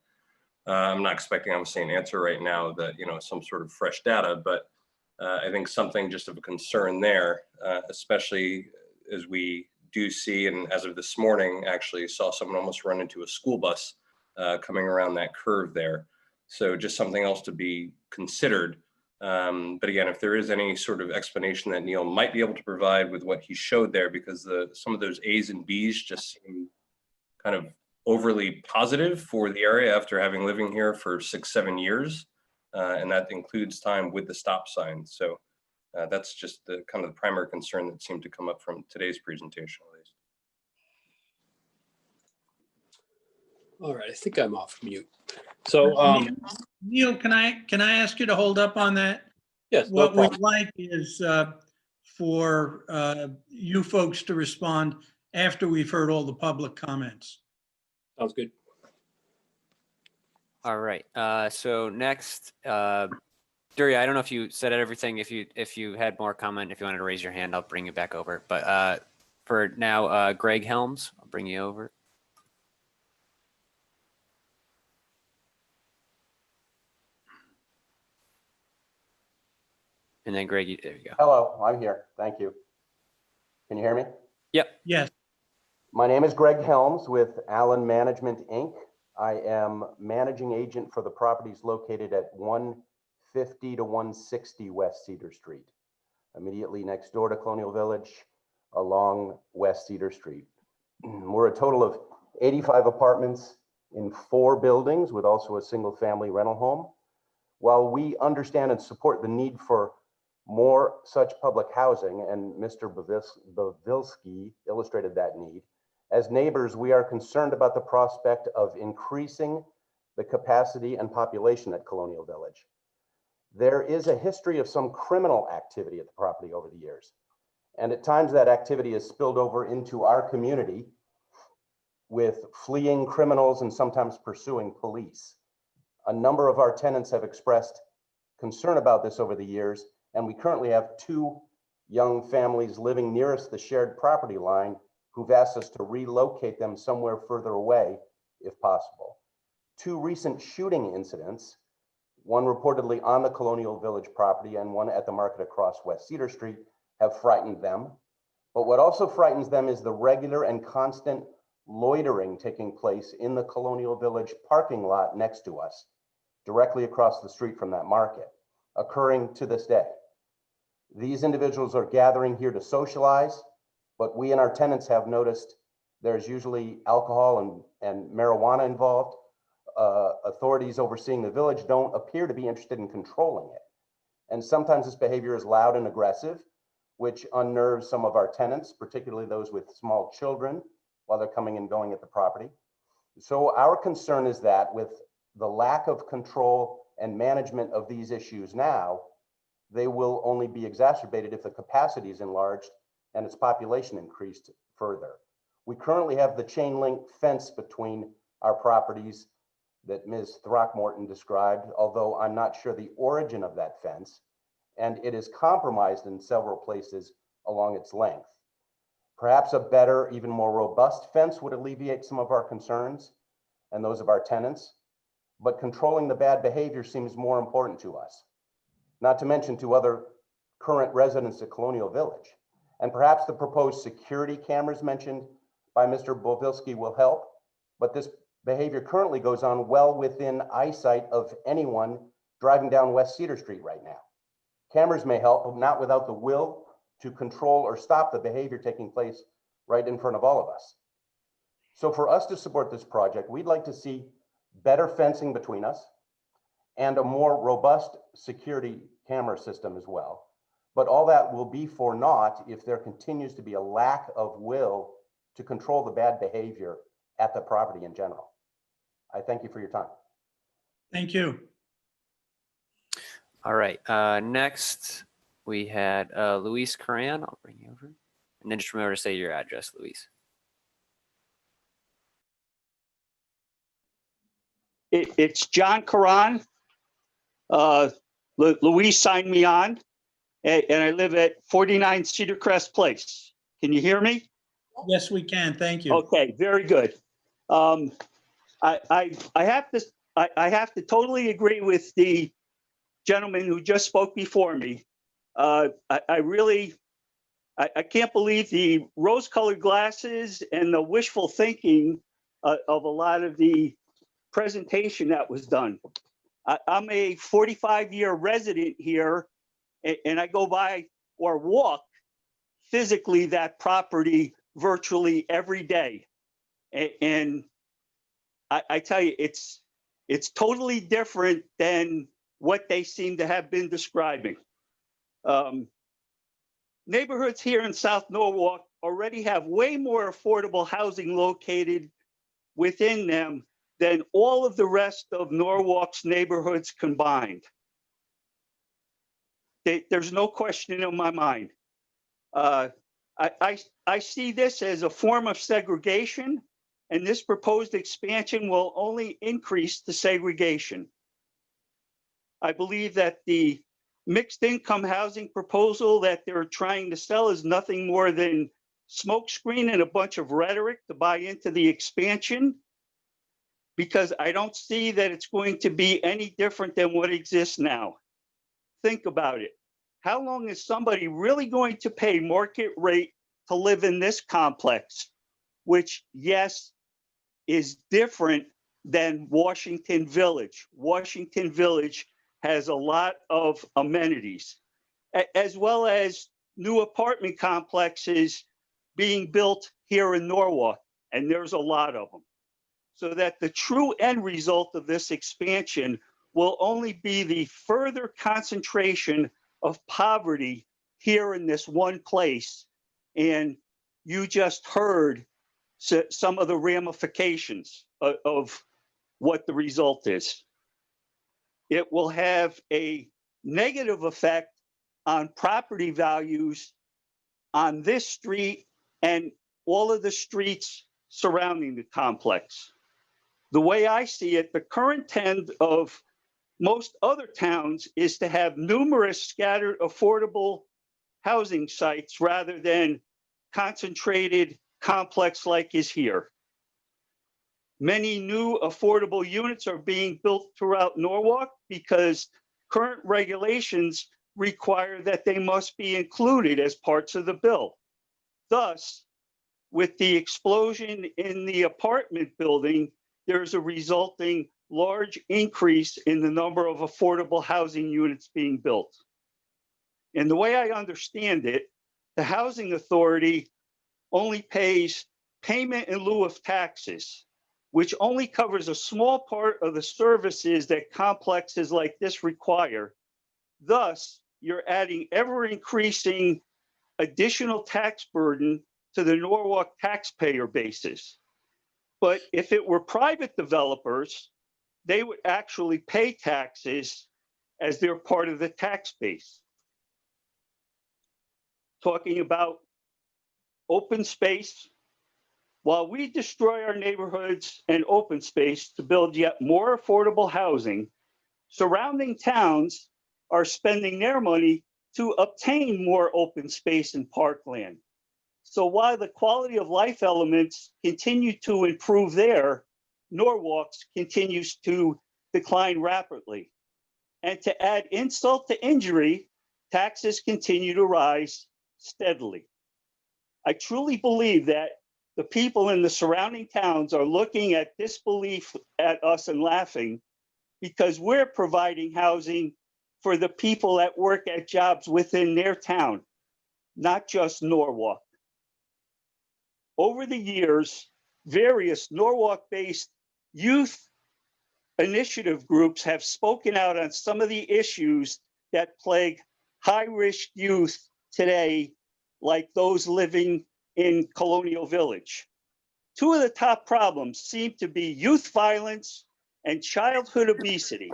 Speaker 17: I'm not expecting, obviously, an answer right now that, some sort of fresh data, but I think something just of a concern there, especially as we do see, and as of this morning, actually saw someone almost run into a school bus coming around that curve there. So just something else to be considered. But again, if there is any sort of explanation that Neil might be able to provide with what he showed there, because some of those A's and B's just seem kind of overly positive for the area after having living here for 6-7 years. And that includes time with the stop sign. So that's just the kind of the primary concern that seemed to come up from today's presentation, at least.
Speaker 13: All right, I think I'm off mute. So
Speaker 1: Neil, can I ask you to hold up on that?
Speaker 13: Yes.
Speaker 1: What we'd like is for you folks to respond after we've heard all the public comments.
Speaker 13: Sounds good.
Speaker 6: All right. So next, Daria, I don't know if you said everything. If you had more comment, if you wanted to raise your hand, I'll bring you back over. But for now, Greg Helms, I'll bring you over. And then Greg, there you go.
Speaker 18: Hello, I'm here. Thank you. Can you hear me?
Speaker 6: Yep.
Speaker 1: Yes.
Speaker 18: My name is Greg Helms with Allen Management, Inc. I am managing agent for the properties located at 150 to 160 West Cedar Street, immediately next door to Colonial Village along West Cedar Street. We're a total of 85 apartments in 4 buildings with also a single family rental home. While we understand and support the need for more such public housing, and Mr. Bavilski illustrated that need, as neighbors, we are concerned about the prospect of increasing the capacity and population at Colonial Village. There is a history of some criminal activity at the property over the years, and at times that activity has spilled over into our community with fleeing criminals and sometimes pursuing police. A number of our tenants have expressed concern about this over the years, and we currently have 2 young families living nearest the shared property line who've asked us to relocate them somewhere further away if possible. 2 recent shooting incidents, one reportedly on the Colonial Village property and one at the market across West Cedar Street, have frightened them. But what also frightens them is the regular and constant loitering taking place in the Colonial Village parking lot next to us, directly across the street from that market, occurring to this day. These individuals are gathering here to socialize, but we and our tenants have noticed there's usually alcohol and marijuana involved. Authorities overseeing the village don't appear to be interested in controlling it. And sometimes this behavior is loud and aggressive, which unnerves some of our tenants, particularly those with small children, while they're coming and going at the property. So our concern is that with the lack of control and management of these issues now, they will only be exacerbated if the capacity is enlarged and its population increased further. We currently have the chain link fence between our properties that Ms. Throckmorton described, although I'm not sure the origin of that fence, and it is compromised in several places along its length. Perhaps a better, even more robust fence would alleviate some of our concerns and those of our tenants, but controlling the bad behavior seems more important to us, not to mention to other current residents of Colonial Village. And perhaps the proposed security cameras mentioned by Mr. Bovilsky will help, but this behavior currently goes on well within eyesight of anyone driving down West Cedar Street right now. Cameras may help, but not without the will to control or stop the behavior taking place right in front of all of us. So for us to support this project, we'd like to see better fencing between us and a more robust security camera system as well. But all that will be for naught if there continues to be a lack of will to control the bad behavior at the property in general. I thank you for your time.
Speaker 1: Thank you.
Speaker 6: All right, next we had Luis Curran. I'll bring you over. And then just remember to say your address, Luis.
Speaker 19: It's John Curran. Luis signed me on, and I live at 49 Cedar Crest Place. Can you hear me?
Speaker 1: Yes, we can. Thank you.
Speaker 19: Okay, very good. I have to totally agree with the gentleman who just spoke before me. I can't believe the rose-colored glasses and the wishful thinking of a lot of the presentation that was done. I'm a 45-year resident here, and I go by or walk physically that property virtually every day. And I tell you, it's totally different than what they seem to have been describing. Neighborhoods here in South Norwalk already have way more affordable housing located within them than all of the rest of Norwalk's neighborhoods combined. There's no question in my mind. I see this as a form of segregation, and this proposed expansion will only increase the segregation. I believe that the mixed income housing proposal that they're trying to sell is nothing more than smokescreen and a bunch of rhetoric to buy into the expansion, because I don't see that it's going to be any different than what exists now. Think about it. How long is somebody really going to pay market rate to live in this complex, which, yes, is different than Washington Village? Washington Village has a lot of amenities, as well as new apartment complexes being built here in Norwalk, and there's a lot of them. So that the true end result of this expansion will only be the further concentration of poverty here in this one place. And you just heard some of the ramifications of what the result is. It will have a negative effect on property values on this street and all of the streets surrounding the complex. The way I see it, the current trend of most other towns is to have numerous scattered affordable housing sites rather than concentrated complex like is here. Many new affordable units are being built throughout Norwalk because current regulations require that they must be included as parts of the bill. Thus, with the explosion in the apartment building, there's a resulting large increase in the number of affordable housing units being built. And the way I understand it, the housing authority only pays payment in lieu of taxes, which only covers a small part of the services that complexes like this require. Thus, you're adding ever increasing additional tax burden to the Norwalk taxpayer basis. But if it were private developers, they would actually pay taxes as they're part of the tax base. Talking about open space, while we destroy our neighborhoods and open space to build yet more affordable housing, surrounding towns are spending their money to obtain more open space and parkland. So while the quality of life elements continue to improve there, Norwalk's continues to decline rapidly. And to add insult to injury, taxes continue to rise steadily. I truly believe that the people in the surrounding towns are looking at disbelief at us and laughing because we're providing housing for the people that work at jobs within their town, not just Norwalk. Over the years, various Norwalk-based youth initiative groups have spoken out on some of the issues that plague high-risk youth today, like those living in Colonial Village. Two of the top problems seem to be youth violence and childhood obesity.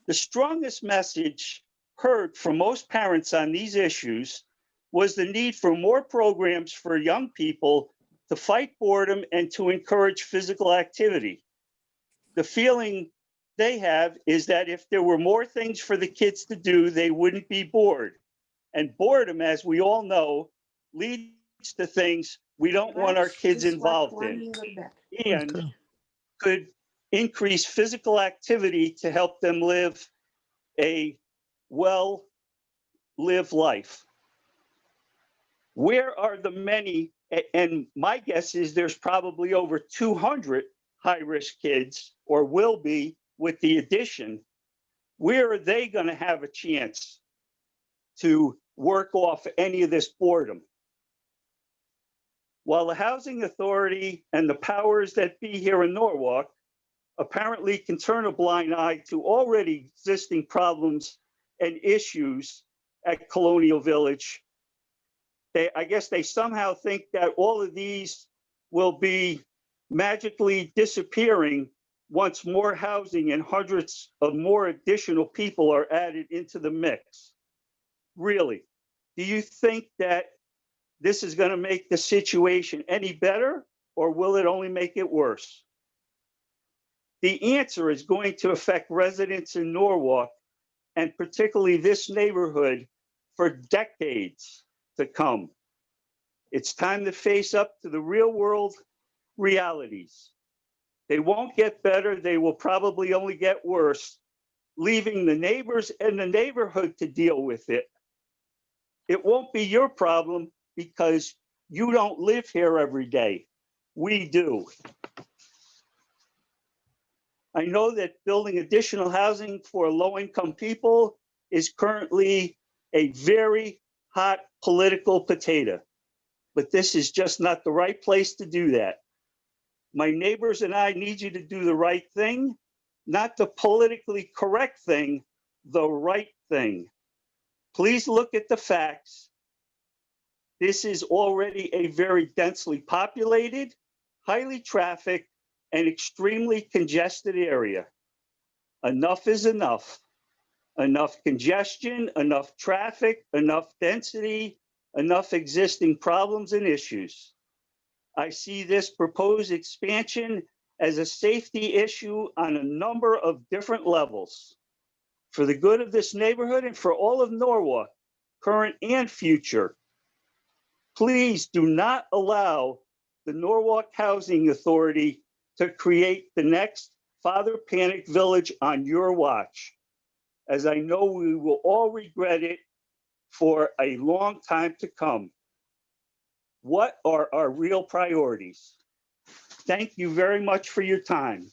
Speaker 19: The strongest message heard from most parents on these issues was the need for more programs for young people to fight boredom and to encourage physical activity. The feeling they have is that if there were more things for the kids to do, they wouldn't be bored. And boredom, as we all know, leads to things we don't want our kids involved in, and could increase physical activity to help them live a well-lived life. Where are the many, and my guess is there's probably over 200 high-risk kids, or will be with the addition, where are they going to have a chance to work off any of this boredom? While the Housing Authority and the powers that be here in Norwalk apparently can turn a blind eye to already existing problems and issues at Colonial Village, I guess they somehow think that all of these will be magically disappearing once more housing and hundreds of more additional people are added into the mix. Really, do you think that this is going to make the situation any better, or will it only make it worse? The answer is going to affect residents in Norwalk, and particularly this neighborhood, for decades to come. It's time to face up to the real world realities. They won't get better, they will probably only get worse, leaving the neighbors and the neighborhood to deal with it. It won't be your problem because you don't live here every day. We do. I know that building additional housing for low-income people is currently a very hot political potato, but this is just not the right place to do that. My neighbors and I need you to do the right thing, not the politically correct thing, the right thing. Please look at the facts. This is already a very densely populated, highly trafficked, and extremely congested area. Enough is enough. Enough congestion, enough traffic, enough density, enough existing problems and issues. I see this proposed expansion as a safety issue on a number of different levels. For the good of this neighborhood and for all of Norwalk, current and future, please do not allow the Norwalk Housing Authority to create the next Father Panic Village on your watch, as I know we will all regret it for a long time to come. What are our real priorities? Thank you very much for your time.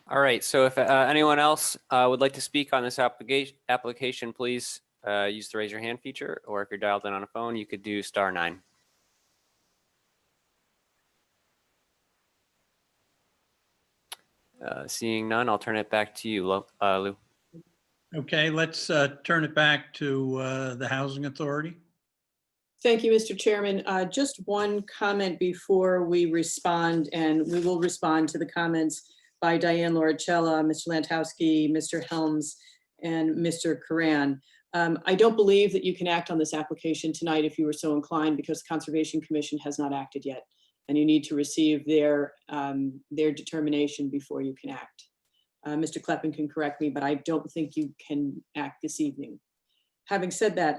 Speaker 6: All right, so if anyone else would like to speak on this application, please use the raise your hand feature, or if you're dialed in on a phone, you could do *9. Seeing none, I'll turn it back to you, Lou.
Speaker 1: Okay, let's turn it back to the Housing Authority.
Speaker 9: Thank you, Mr. Chairman. Just one comment before we respond, and we will respond to the comments by Diane Lauricella, Mr. Lantowski, Mr. Helms, and Mr. Karan. I don't believe that you can act on this application tonight if you were so inclined, because the Conservation Commission has not acted yet, and you need to receive their determination before you can act. Mr. Kleppen can correct me, but I don't think you can act this evening. Having said that,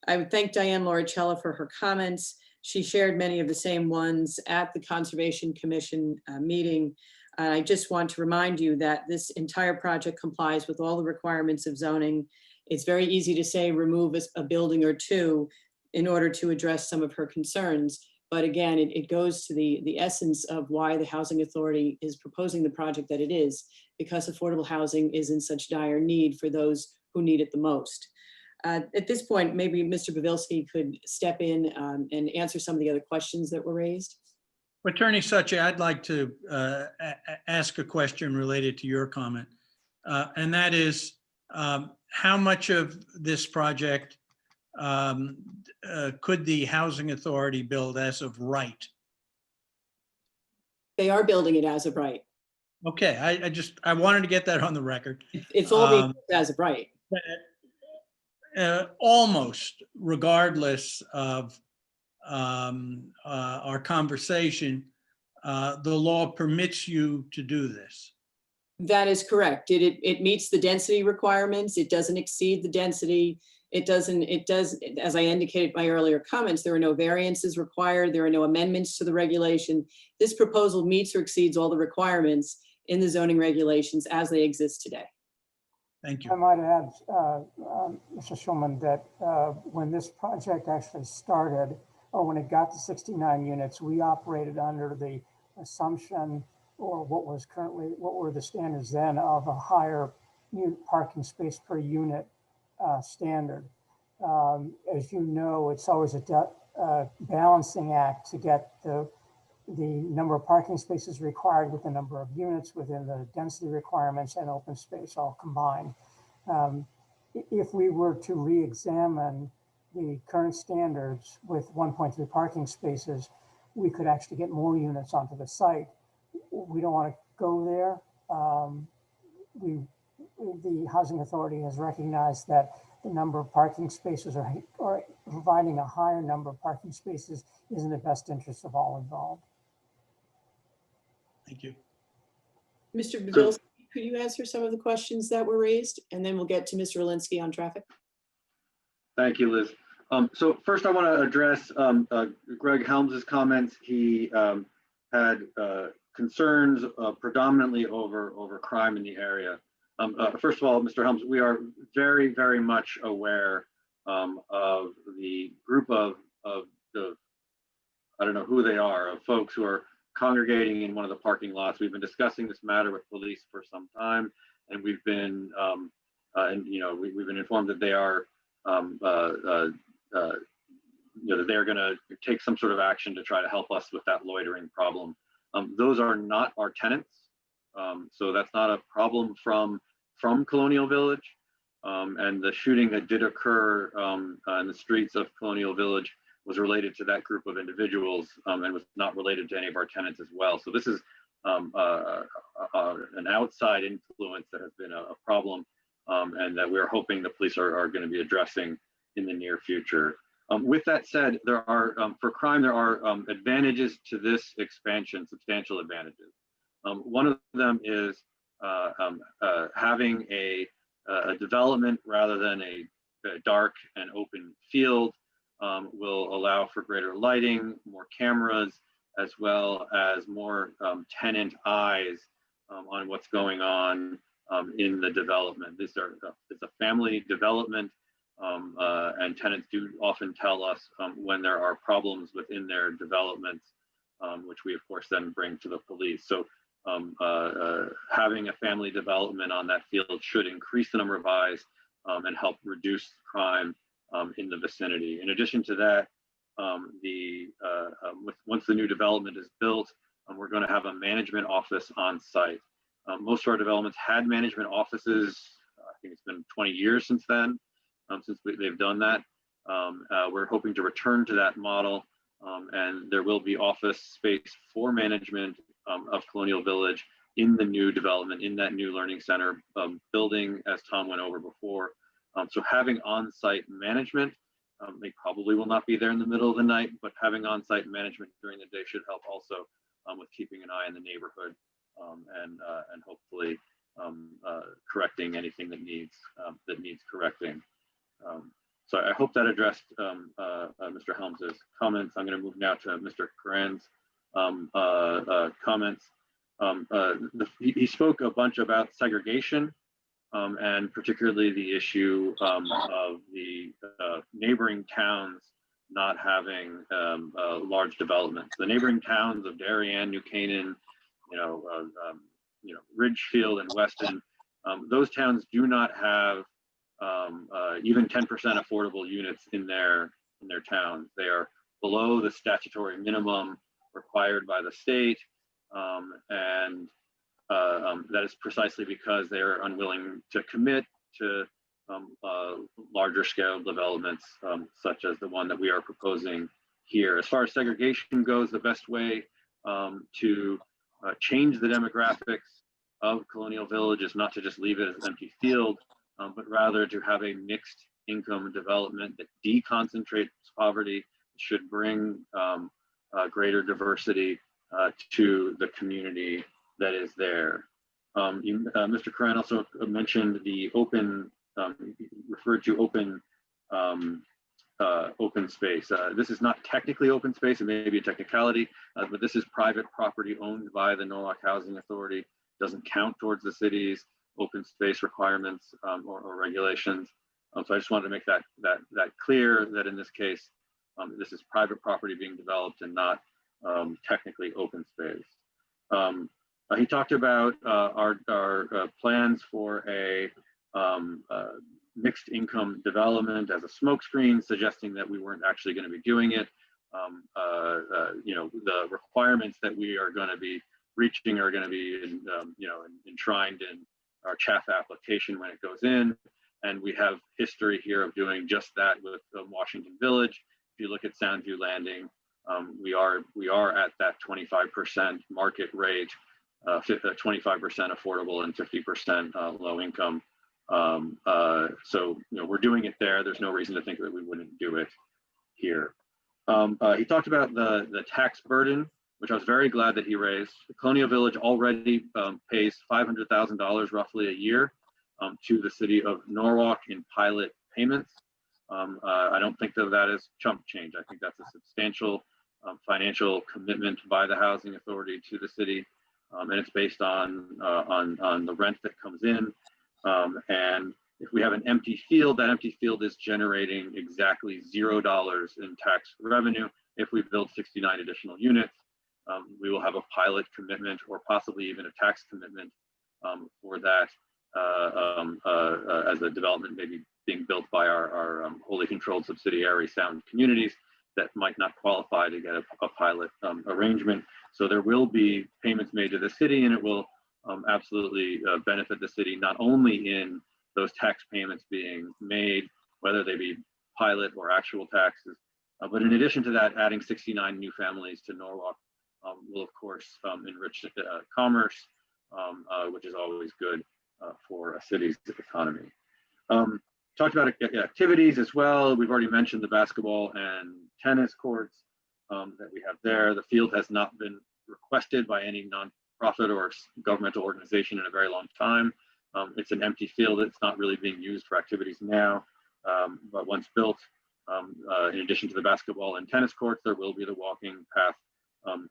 Speaker 9: I would thank Diane Lauricella for her comments. She shared many of the same ones at the Conservation Commission meeting. I just want to remind you that this entire project complies with all the requirements of zoning. It's very easy to say remove a building or two in order to address some of her concerns. But again, it goes to the essence of why the Housing Authority is proposing the project that it is, because affordable housing is in such dire need for those who need it the most. At this point, maybe Mr. Pavilski could step in and answer some of the other questions that were raised.
Speaker 1: Attorney Suchet, I'd like to ask a question related to your comment. And that is, how much of this project could the Housing Authority build as of right?
Speaker 9: They are building it as of right.
Speaker 1: Okay, I wanted to get that on the record.
Speaker 9: It's all being built as of right.
Speaker 1: Almost regardless of our conversation, the law permits you to do this.
Speaker 9: That is correct. It meets the density requirements. It doesn't exceed the density. It does, as I indicated in my earlier comments, there are no variances required. There are no amendments to the regulation. This proposal meets or exceeds all the requirements in the zoning regulations as they exist today.
Speaker 1: Thank you.
Speaker 14: I might add, Mr. Schulman, that when this project actually started, or when it got to 69 units, we operated under the assumption, or what were the standards then, of a higher parking space per unit standard. As you know, it's always a balancing act to get the number of parking spaces required with the number of units within the density requirements and open space all combined. If we were to re-examine the current standards with 1.3 parking spaces, we could actually get more units onto the site. We don't want to go there. The Housing Authority has recognized that the number of parking spaces or providing a higher number of parking spaces is in the best interest of all involved.
Speaker 1: Thank you.
Speaker 9: Mr. Pavilski, could you answer some of the questions that were raised? And then we'll get to Mr. Alinsky on traffic.
Speaker 15: Thank you, Liz. So first I want to address Greg Helms's comments. He had concerns predominantly over crime in the area. First of all, Mr. Helms, we are very, very much aware of the group of the, I don't know who they are, of folks who are congregating in one of the parking lots. We've been discussing this matter with police for some time, and we've been, we've been informed that they are, that they're going to take some sort of action to try to help us with that loitering problem. Those are not our tenants, so that's not a problem from Colonial Village. And the shooting that did occur in the streets of Colonial Village was related to that group of individuals and was not related to any of our tenants as well. So this is an outside influence that has been a problem and that we're hoping the police are going to be addressing in the near future. With that said, there are, for crime, there are advantages to this expansion, substantial advantages. One of them is having a development rather than a dark and open field. will allow for greater lighting, more cameras, as well as more tenant eyes on what's going on in the development. It's a family development, and tenants do often tell us when there are problems within their developments, which we of course then bring to the police. So having a family development on that field should increase the number of eyes and help reduce crime in the vicinity. In addition to that, once the new development is built, we're going to have a management office on site. Most of our developments had management offices. I think it's been 20 years since then, since they've done that. We're hoping to return to that model, and there will be office space for management of Colonial Village in the new development, in that new learning center building, as Tom went over before. So having on-site management, they probably will not be there in the middle of the night, but having on-site management during the day should help also with keeping an eye on the neighborhood and hopefully correcting anything that needs correcting. So I hope that addressed Mr. Helms's comments. I'm going to move now to Mr. Curran's comments. He spoke a bunch about segregation, and particularly the issue of the neighboring towns not having large developments. The neighboring towns of Darien, New Canaan, Ridgefield and Weston, those towns do not have even 10% affordable units in their towns. They are below the statutory minimum required by the state, and that is precisely because they are unwilling to commit to larger scale developments such as the one that we are proposing here. As far as segregation goes, the best way to change the demographics of Colonial Village is not to just leave it as an empty field, but rather to have a mixed income development that deconcentrates poverty, should bring greater diversity to the community that is there. Mr. Curran also mentioned the open, referred to open open space. This is not technically open space, it may be a technicality, but this is private property owned by the Norwalk Housing Authority. Doesn't count towards the city's open space requirements or regulations. So I just wanted to make that clear, that in this case, this is private property being developed and not technically open space. He talked about our plans for a mixed income development as a smokescreen, suggesting that we weren't actually going to be doing it. The requirements that we are going to be reaching are going to be enshrined in our CHAF application when it goes in. And we have history here of doing just that with Washington Village. If you look at Soundview Landing, we are at that 25% market rate, 25% affordable and 50% low income. So we're doing it there. There's no reason to think that we wouldn't do it here. He talked about the tax burden, which I was very glad that he raised. Colonial Village already pays $500,000 roughly a year to the city of Norwalk in pilot payments. I don't think that is chump change. I think that's a substantial financial commitment by the housing authority to the city, and it's based on the rent that comes in. And if we have an empty field, that empty field is generating exactly $0 in tax revenue. If we build 69 additional units, we will have a pilot commitment or possibly even a tax commitment for that as a development maybe being built by our wholly controlled subsidiary Sound Communities that might not qualify to get a pilot arrangement. So there will be payments made to the city, and it will absolutely benefit the city, not only in those tax payments being made, whether they be pilot or actual taxes, but in addition to that, adding 69 new families to Norwalk will of course enrich commerce, which is always good for a city's economy. Talked about activities as well. We've already mentioned the basketball and tennis courts that we have there. The field has not been requested by any nonprofit or governmental organization in a very long time. It's an empty field. It's not really being used for activities now, but once built, In addition to the basketball and tennis courts, there will be the walking path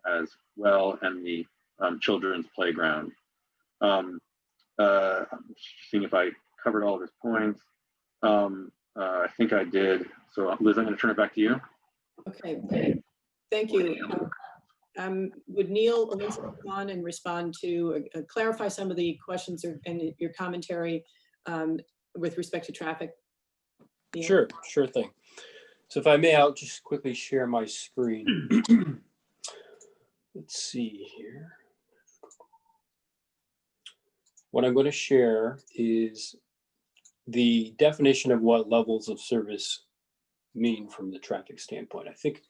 Speaker 15: as well, and the children's playground. I'm seeing if I covered all of his points. I think I did. So Liz, I'm going to turn it back to you.
Speaker 9: Okay, thank you. Would Neil Elizabeth come on and respond to clarify some of the questions and your commentary with respect to traffic? Neil?
Speaker 13: Sure thing. So if I may, I'll just quickly share my screen. Let's see here. What I'm going to share is the definition of what levels of service mean from the traffic standpoint. I think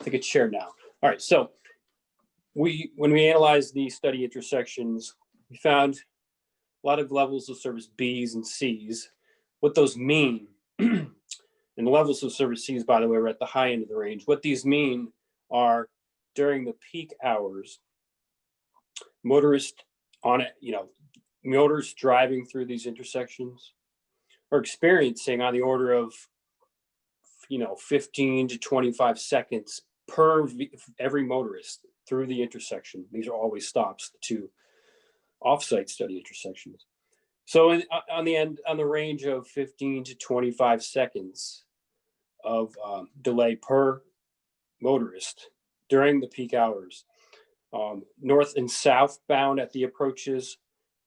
Speaker 13: it's shared now. All right, so when we analyzed the study intersections, we found a lot of levels of service Bs and Cs. What those mean, and the levels of service Cs, by the way, are at the high end of the range. What these mean are during the peak hours, motorists motorists driving through these intersections are experiencing on the order of 15 to 25 seconds per every motorist through the intersection. These are always stops, the two offsite study intersections. So on the range of 15 to 25 seconds of delay per motorist during the peak hours. North and southbound at the approaches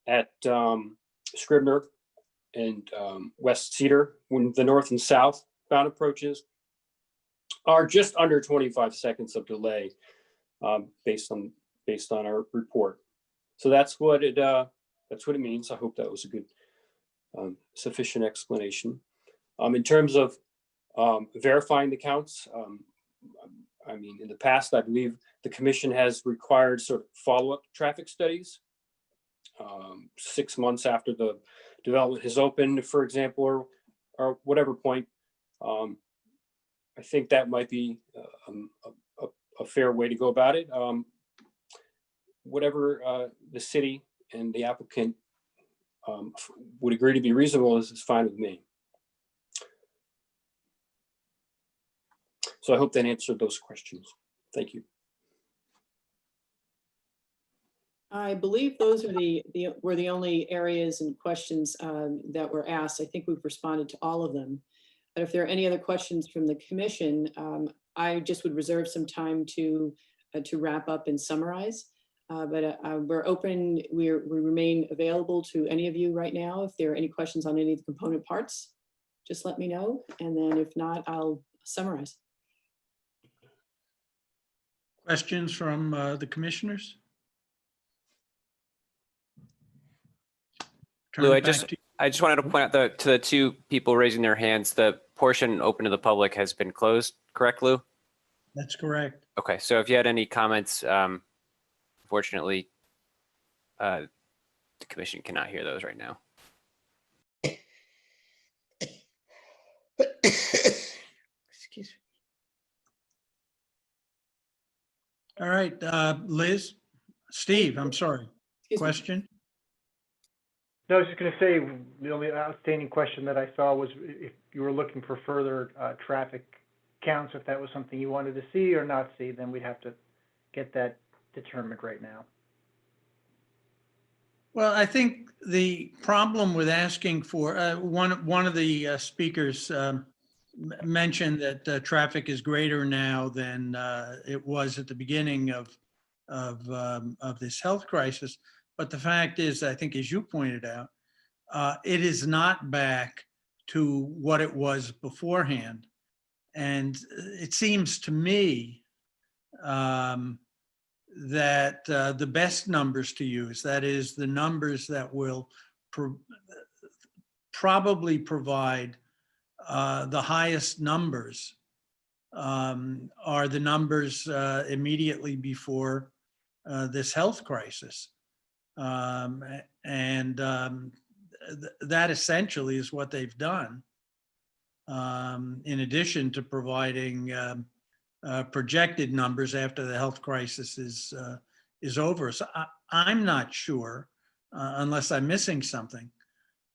Speaker 13: at Scribner and West Cedar, when the north and southbound approaches are just under 25 seconds of delay based on our report. So that's what it means. I hope that was a good sufficient explanation. In terms of verifying the counts, in the past, I believe the commission has required sort of follow-up traffic studies 6 months after the development has opened, for example, or whatever point. I think that might be a fair way to go about it. Whatever the city and the applicant would agree to be reasonable is fine with me. So I hope that answered those questions. Thank you.
Speaker 9: I believe those are were the only areas and questions that were asked. I think we've responded to all of them. But if there are any other questions from the commission, I just would reserve some time to wrap up and summarize. But we're open, we remain available to any of you right now. If there are any questions on any of the component parts, just let me know. And then if not, I'll summarize.
Speaker 1: Questions from the commissioners?
Speaker 6: Lou, I just wanted to point out to the two people raising their hands, the portion open to the public has been closed, correct, Lou?
Speaker 1: That's correct.
Speaker 6: Okay, so if you had any comments, unfortunately, the commission cannot hear those right now.
Speaker 16: Excuse me.
Speaker 1: All right, Liz, Steve, I'm sorry. Question?
Speaker 2: No, I was just going to say, the only outstanding question that I saw was if you were looking for further traffic counts, if that was something you wanted to see or not see, then we'd have to get that determined right now.
Speaker 1: Well, I think the problem with asking for, one of the speakers mentioned that traffic is greater now than it was at the beginning of this health crisis. But the fact is, I think, as you pointed out, it is not back to what it was beforehand. And it seems to me that the best numbers to use, that is the numbers that will probably provide the highest numbers, are the numbers immediately before this health crisis. That essentially is what they've done, in addition to providing projected numbers after the health crisis is over. So I'm not sure, unless I'm missing something,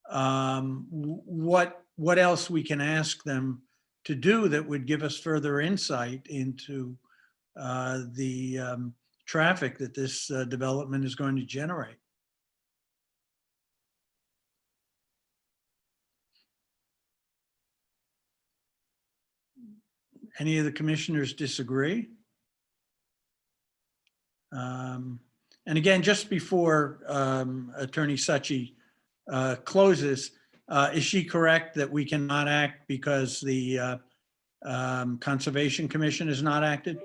Speaker 1: what else we can ask them to do that would give us further insight into the traffic that this development is going to generate. Any of the commissioners disagree? And again, just before Attorney Suchi closes, is she correct that we cannot act because the Conservation Commission has not acted?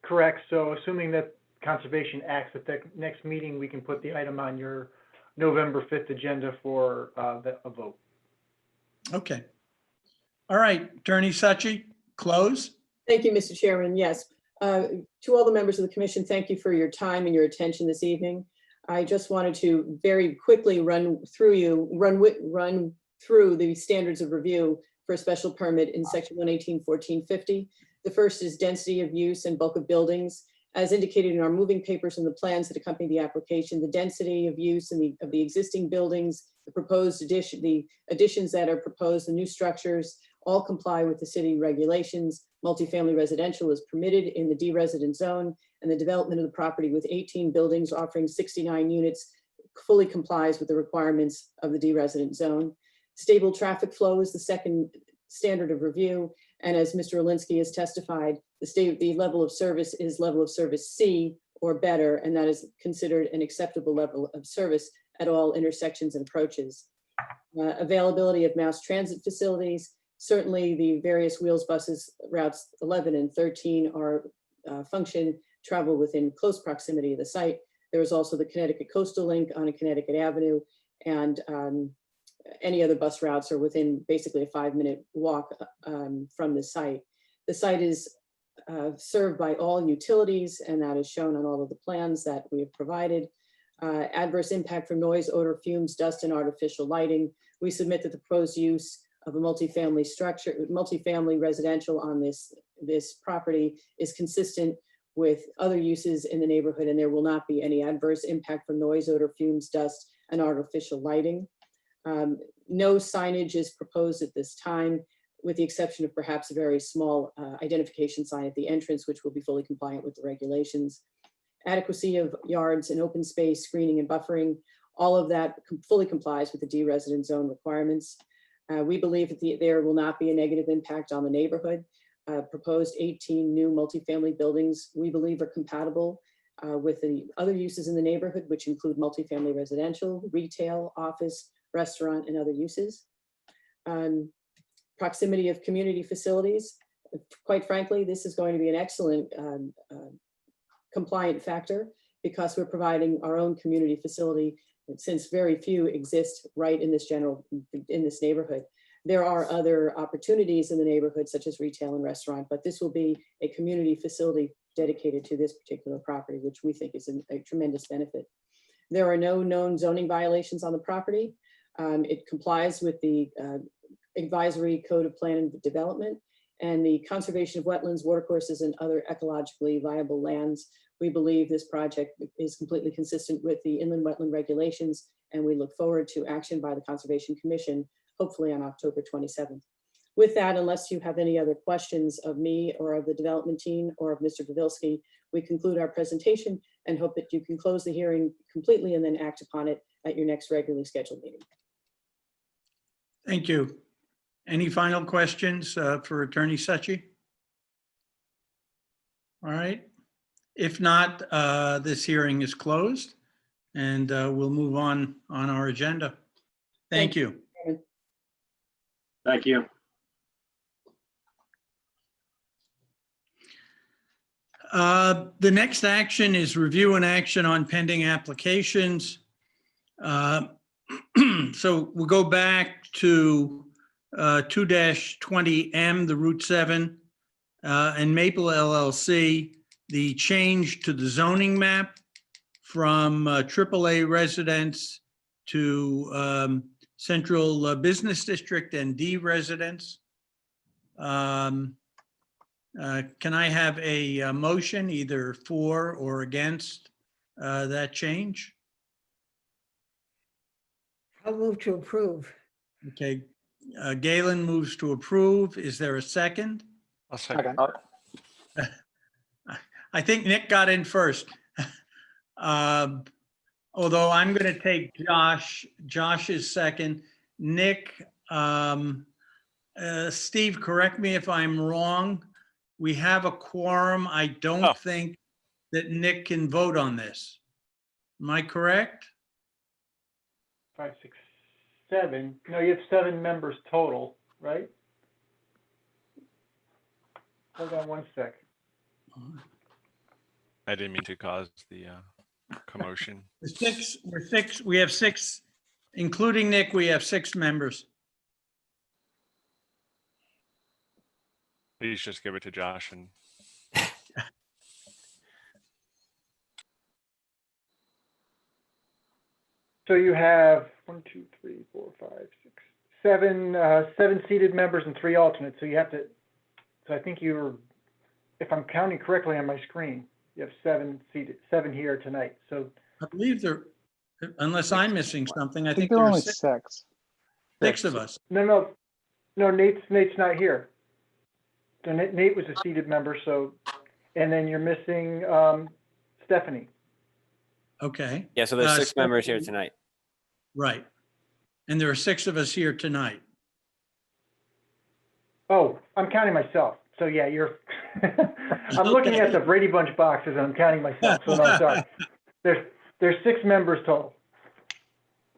Speaker 2: Correct. So assuming that Conservation acts at the next meeting, we can put the item on your November 5th agenda for a vote.
Speaker 1: Okay. All right, Attorney Suchi, close.
Speaker 9: Thank you, Mr. Chairman. Yes. To all the members of the commission, thank you for your time and your attention this evening. I just wanted to very quickly run through the standards of review for a special permit in section 118-1450. The first is density of use and bulk of buildings. As indicated in our moving papers and the plans that accompany the application, the density of use and of the existing buildings, the proposed addition, the additions that are proposed, the new structures, all comply with the city regulations. Multifamily residential is permitted in the D-resident zone, and the development of the property with 18 buildings offering 69 units fully complies with the requirements of the D-resident zone. Stable traffic flow is the second standard of review, and as Mr. Alinsky has testified, the level of service is level of service C or better, and that is considered an acceptable level of service at all intersections and approaches. Availability of mass transit facilities. Certainly the various wheels buses, routes 11 and 13 are travel within close proximity of the site. There is also the Connecticut Coastal Link on a Connecticut Avenue, and any other bus routes are within basically a 5-minute walk from the site. The site is served by all utilities, and that is shown on all of the plans that we have provided. Adverse impact from noise, odor, fumes, dust, and artificial lighting. We submit that the proposed use of a multifamily structure, multifamily residential on this property is consistent with other uses in the neighborhood, and there will not be any adverse impact from noise, odor, fumes, dust, and artificial lighting. No signage is proposed at this time, with the exception of perhaps a very small identification sign at the entrance, which will be fully compliant with the regulations. Adequacy of yards and open space, screening and buffering, all of that fully complies with the D-resident zone requirements. We believe that there will not be a negative impact on the neighborhood. Proposed 18 new multifamily buildings, we believe, are compatible with the other uses in the neighborhood, which include multifamily residential, retail, office, restaurant, and other uses. Proximity of community facilities. Quite frankly, this is going to be an excellent compliant factor because we're providing our own community facility, since very few exist right in this neighborhood. There are other opportunities in the neighborhood, such as retail and restaurant, but this will be a community facility dedicated to this particular property, which we think is a tremendous benefit. There are no known zoning violations on the property. It complies with the advisory code of plan and development and the conservation of wetlands, watercourses, and other ecologically viable lands. We believe this project is completely consistent with the inland wetland regulations, and we look forward to action by the Conservation Commission, hopefully on October 27th. With that, unless you have any other questions of me or of the development team or of Mr. Pavilski, we conclude our presentation and hope that you can close the hearing completely and then act upon it at your next regularly scheduled meeting.
Speaker 1: Thank you. Any final questions for Attorney Suchi? All right. If not, this hearing is closed and we'll move on our agenda. Thank you.
Speaker 15: Thank you.
Speaker 1: The next action is review and action on pending applications. So we'll go back to 2-20M, the Route 7 and Maple LLC, the change to the zoning map from AAA residence to Central Business District and D residence. Can I have a motion either for or against that change?
Speaker 20: I'll move to approve.
Speaker 1: Okay, Galen moves to approve. Is there a second?
Speaker 4: I'll second.
Speaker 1: I think Nick got in first. Although I'm going to take Josh's second. Nick, Steve, correct me if I'm wrong. We have a quorum. I don't think that Nick can vote on this. Am I correct?
Speaker 2: 5, 6, 7. No, you have 7 members total, right? Hold on one sec.
Speaker 4: I didn't mean to cause the commotion.
Speaker 1: We have 6, including Nick, we have 6 members.
Speaker 4: Please just give it to Josh and
Speaker 2: So you have 1, 2, 3, 4, 5, 6, 7, 7 seated members and 3 alternates. So you have to, so I think you're, if I'm counting correctly on my screen, you have 7 seated, 7 here tonight. So
Speaker 1: I believe there, unless I'm missing something, I think
Speaker 10: there
Speaker 1: there
Speaker 10: are
Speaker 1: are
Speaker 10: only
Speaker 1: 6
Speaker 10: 6.
Speaker 1: of us.
Speaker 2: no, Nate's not here. So Nate was a seated member. So, and then you're missing Stephanie.
Speaker 1: Okay.
Speaker 6: Yeah, so there's 6 members here tonight.
Speaker 1: Right. And there are 6 of us here tonight.
Speaker 2: Oh, I'm counting myself. So yeah, you're, I'm looking at the Brady Bunch boxes and I'm counting myself. So no, sorry. There's 6 members total.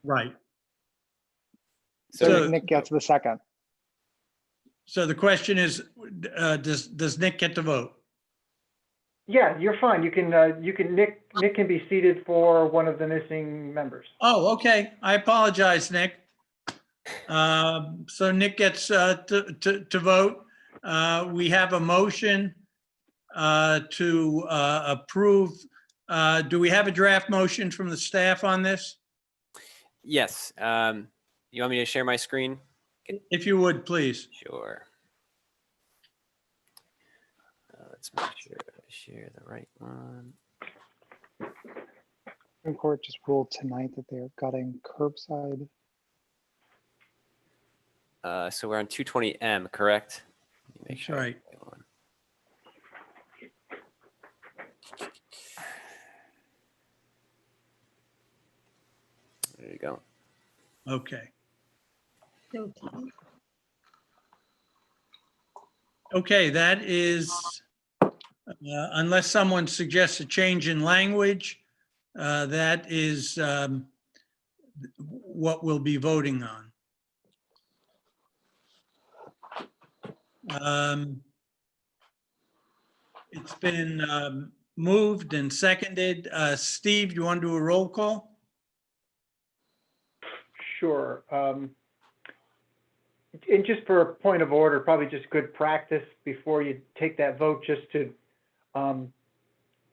Speaker 1: Right.
Speaker 10: So Nick gets the second.
Speaker 1: So the question is, does Nick get to vote?
Speaker 2: Yeah, you're fine. You can Nick can be seated for one of the missing members.
Speaker 1: Oh, okay. I apologize, Nick. So Nick gets to vote. We have a motion to approve. Do we have a draft motion from the staff on this?
Speaker 6: Yes. You want me to share my screen?
Speaker 1: If you would, please.
Speaker 6: Sure. Let's make sure I share the right one.
Speaker 10: Supreme Court just ruled tonight that they are gutting curbside.
Speaker 6: So we're on 220M, correct? Let me make
Speaker 1: That's
Speaker 6: sure.
Speaker 1: right.
Speaker 6: There you go.
Speaker 1: Okay. Okay, that is, unless someone suggests a change in language, that is what we'll be voting on. It's been moved and seconded. Steve, do you want to do a roll call?
Speaker 2: Sure. And just for a point of order, probably just good practice before you take that vote, just to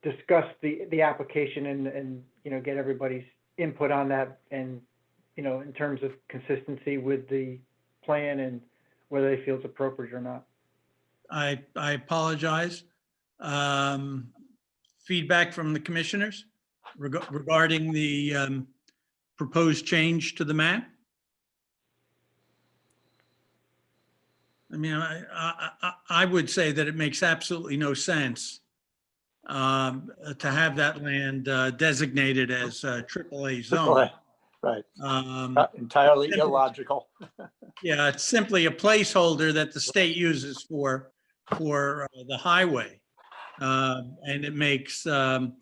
Speaker 2: discuss the application and get everybody's input on that, and in terms of consistency with the plan and whether they feel it's appropriate or not.
Speaker 1: I apologize. Feedback from the commissioners regarding the proposed change to the map? I mean, I would say that it makes absolutely no sense to have that land designated as AAA zone.
Speaker 10: Right. Entirely illogical.
Speaker 1: Yeah, it's simply a placeholder that the state uses for the highway. And it makes a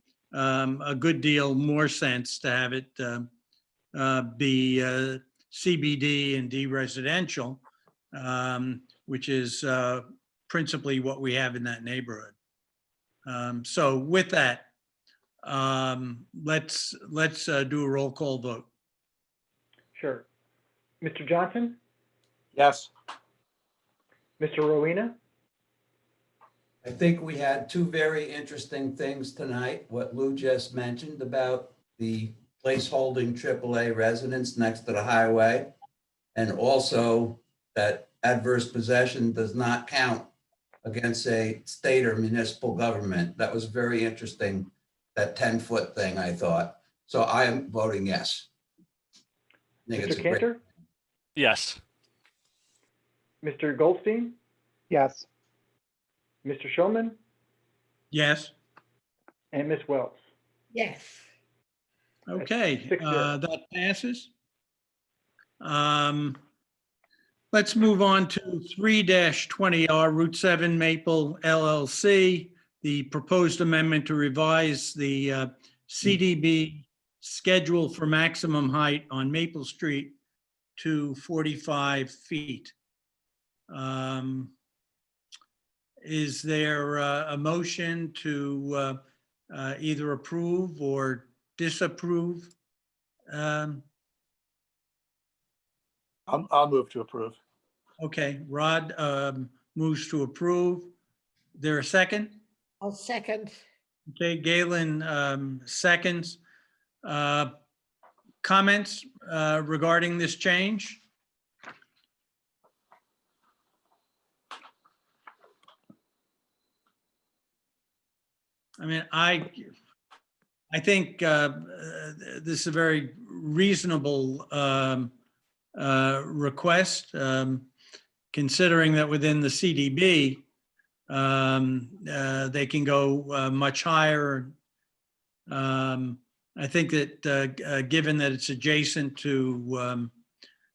Speaker 1: good deal more sense to have it be CBD and D residential, which is principally what we have in that neighborhood. So with that, let's do a roll call vote.
Speaker 2: Sure. Mr. Johnson?
Speaker 10: Yes.
Speaker 2: Mr. Rowena?
Speaker 20: I think we had 2 very interesting things tonight. What Lou just mentioned about the placeholding AAA residents next to the highway, and also that adverse possession does not count against a state or municipal government. That was very interesting, that 10-foot thing, I thought. So I am voting yes. I think it's
Speaker 2: Mr.
Speaker 20: a great-
Speaker 2: Cantor?
Speaker 4: Yes.
Speaker 2: Mr. Goldstein,
Speaker 10: Yes.
Speaker 2: Mr. Schulman,
Speaker 1: Yes.
Speaker 2: and Ms. Wells.
Speaker 21: Yes.
Speaker 1: Okay,
Speaker 2: 6-0.
Speaker 1: that passes. Let's move on to 3-20R Route 7 Maple LLC, the proposed amendment to revise the CDB schedule for maximum height on Maple Street to 45 feet. Is there a motion to either approve or disapprove?
Speaker 10: I'll move to approve.
Speaker 1: Okay, Rod moves to approve. There a second?
Speaker 21: I'll second.
Speaker 1: Okay, Galen seconds. Comments regarding this change? I mean, I think this is a very reasonable request, considering that within the CDB, they can go much higher. I think that given that it's adjacent to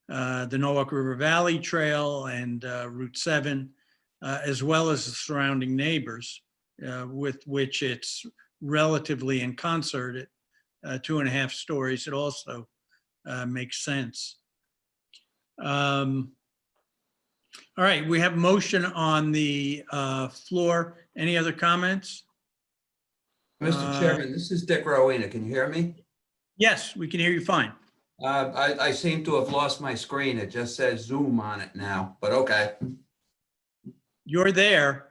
Speaker 1: the Norwalk River Valley Trail and Route 7, as well as the surrounding neighbors, with which it's relatively in concert at 2.5 stories, it also makes sense. All right, we have motion on the floor. Any other comments?
Speaker 20: Mr. Chairman, this is Dick Rowena. Can you hear me?
Speaker 1: Yes, we can hear you fine.
Speaker 20: I seem to have lost my screen. It just says Zoom on it now, but okay.
Speaker 1: You're there.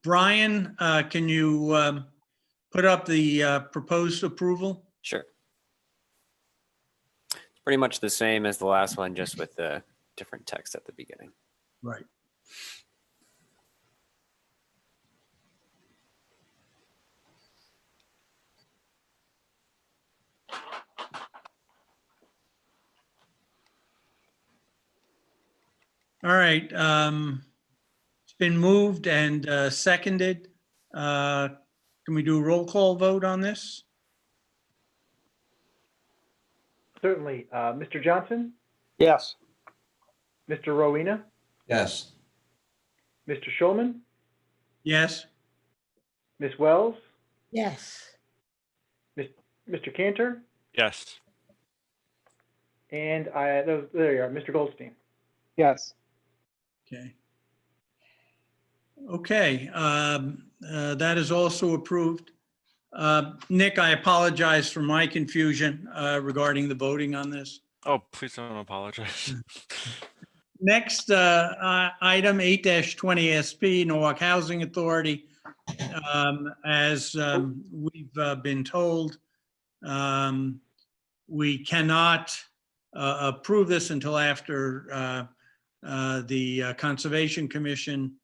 Speaker 1: Brian, can you put up the proposed approval?
Speaker 6: Sure. It's pretty much the same as the last one, just with the different text at the beginning.
Speaker 1: Right. All right. It's been moved and seconded. Can we do a roll call vote on this?
Speaker 2: Certainly. Mr. Johnson,
Speaker 10: Yes.
Speaker 2: Mr. Rowena,
Speaker 20: Yes.
Speaker 2: Mr. Schulman,
Speaker 1: Yes.
Speaker 2: Ms. Wells,
Speaker 21: Yes.
Speaker 2: Mr. Cantor,
Speaker 4: Yes.
Speaker 2: and there you are, Mr. Goldstein.
Speaker 10: Yes.
Speaker 1: Okay. Okay, that is also approved. Nick, I apologize for my confusion regarding the voting on this.
Speaker 4: Oh, please don't apologize.
Speaker 1: Next item, 8-20 SP, Norwalk Housing Authority. As we've been told, we cannot approve this until after the Conservation Commission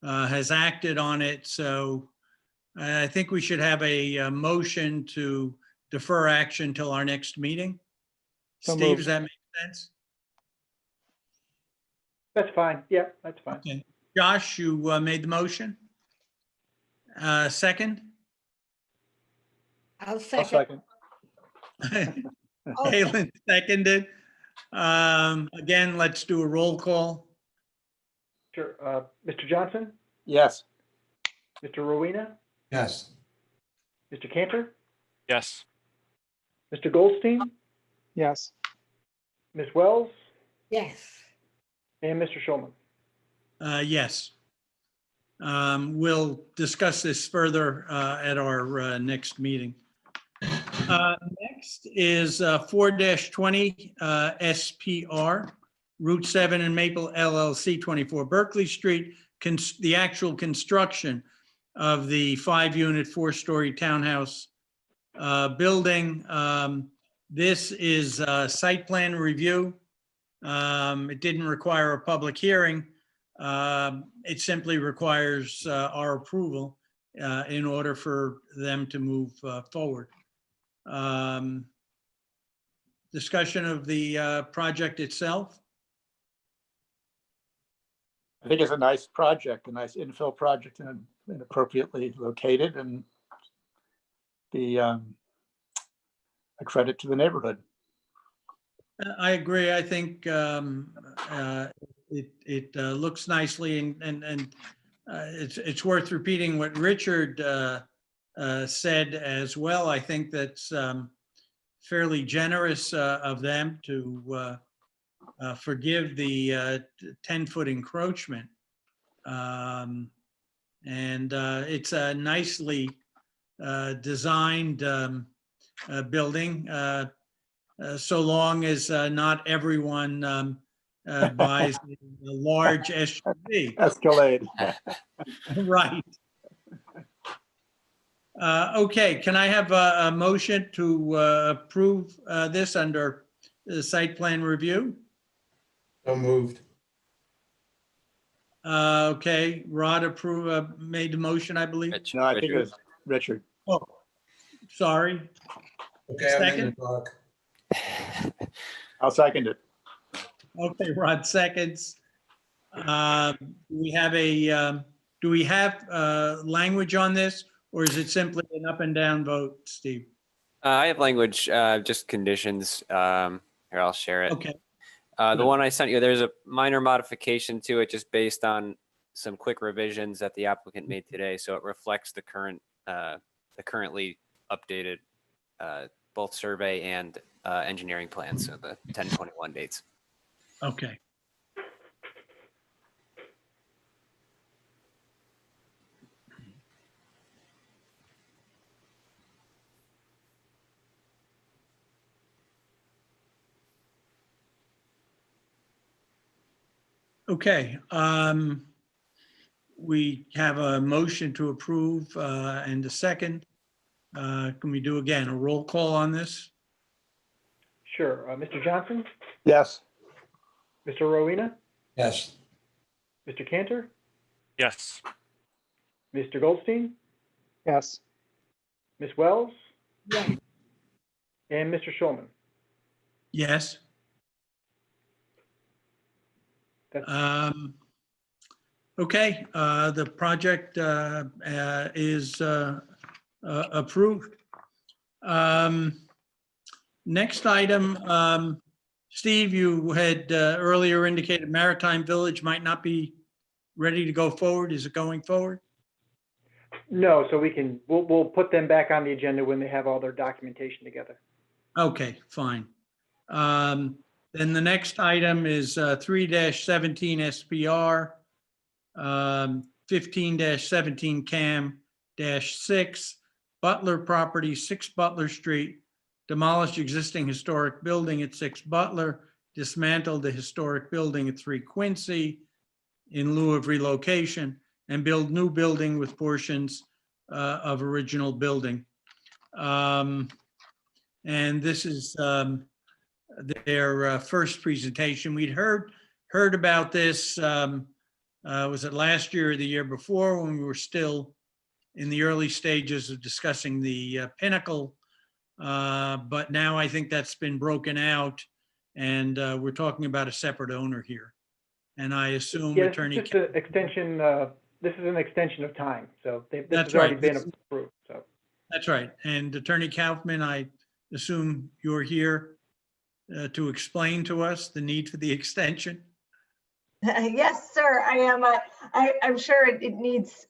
Speaker 1: has acted on it. So I think we should have a motion to defer action till our next meeting.
Speaker 10: So
Speaker 1: Steve,
Speaker 10: moved.
Speaker 1: does that make sense?
Speaker 2: That's fine. Yeah, that's fine.
Speaker 1: Okay. Josh, you made the motion? Second?
Speaker 21: I'll
Speaker 10: I'll
Speaker 21: second.
Speaker 10: second.
Speaker 1: Galen seconded. Again, let's do a roll call.
Speaker 2: Sure. Mr. Johnson,
Speaker 10: Yes.
Speaker 2: Mr. Rowena,
Speaker 20: Yes.
Speaker 2: Mr. Cantor,
Speaker 4: Yes.
Speaker 2: Mr. Goldstein,
Speaker 10: Yes.
Speaker 2: Ms. Wells,
Speaker 21: Yes.
Speaker 2: and Mr. Schulman.
Speaker 1: Yes. We'll discuss this further at our next meeting. Next is 4-20 SPR, Route 7 and Maple LLC, 24 Berkeley Street, the actual construction of the 5-unit, 4-story townhouse building. This is a site plan review. It didn't require a public hearing. It simply requires our approval in order for them to move forward. discussion of the project itself?
Speaker 10: I think it's a nice project, a nice infill project and appropriately located and be a credit to the neighborhood.
Speaker 1: I agree. I think it looks nicely and it's worth repeating what Richard said as well. I think that's fairly generous of them to forgive the 10-foot encroachment. And it's a nicely designed building, so long as not everyone buys a large SUV.
Speaker 10: Escalade.
Speaker 1: Right. Okay, can I have a motion to approve this under the site plan review?
Speaker 20: So moved.
Speaker 1: Okay, Rod made the motion, I believe.
Speaker 10: No, I think it was Richard.
Speaker 1: Oh, sorry.
Speaker 20: Okay, I'm in the
Speaker 1: Second?
Speaker 20: dark.
Speaker 10: I'll second it.
Speaker 1: Okay, Rod seconds. Do we have language on this, or is it simply an up and down vote, Steve?
Speaker 6: I have language, just conditions. Here, I'll share it.
Speaker 1: Okay.
Speaker 6: The one I sent you, there's a minor modification to it just based on some quick revisions that the applicant made today. So it reflects the currently updated both survey and engineering plans, so the 10/21 dates.
Speaker 1: Okay. Okay, we have a motion to approve and a second. Can we do again a roll call on this?
Speaker 2: Sure. Mr. Johnson,
Speaker 10: Yes.
Speaker 2: Mr. Rowena,
Speaker 20: Yes.
Speaker 2: Mr. Cantor,
Speaker 4: Yes.
Speaker 2: Mr. Goldstein,
Speaker 10: Yes.
Speaker 2: Ms. Wells,
Speaker 21: Yes.
Speaker 2: and Mr. Schulman.
Speaker 1: Yes. Okay, the project is approved. Next item, Steve, you had earlier indicated Maritime Village might not be ready to go forward. Is it going forward?
Speaker 2: No, so we'll put them back on the agenda when they have all their documentation together.
Speaker 1: Okay, fine. Then the next item is 3-17 SPR, 15-17 CAM-6, Butler property, 6 Butler Street, demolished existing historic building at 6 Butler, dismantled the historic building at 3 Quincy in lieu of relocation, and build new building with portions of original building. And this is their first presentation. We'd heard about this, was it last year or the year before, when we were still in the early stages of discussing the Pinnacle. But now I think that's been broken out and we're talking about a separate owner here. And I assume
Speaker 2: Yes,
Speaker 1: Attorney.
Speaker 2: it's just an extension, this is an extension of time, so this
Speaker 1: That's
Speaker 2: has already
Speaker 1: right.
Speaker 2: been approved, so.
Speaker 1: That's right. And Attorney Kaufman, I assume you're here to explain to us the need for the extension.
Speaker 3: Yes, sir, I am. I'm sure it needs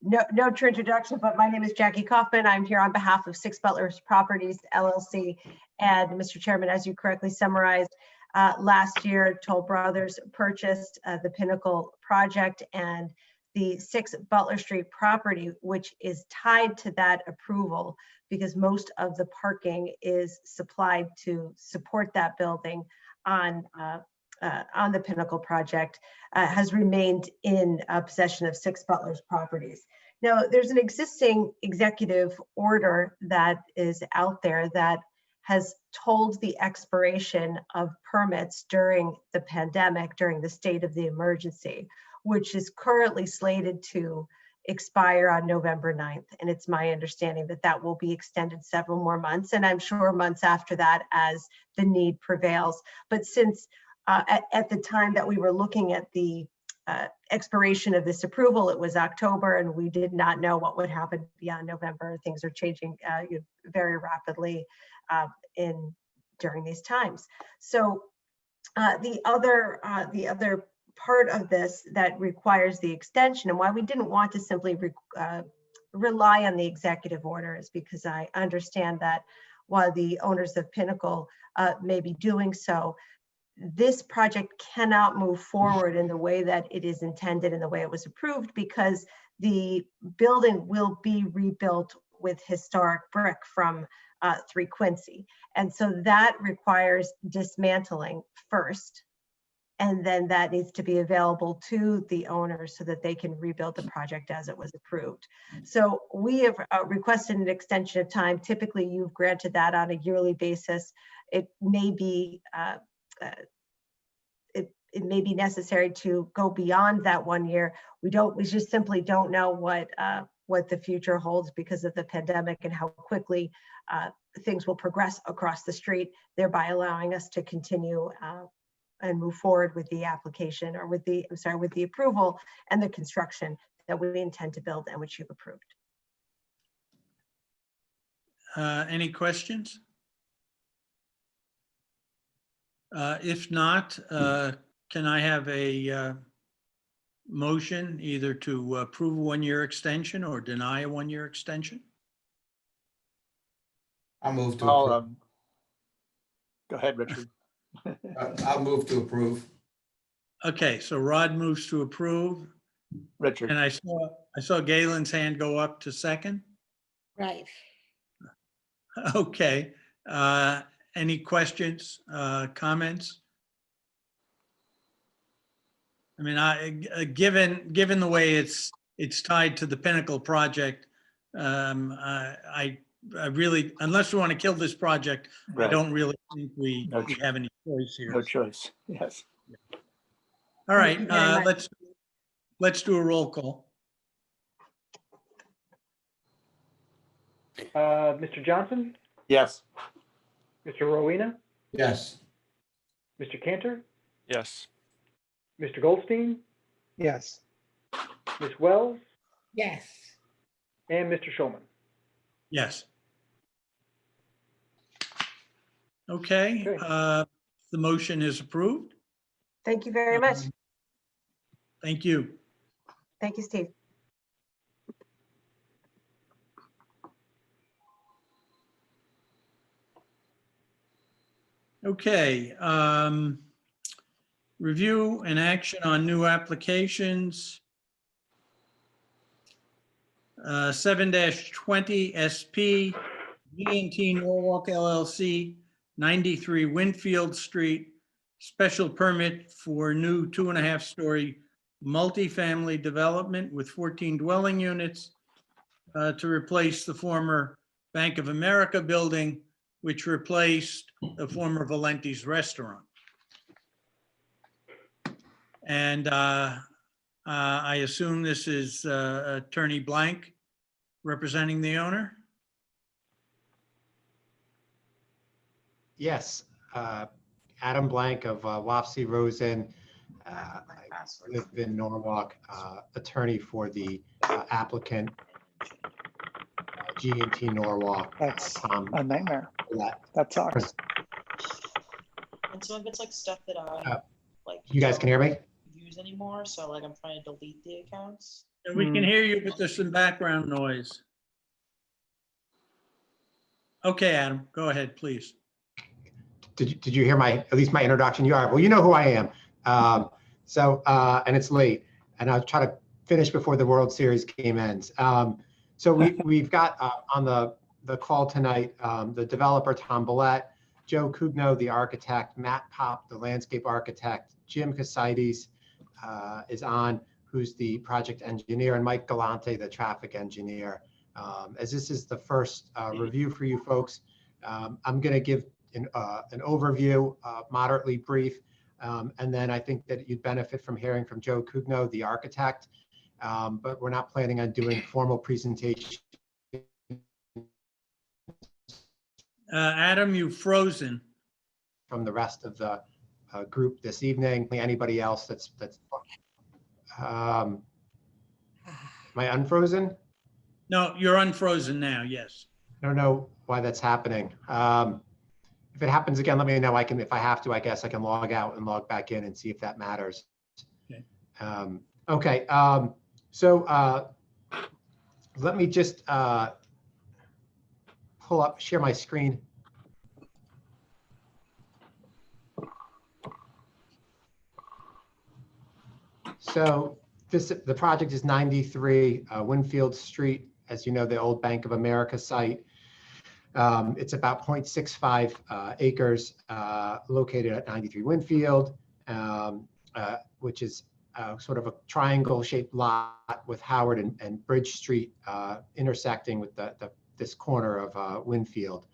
Speaker 3: no true introduction, but my name is Jackie Kaufman. I'm here on behalf of 6 Butler's Properties LLC. And Mr. Chairman, as you correctly summarized, last year, Toll Brothers purchased the Pinnacle project, and the 6 Butler Street property, which is tied to that approval because most of the parking is supplied to support that building on the Pinnacle project, has remained in possession of 6 Butler's properties. Now, there's an existing executive order that is out there that has told the expiration of permits during the pandemic, during the state of the emergency, which is currently slated to expire on November 9th. And it's my understanding that that will be extended several more months, and I'm sure months after that as the need prevails. But since at the time that we were looking at the expiration of this approval, it was October, and we did not know what would happen beyond November. Things are changing very rapidly during these times. So the other part of this that requires the extension, and why we didn't want to simply rely on the executive order, is because I understand that while the owners of Pinnacle may be doing so, this project cannot move forward in the way that it is intended and the way it was approved, because the building will be rebuilt with historic brick from 3 Quincy. And so that requires dismantling first, and then that needs to be available to the owners so that they can rebuild the project as it was approved. So we have requested an extension of time. Typically, you've granted that on a yearly basis. It may be it may be necessary to go beyond that 1 year. We just simply don't know what the future holds because of the pandemic and how quickly things will progress across the street, thereby allowing us to continue and move forward with the application, or with the approval and the construction that we intend to build and which you've approved.
Speaker 1: Any questions? If not, can I have a motion either to approve a 1-year extension or deny a 1-year extension?
Speaker 20: I'll move to
Speaker 10: I'll,
Speaker 20: approve.
Speaker 10: Go ahead, Richard.
Speaker 20: I'll move to approve.
Speaker 1: Okay, so Rod moves to approve,
Speaker 10: Richard.
Speaker 1: and I saw Galen's hand go up to second.
Speaker 21: Right.
Speaker 1: Okay, any questions, comments? I mean, given the way it's tied to the Pinnacle project, I really, unless we want to kill this project,
Speaker 10: Right.
Speaker 1: I don't really think we have any choice here.
Speaker 10: No choice. Yes.
Speaker 1: All right,
Speaker 3: Thank you very much.
Speaker 1: let's do a roll call.
Speaker 2: Mr. Johnson,
Speaker 10: Yes.
Speaker 2: Mr. Rowena,
Speaker 20: Yes.
Speaker 2: Mr. Cantor,
Speaker 4: Yes.
Speaker 2: Mr. Goldstein,
Speaker 10: Yes.
Speaker 2: Ms. Wells,
Speaker 21: Yes.
Speaker 2: and Mr. Schulman.
Speaker 1: Yes. Okay,
Speaker 2: Okay.
Speaker 1: the motion is approved.
Speaker 3: Thank you very much.
Speaker 1: Thank you.
Speaker 3: Thank you, Steve.
Speaker 1: Okay, review and action on new applications. 7-20 SP, G&T Norwalk LLC, 93 Winfield Street, special permit for new 2.5-story multifamily development with 14 dwelling units to replace the former Bank of America building, which replaced the former Valenti's restaurant. And I assume this is Attorney Blank representing the owner?
Speaker 7: Yes, Adam Blank of Wapsie Rosen. I live in Norwalk, attorney for the applicant, G&T Norwalk.
Speaker 10: That's
Speaker 7: Tom.
Speaker 10: a nightmare.
Speaker 7: That.
Speaker 10: That sucks.
Speaker 22: And some of it's like stuff that I like.
Speaker 7: You guys can hear me?
Speaker 22: Use anymore, so like I'm trying to delete the accounts.
Speaker 1: And we can hear you, but there's some background noise. Okay, Adam, go ahead, please.
Speaker 7: Did you hear at least my introduction? You are, well, you know who I am. And it's late, and I'll try to finish before the World Series game ends. So we've got on the call tonight, the developer, Tom Billette, Joe Cugno, the architect, Matt Pop, the landscape architect, Jim Casides is on, who's the project engineer, and Mike Galante, the traffic engineer. As this is the first review for you folks, I'm going to give an overview, moderately brief, and then I think that you'd benefit from hearing from Joe Cugno, the architect. but we're not planning on doing formal presentation.
Speaker 1: Adam, you've frozen.
Speaker 7: From the rest of the group this evening. Anybody else that's am I unfrozen?
Speaker 1: No, you're unfrozen now, yes.
Speaker 7: I don't know why that's happening. If it happens again, let me know. I can, if I have to, I guess I can log out and log back in and see if that matters.
Speaker 1: Okay.
Speaker 7: Okay. So let me just pull up, share my screen. So the project is 93 Winfield Street, as you know, the old Bank of America site. It's about 0.65 acres located at 93 Winfield, which is sort of a triangle shaped lot with Howard and Bridge Street intersecting with this corner of Winfield.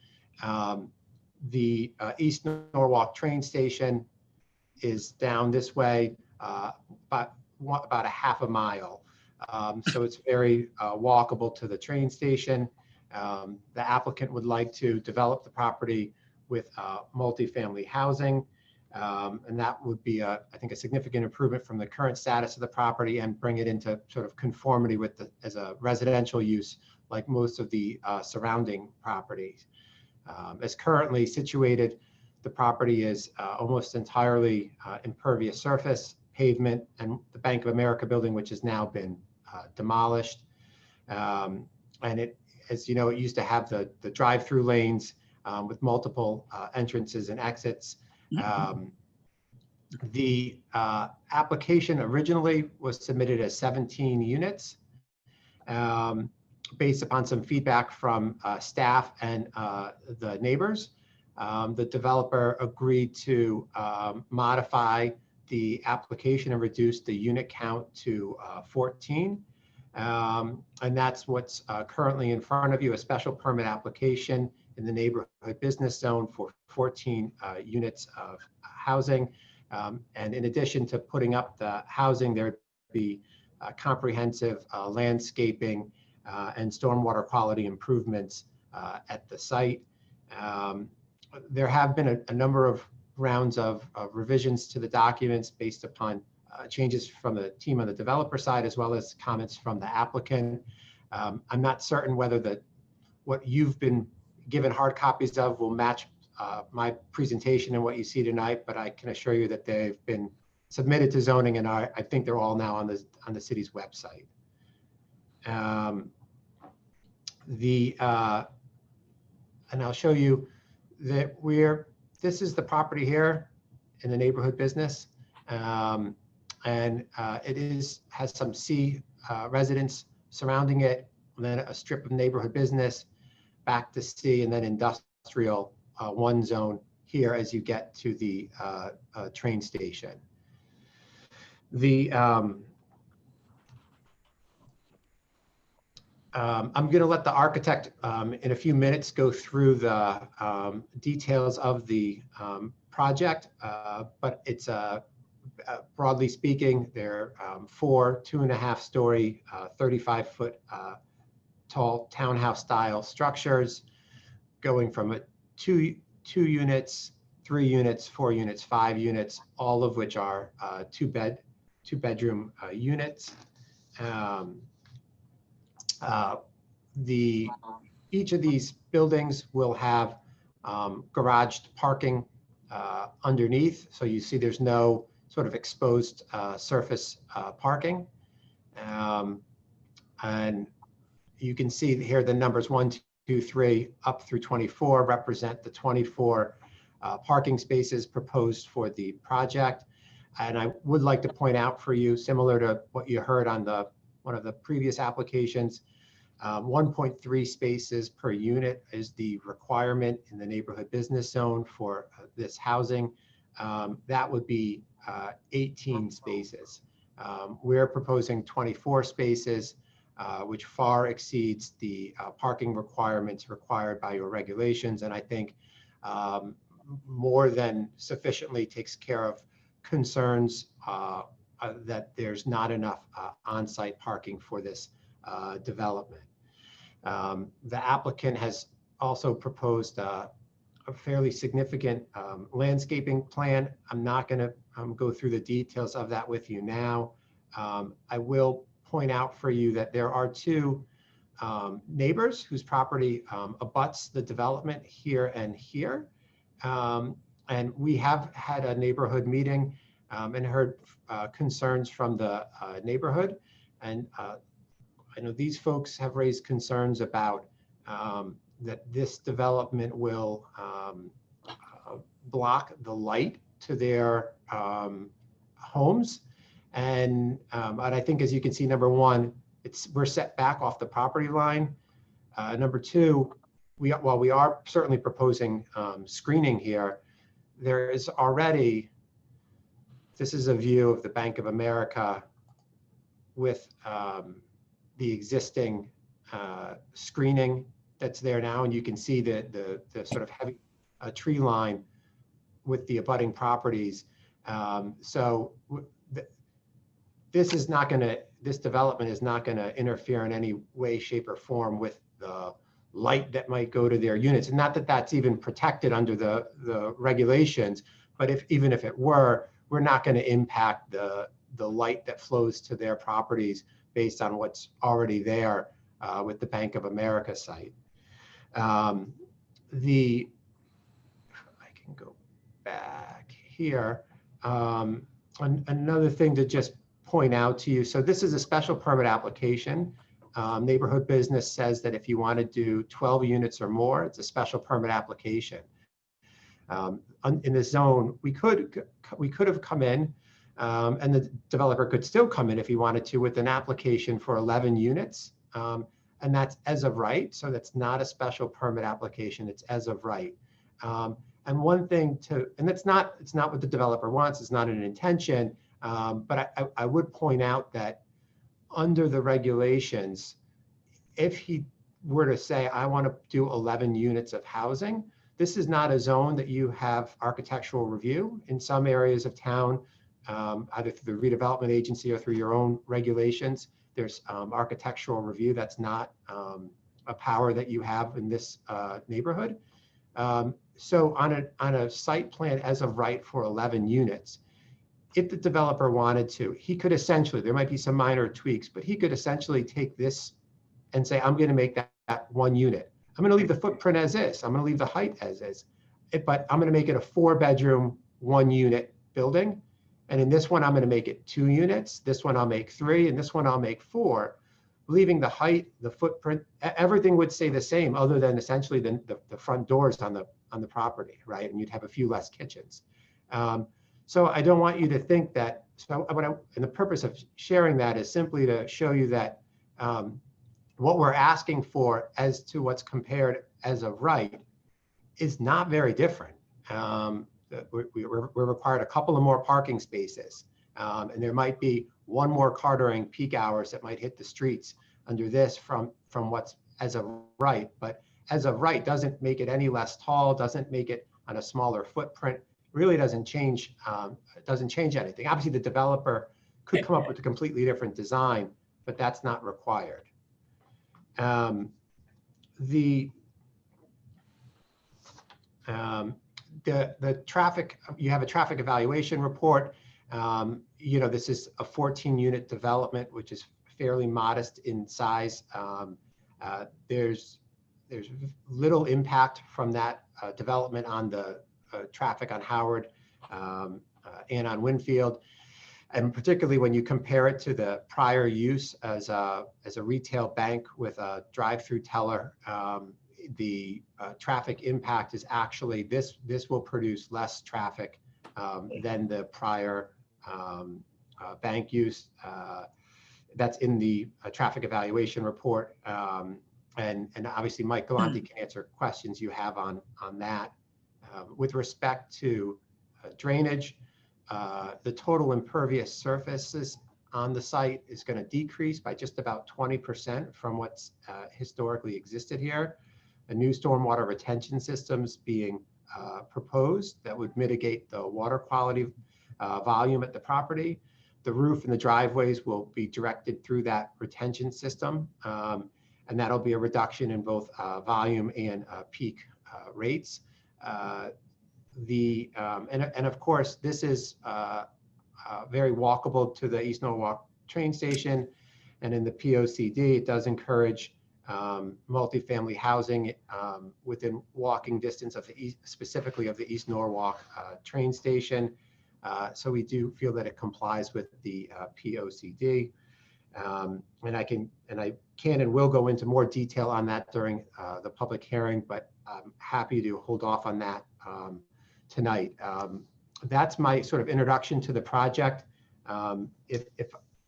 Speaker 7: The East Norwalk train station is down this way, about a half a mile. So it's very walkable to the train station. The applicant would like to develop the property with multifamily housing. And that would be, I think, a significant improvement from the current status of the property and bring it into sort of conformity with as a residential use, like most of the surrounding properties. As currently situated, the property is almost entirely impervious surface, pavement, and the Bank of America building, which has now been demolished. And it, as you know, it used to have the drive-through lanes with multiple entrances and exits. The application originally was submitted as 17 units based upon some feedback from staff and the neighbors. The developer agreed to modify the application and reduce the unit count to 14. And that's what's currently in front of you, a special permit application in the neighborhood business zone for 14 units of housing. And in addition to putting up the housing, there'd be comprehensive landscaping and stormwater quality improvements at the site. There have been a number of rounds of revisions to the documents based upon changes from the team on the developer side, as well as comments from the applicant. I'm not certain whether what you've been given hard copies of will match my presentation and what you see tonight, but I can assure you that they've been submitted to zoning, and I think they're all now on the city's website. And I'll show you that this is the property here in the neighborhood business. And it has some C residents surrounding it, and then a strip of neighborhood business, back to C, and then industrial one zone here as you get to the train station. I'm going to let the architect in a few minutes go through the details of the project, but it's broadly speaking, they're 4 2.5-story, 35-foot tall townhouse style structures, going from a two units, 3 units, 4 units, 5 units, all of which are two bedroom units. Each of these buildings will have garaged parking underneath. So you see there's no sort of exposed surface parking. And you can see here the numbers 1, 2, 3 up through 24 represent the 24 parking spaces proposed for the project. And I would like to point out for you, similar to what you heard on one of the previous applications, 1.3 spaces per unit is the requirement in the neighborhood business zone for this housing. That would be 18 spaces. We're proposing 24 spaces, which far exceeds the parking requirements required by your regulations, and I think more than sufficiently takes care of concerns that there's not enough on-site parking for this development. The applicant has also proposed a fairly significant landscaping plan. I'm not going to go through the details of that with you now. I will point out for you that there are two neighbors whose property abuts the development here and here. And we have had a neighborhood meeting and heard concerns from the neighborhood. And I know these folks have raised concerns about that this development will block the light to their homes. And I think, as you can see, number one, we're set back off the property line. Number two, while we are certainly proposing screening here, there is already, this is a view of the Bank of America with the existing screening that's there now, and you can see the sort of heavy tree line with the abutting properties. So this development is not going to interfere in any way, shape, or form with the light that might go to their units. And not that that's even protected under the regulations, but even if it were, we're not going to impact the light that flows to their properties based on what's already there with the Bank of America site. I can go back here. Another thing to just point out to you. So this is a special permit application. Neighborhood business says that if you want to do 12 units or more, it's a special permit application. In the zone, we could have come in, and the developer could still come in if he wanted to with an application for 11 units, and that's as of right. So that's not a special permit application; it's as of right. And one thing it's not what the developer wants. It's not an intention, but I would point out that under the regulations, if he were to say, I want to do 11 units of housing, this is not a zone that you have architectural review. In some areas of town, either through the redevelopment agency or through your own regulations, there's architectural review. That's not a power that you have in this neighborhood. So on a site plan as of right for 11 units, if the developer wanted to, he could essentially, there might be some minor tweaks, but he could essentially take this and say, I'm going to make that 1 unit. I'm going to leave the footprint as is. I'm going to leave the height as is, but I'm going to make it a 4-bedroom, 1 unit building. And in this one, I'm going to make it 2 units. This one I'll make 3, and this one I'll make 4, leaving the height, the footprint, everything would stay the same, other than essentially the front doors on the property, right? And you'd have a few less kitchens. So I don't want you to think that, and the purpose of sharing that is simply to show you that what we're asking for as to what's compared as of right is not very different. We're required a couple of more parking spaces, and there might be 1 more car during peak hours that might hit the streets under this from what's as of right. But as of right doesn't make it any less tall, doesn't make it on a smaller footprint, really doesn't change anything. Obviously, the developer could come up with a completely different design, but that's not required. The traffic, you have a traffic evaluation report. This is a 14-unit development, which is fairly modest in size. There's little impact from that development on the traffic on Howard and on Winfield. And particularly when you compare it to the prior use as a retail bank with a drive-through teller, the traffic impact is actually, this will produce less traffic than the prior bank use. That's in the traffic evaluation report. And obviously Mike Galante can answer questions you have on that. With respect to drainage, the total impervious surfaces on the site is going to decrease by just about 20% from what's historically existed here. A new stormwater retention systems being proposed that would mitigate the water quality volume at the property. The roof and the driveways will be directed through that retention system. And that'll be a reduction in both volume and peak rates. And of course, this is very walkable to the East Norwalk train station. And in the POCD, it does encourage multifamily housing within walking distance of specifically of the East Norwalk train station. So we do feel that it complies with the POCD. And I can and will go into more detail on that during the public hearing, but I'm happy to hold off on that tonight. That's my sort of introduction to the project.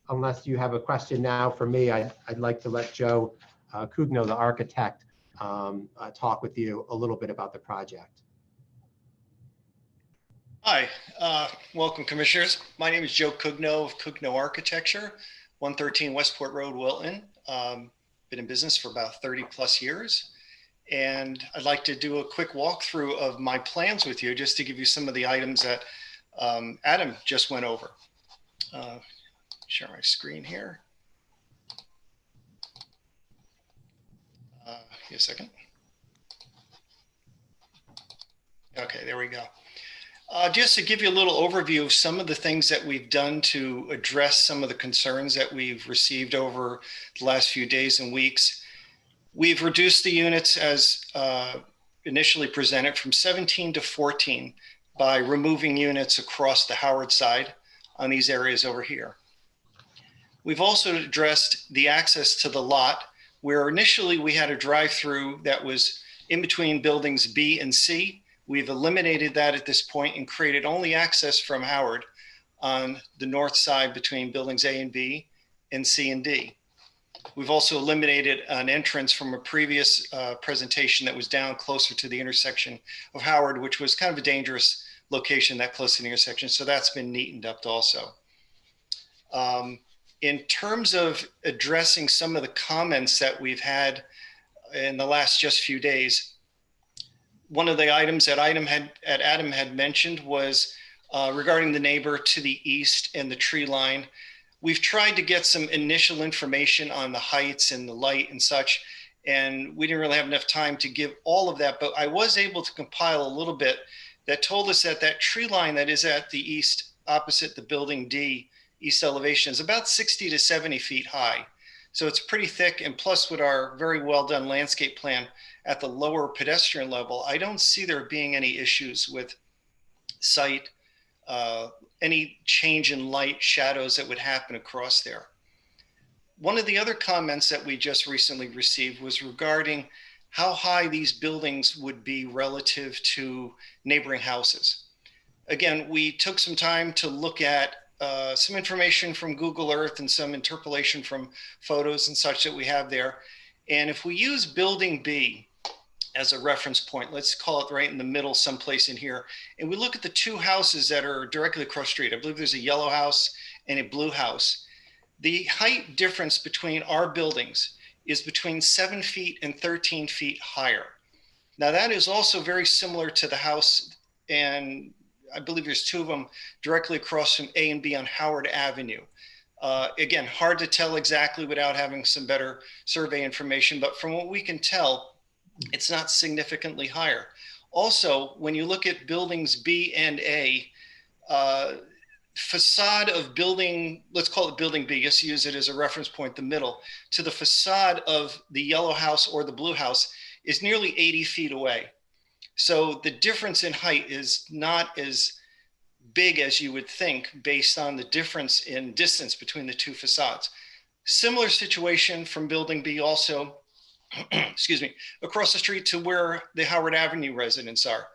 Speaker 7: Unless you have a question now for me, I'd like to let Joe Cugno, the architect, talk with you a little bit about the project.
Speaker 5: Hi, welcome commissioners. My name is Joe Cugno of Cugno Architecture, 113 Westport Road, Wilton. Been in business for about 30 plus years. And I'd like to do a quick walkthrough of my plans with you, just to give you some of the items that Adam just went over. Share my screen here. Give me a second. Okay, there we go. Just to give you a little overview of some of the things that we've done to address some of the concerns that we've received over the last few days and weeks. We've reduced the units as initially presented from 17 to 14 by removing units across the Howard side on these areas over here. We've also addressed the access to the lot, where initially we had a drive-through that was in between buildings B and C. We've eliminated that at this point and created only access from Howard on the north side between buildings A and B and C and D. We've also eliminated an entrance from a previous presentation that was down closer to the intersection of Howard, which was kind of a dangerous location that close to the intersection. So that's been neatened up also. In terms of addressing some of the comments that we've had in the last just few days, one of the items that Adam had mentioned was regarding the neighbor to the east and the tree line. We've tried to get some initial information on the heights and the light and such, and we didn't really have enough time to give all of that, but I was able to compile a little bit that told us that that tree line that is at the east opposite the building D east elevation is about 60 to 70 feet high. So it's pretty thick, and plus with our very well done landscape plan at the lower pedestrian level, I don't see there being any issues with sight, any change in light, shadows that would happen across there. One of the other comments that we just recently received was regarding how high these buildings would be relative to neighboring houses. Again, we took some time to look at some information from Google Earth and some interpolation from photos and such that we have there. And if we use building B as a reference point, let's call it right in the middle, someplace in here, and we look at the two houses that are directly across the street. I believe there's a yellow house and a blue house. The height difference between our buildings is between 7 feet and 13 feet higher. Now that is also very similar to the house, and I believe there's two of them directly across from A and B on Howard Avenue. Again, hard to tell exactly without having some better survey information, but from what we can tell, it's not significantly higher. Also, when you look at buildings B and A, facade of building, let's call it building B, just use it as a reference point, the middle, to the facade of the yellow house or the blue house is nearly 80 feet away. So the difference in height is not as big as you would think based on the difference in distance between the two facades. Similar situation from building B also, excuse me, across the street to where the Howard Avenue residents are.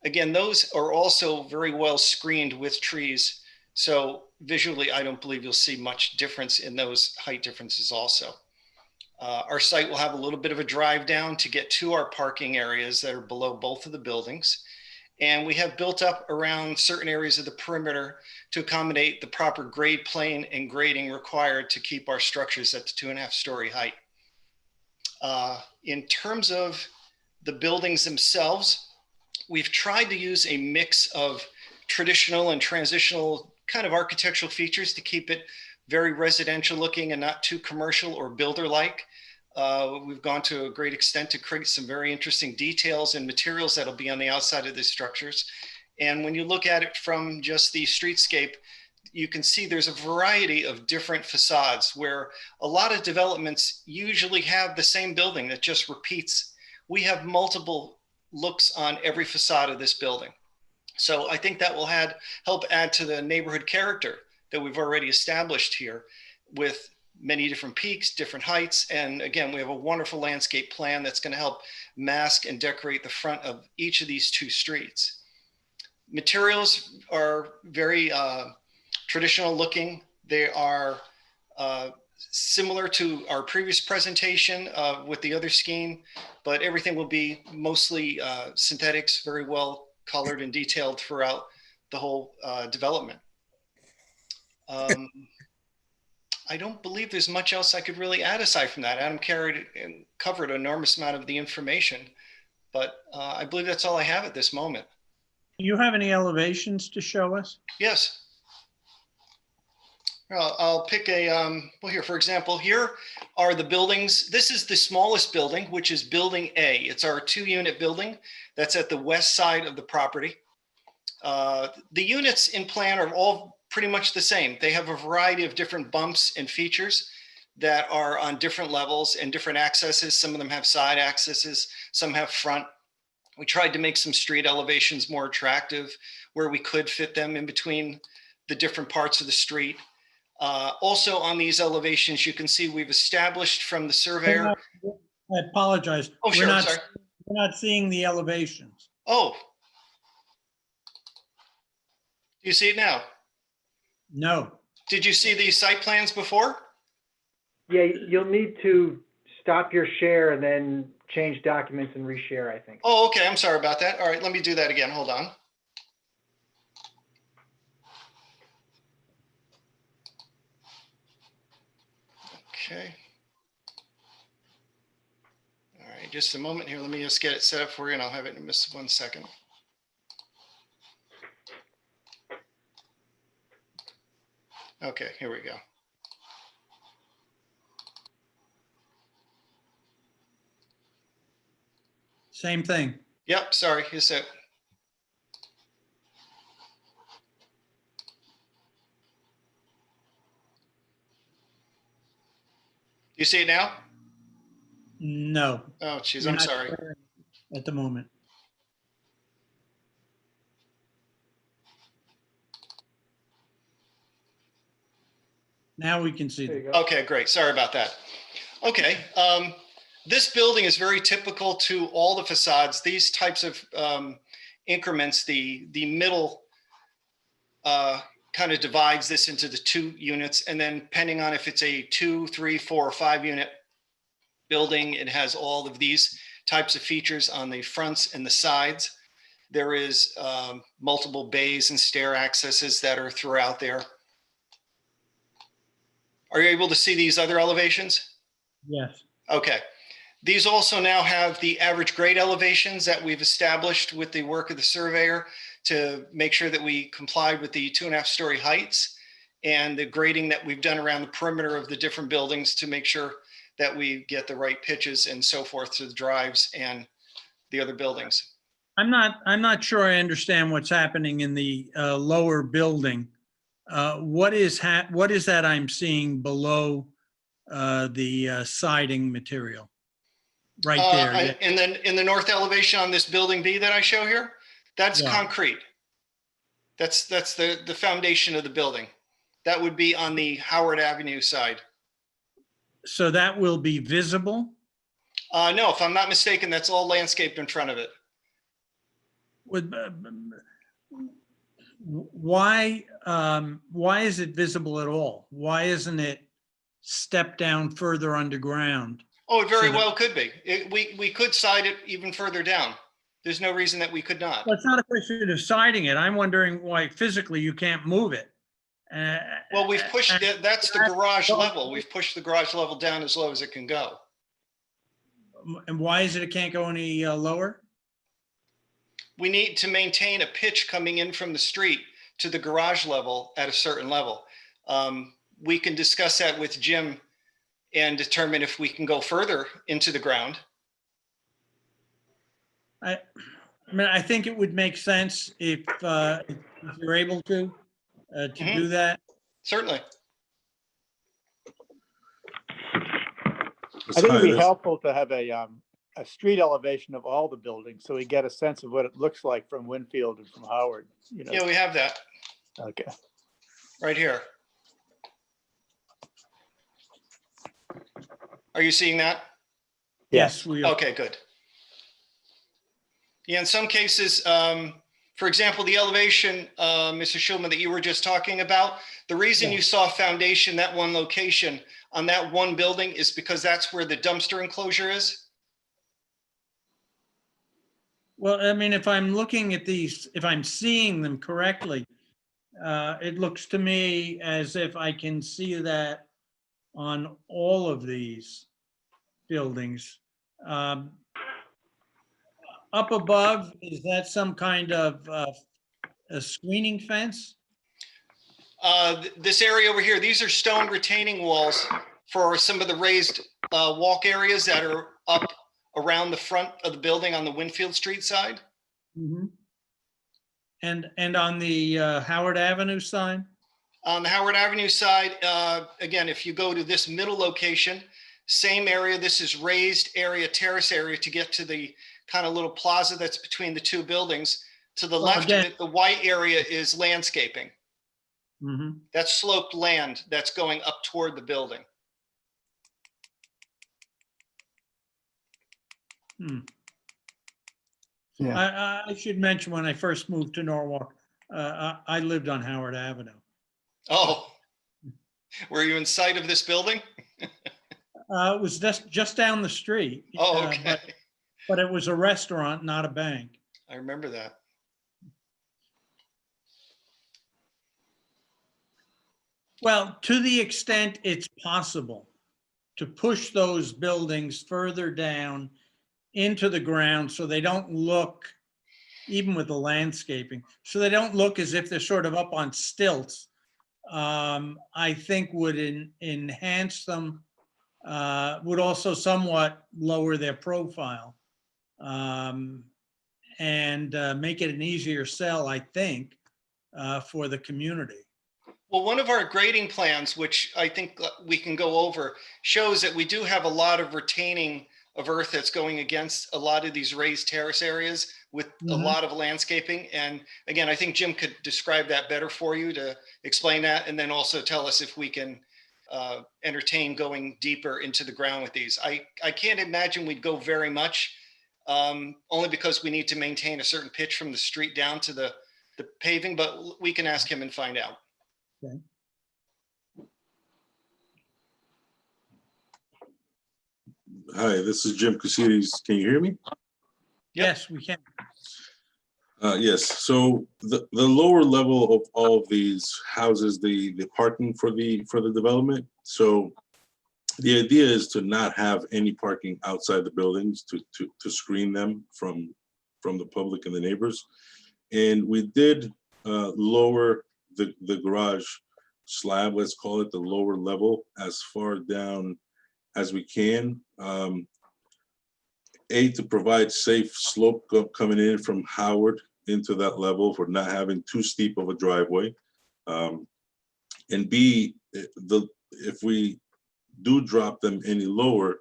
Speaker 5: Again, those are also very well screened with trees. So visually, I don't believe you'll see much difference in those height differences also. Our site will have a little bit of a drive down to get to our parking areas that are below both of the buildings. And we have built up around certain areas of the perimeter to accommodate the proper grade plane and grading required to keep our structures at the 2.5-story height. In terms of the buildings themselves, we've tried to use a mix of traditional and transitional kind of architectural features to keep it very residential looking and not too commercial or builder-like. We've gone to a great extent to create some very interesting details and materials that'll be on the outside of the structures. And when you look at it from just the streetscape, you can see there's a variety of different facades where a lot of developments usually have the same building that just repeats. We have multiple looks on every facade of this building. So I think that will help add to the neighborhood character that we've already established here with many different peaks, different heights. And again, we have a wonderful landscape plan that's going to help mask and decorate the front of each of these two streets. Materials are very traditional looking. They are similar to our previous presentation with the other scheme, but everything will be mostly synthetics, very well colored and detailed throughout the whole development. I don't believe there's much else I could really add aside from that. Adam carried and covered an enormous amount of the information, but I believe that's all I have at this moment.
Speaker 1: Do you have any elevations to show us?
Speaker 5: Yes. I'll pick a, well here, for example, here are the buildings. This is the smallest building, which is building A. It's our 2-unit building that's at the west side of the property. The units in plan are all pretty much the same. They have a variety of different bumps and features that are on different levels and different accesses. Some of them have side accesses, some have front. We tried to make some street elevations more attractive where we could fit them in between the different parts of the street. Also on these elevations, you can see we've established from the surveyor.
Speaker 1: I apologize.
Speaker 5: Oh, sure, sorry.
Speaker 1: We're not seeing the elevations.
Speaker 5: Oh. Do you see it now?
Speaker 1: No.
Speaker 5: Did you see these site plans before?
Speaker 2: Yeah, you'll need to stop your share and then change documents and reshare, I think.
Speaker 5: Oh, okay. I'm sorry about that. All right, let me do that again. Hold on. Okay. All right, just a moment here. Let me just get it set up for you and I'll have it in just 1 second. Okay, here we go.
Speaker 1: Same thing.
Speaker 5: Yep, sorry, you said. You see it now?
Speaker 1: No.
Speaker 5: Oh, geez,
Speaker 1: You're
Speaker 5: I'm
Speaker 1: not
Speaker 5: sorry.
Speaker 1: sharing at the moment. Now we can see them.
Speaker 5: Okay, great. Sorry about that. Okay. This building is very typical to all the facades. These types of increments, the middle kind of divides this into the 2 units. And then depending on if it's a 2, 3, 4, or 5 unit building, it has all of these types of features on the fronts and the sides. There is multiple bays and stair accesses that are throughout there. Are you able to see these other elevations?
Speaker 1: Yes.
Speaker 5: Okay. These also now have the average grade elevations that we've established with the work of the surveyor to make sure that we complied with the 2.5-story heights and the grading that we've done around the perimeter of the different buildings to make sure that we get the right pitches and so forth to the drives and the other buildings.
Speaker 1: I'm not sure I understand what's happening in the lower building. What is that I'm seeing below the siding material? Right there.
Speaker 5: And then in the north elevation on this building B that I show here, that's concrete. That's the foundation of the building. That would be on the Howard Avenue side.
Speaker 1: So that will be visible?
Speaker 5: No, if I'm not mistaken, that's all landscaped in front of it.
Speaker 1: Why is it visible at all? Why isn't it stepped down further underground?
Speaker 5: Oh, it very well could be. We could side it even further down. There's no reason that we could not.
Speaker 1: Well, it's not a question of siding it. I'm wondering why physically you can't move it.
Speaker 5: Well, we've pushed it. That's the garage level. We've pushed the garage level down as low as it can go.
Speaker 1: And why is it can't go any lower?
Speaker 5: We need to maintain a pitch coming in from the street to the garage level at a certain level. We can discuss that with Jim and determine if we can go further into the ground.
Speaker 1: I mean, I think it would make sense if you're able to do that.
Speaker 5: Certainly.
Speaker 10: I think it'd be helpful to have a street elevation of all the buildings so we get a sense of what it looks like from Winfield and from Howard. You know?
Speaker 5: Yeah, we have that
Speaker 10: Okay.
Speaker 5: right here. Are you seeing that?
Speaker 1: Yes, we are.
Speaker 5: Okay, good. Yeah, in some cases, for example, the elevation, Mr. Schulman, that you were just talking about, the reason you saw foundation, that one location on that one building is because that's where the dumpster enclosure is.
Speaker 1: Well, I mean, if I'm looking at these, if I'm seeing them correctly, it looks to me as if I can see that on all of these buildings. Up above, is that some kind of a screening fence?
Speaker 5: This area over here, these are stone retaining walls for some of the raised walk areas that are up around the front of the building on the Winfield Street side.
Speaker 1: Mhm. And on the Howard Avenue side?
Speaker 5: On the Howard Avenue side, again, if you go to this middle location, same area, this is raised area, terrace area to get to the kind of little plaza that's between the two buildings. To the left of it, the white area is landscaping.
Speaker 1: Mhm.
Speaker 5: That's sloped land that's going up toward the building.
Speaker 1: I should mention when I first moved to Norwalk, I lived on Howard Avenue.
Speaker 5: Oh, were you in sight of this building?
Speaker 1: It was just down the street.
Speaker 5: Oh, okay.
Speaker 1: But it was a restaurant, not a bank.
Speaker 5: I remember that.
Speaker 1: Well, to the extent it's possible to push those buildings further down into the ground so they don't look, even with the landscaping, so they don't look as if they're sort of up on stilts, I think would enhance them, would also somewhat lower their profile, and make it an easier sell, I think, for the community.
Speaker 5: Well, one of our grading plans, which I think we can go over, shows that we do have a lot of retaining of earth that's going against a lot of these raised terrace areas with a lot of landscaping. And again, I think Jim could describe that better for you to explain that, and then also tell us if we can entertain going deeper into the ground with these. I can't imagine we'd go very much, only because we need to maintain a certain pitch from the street down to the paving, but we can ask him and find out.
Speaker 1: Okay.
Speaker 8: Hi, this is Jim Casides. Can you hear me?
Speaker 1: Yes, we can.
Speaker 8: Yes, so the lower level of all of these houses, the parking for the development. So the idea is to not have any parking outside the buildings to screen them from the public and the neighbors. And we did lower the garage slab, let's call it the lower level, as far down as we can. To provide safe slope coming in from Howard into that level for not having too steep of a driveway. And B, if we do drop them any lower,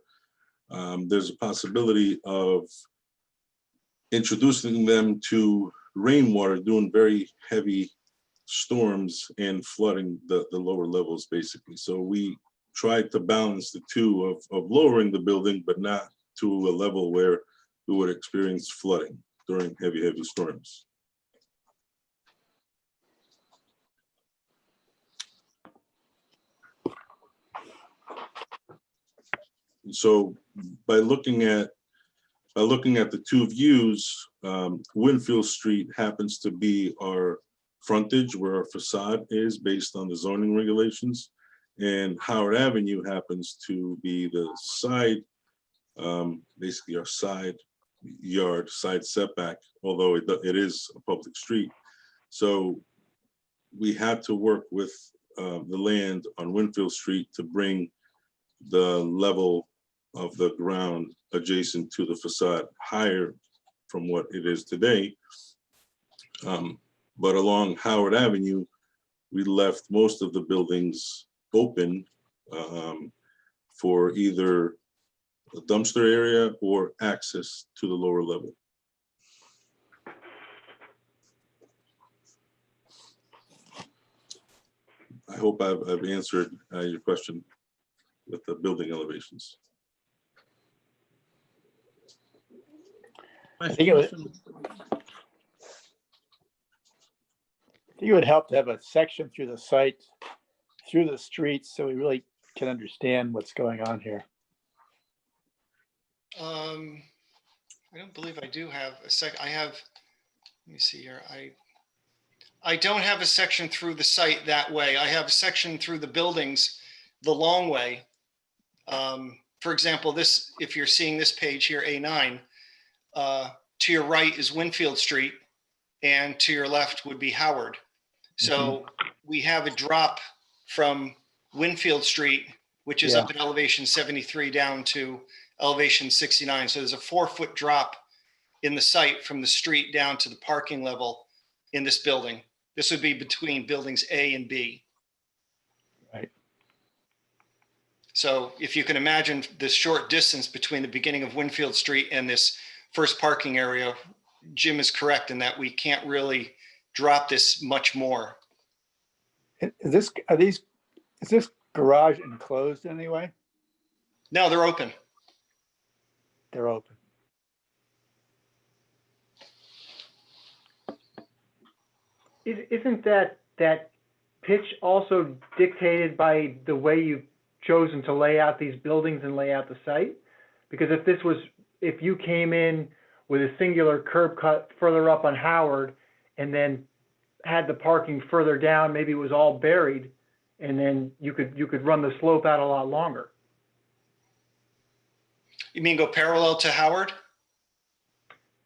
Speaker 8: there's a possibility of introducing them to rainwater, doing very heavy storms and flooding the lower levels, basically. So we tried to balance the two of lowering the building, but not to a level where we would experience flooding during heavy storms. So by looking at the two views, Winfield Street happens to be our frontage where our facade is based on the zoning regulations, and Howard Avenue happens to be the side, basically our side yard, side setback, although it is a public street. So we had to work with the land on Winfield Street to bring the level of the ground adjacent to the facade higher from what it is today. But along Howard Avenue, we left most of the buildings open for either a dumpster area or access to the lower level. I hope I've answered your question with the building elevations.
Speaker 10: I think it would help to have a section through the site, through the streets, so we really can understand what's going on here.
Speaker 5: I don't believe I do have a I have, let me see here. I don't have a section through the site that way. I have a section through the buildings the long way. For example, this, if you're seeing this page here, A9, to your right is Winfield Street and to your left would be Howard. So we have a drop from Winfield Street, which is up at elevation 73 down to elevation 69. So there's a 4-foot drop in the site from the street down to the parking level in this building. This would be between buildings A and B.
Speaker 10: Right.
Speaker 5: So if you can imagine this short distance between the beginning of Winfield Street and this first parking area, Jim is correct in that we can't really drop this much more.
Speaker 10: Is this garage enclosed in any way?
Speaker 5: No, they're open.
Speaker 10: They're open.
Speaker 2: Isn't that pitch also dictated by the way you've chosen to lay out these buildings and lay out the site? Because if you came in with a singular curb cut further up on Howard and then had the parking further down, maybe it was all buried, and then you could run the slope out a lot longer.
Speaker 5: You mean go parallel to Howard?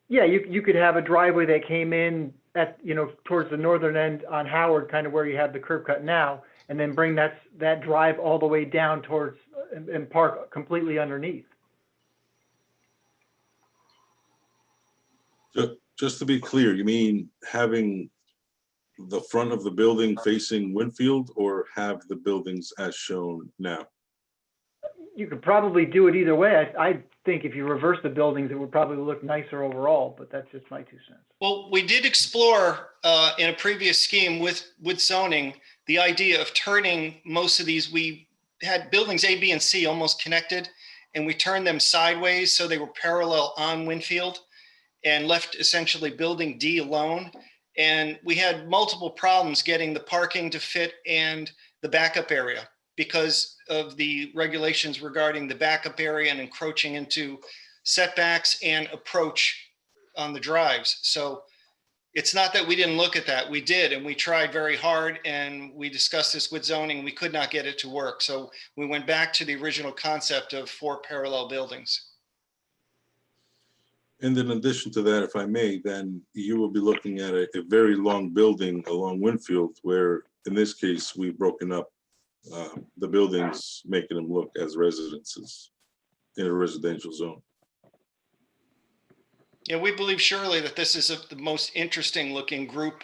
Speaker 2: Yeah, you could have a driveway that came in at, towards the northern end on Howard, kind of where you have the curb cut now, and then bring that drive all the way down towards and park completely underneath.
Speaker 8: Just to be clear, you mean having the front of the building facing Winfield, or have the buildings as shown now?
Speaker 2: You could probably do it either way. I think if you reverse the buildings, it would probably look nicer overall, but that's just my 2 cents.
Speaker 5: Well, we did explore in a previous scheme with zoning, the idea of turning most of these. We had buildings A, B, and C almost connected, and we turned them sideways so they were parallel on Winfield and left essentially building D alone. And we had multiple problems getting the parking to fit and the backup area because of the regulations regarding the backup area and encroaching into setbacks and approach on the drives. So it's not that we didn't look at that. We did, and we tried very hard, and we discussed this with zoning. We could not get it to work. So we went back to the original concept of 4 parallel buildings.
Speaker 8: And in addition to that, if I may, then you will be looking at a very long building along Winfield, where in this case, we've broken up the buildings, making them look as residences in a residential zone.
Speaker 5: Yeah, we believe surely that this is the most interesting looking group.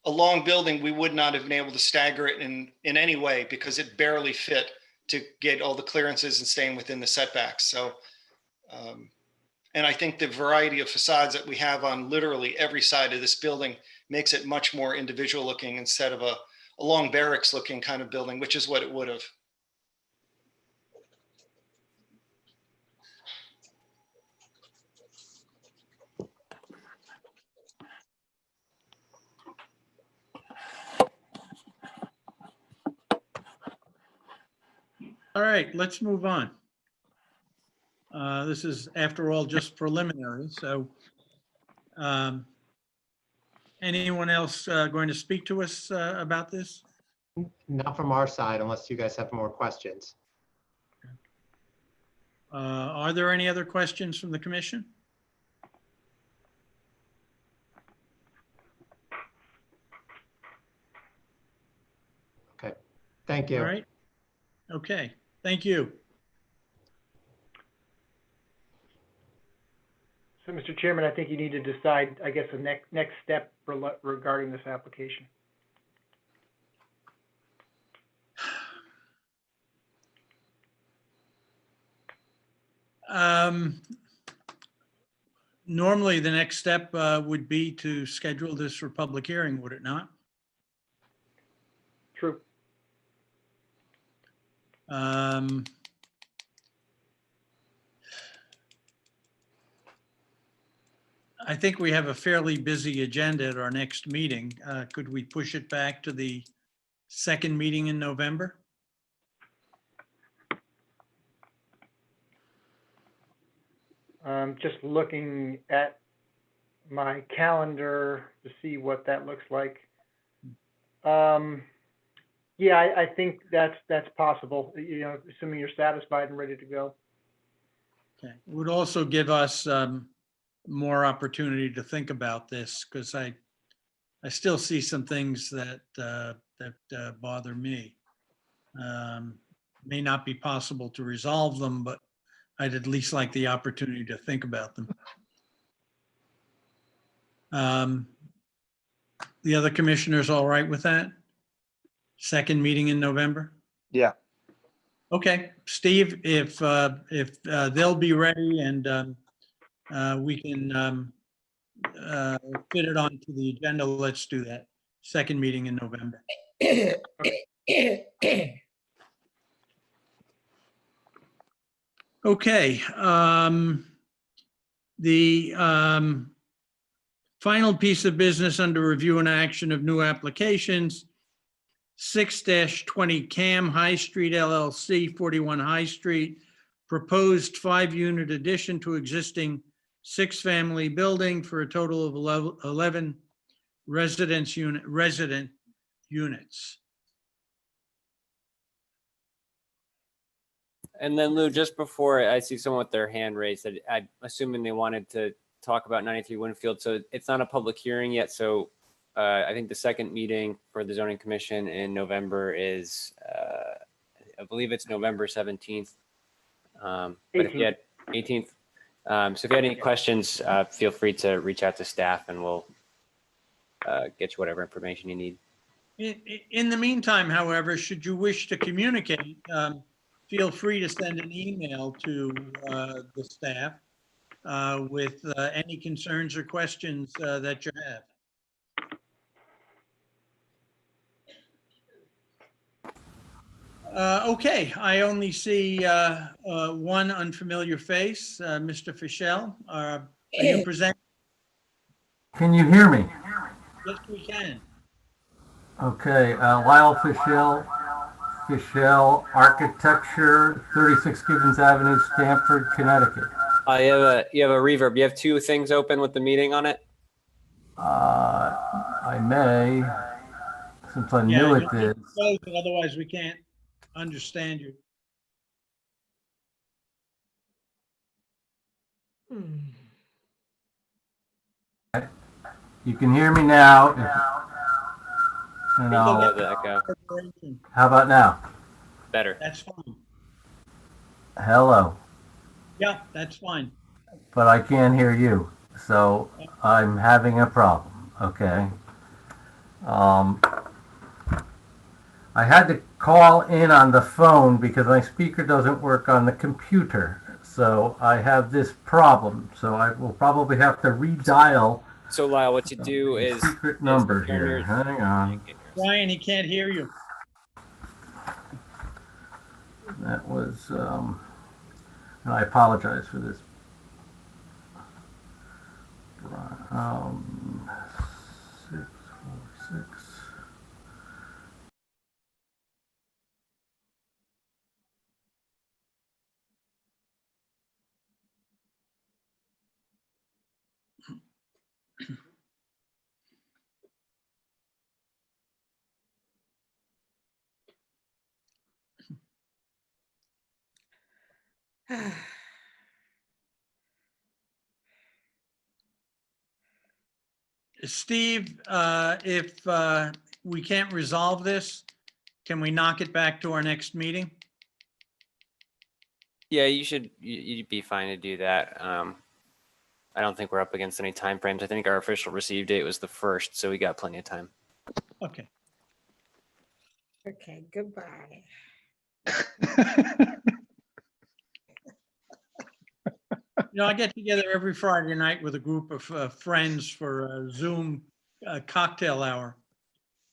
Speaker 5: A long building, we would not have been able to stagger it in any way because it barely fit to get all the clearances and staying within the setbacks. So, and I think the variety of facades that we have on literally every side of this building makes it much more individual looking instead of a long barracks looking kind of building, which is what it would have.
Speaker 1: All right, let's move on. This is, after all, just preliminary, so anyone else going to speak to us about this?
Speaker 7: Not from our side, unless you guys have more questions.
Speaker 1: Are there any other questions from the commission?
Speaker 7: Thank you.
Speaker 1: All right. Okay, thank you.
Speaker 2: So, Mr. Chairman, I think you need to decide, I guess, the next step regarding this application.
Speaker 1: Normally, the next step would be to schedule this for public hearing, would it not?
Speaker 2: True.
Speaker 1: I think we have a fairly busy agenda at our next meeting. Could we push it back to the second meeting in November?
Speaker 2: Just looking at my calendar to see what that looks like. Yeah, I think that's possible, you know, assuming you're satisfied and ready to go.
Speaker 1: Okay, it would also give us more opportunity to think about this, because I still see some things that bother me. May not be possible to resolve them, but I'd at least like the opportunity to think about them. The other commissioners all right with that? Second meeting in November?
Speaker 10: Yeah.
Speaker 1: Okay, Steve, if they'll be ready and we can fit it onto the agenda, let's do that. Second meeting in November. Okay, the final piece of business under review and action of new applications, 6-20 CAM High Street LLC, 41 High Street, proposed 5-unit addition to existing 6-family building for a total of 11 resident units.
Speaker 6: And then Lou, just before I see someone with their hand raised, I'm assuming they wanted to talk about 93 Winfield. So it's not a public hearing yet. So I think the second meeting for the zoning commission in November is, I believe it's November 17th. But if you had 18th, so if you had any questions, feel free to reach out to staff and we'll get you whatever information you need.
Speaker 1: In the meantime, however, should you wish to communicate, feel free to send an email to the staff with any concerns or questions that you have. Okay, I only see one unfamiliar face, Mr. Fischel. Are you presenting?
Speaker 11: Can you hear me?
Speaker 1: Yes, we can.
Speaker 11: Okay, Lyle Fischel, Fischel Architecture, 36 Gibbons Avenue, Stamford, Connecticut.
Speaker 6: You have a reverb. You have two things open with the meeting on it?
Speaker 11: I may, since I knew it did.
Speaker 1: Otherwise, we can't understand you.
Speaker 11: You can hear me now. And how about now?
Speaker 6: Better.
Speaker 1: That's fine.
Speaker 11: Hello,
Speaker 1: Yeah, that's fine.
Speaker 11: but I can't hear you, so I'm having a problem, okay? I had to call in on the phone because my speaker doesn't work on the computer. So I have this problem. So I will probably have to redial.
Speaker 6: So Lyle, what you do is
Speaker 11: secret number here. Hang on.
Speaker 1: Brian, he can't hear you.
Speaker 11: That was, and I apologize for this. 646.
Speaker 1: Steve, if we can't resolve this, can we knock it back to our next meeting?
Speaker 6: Yeah, you'd be fine to do that. I don't think we're up against any timeframes. I think our official receive date was the 1st, so we got plenty of time.
Speaker 1: Okay.
Speaker 21: Okay, goodbye.
Speaker 1: I get together every Friday night with a group of friends for a Zoom cocktail hour.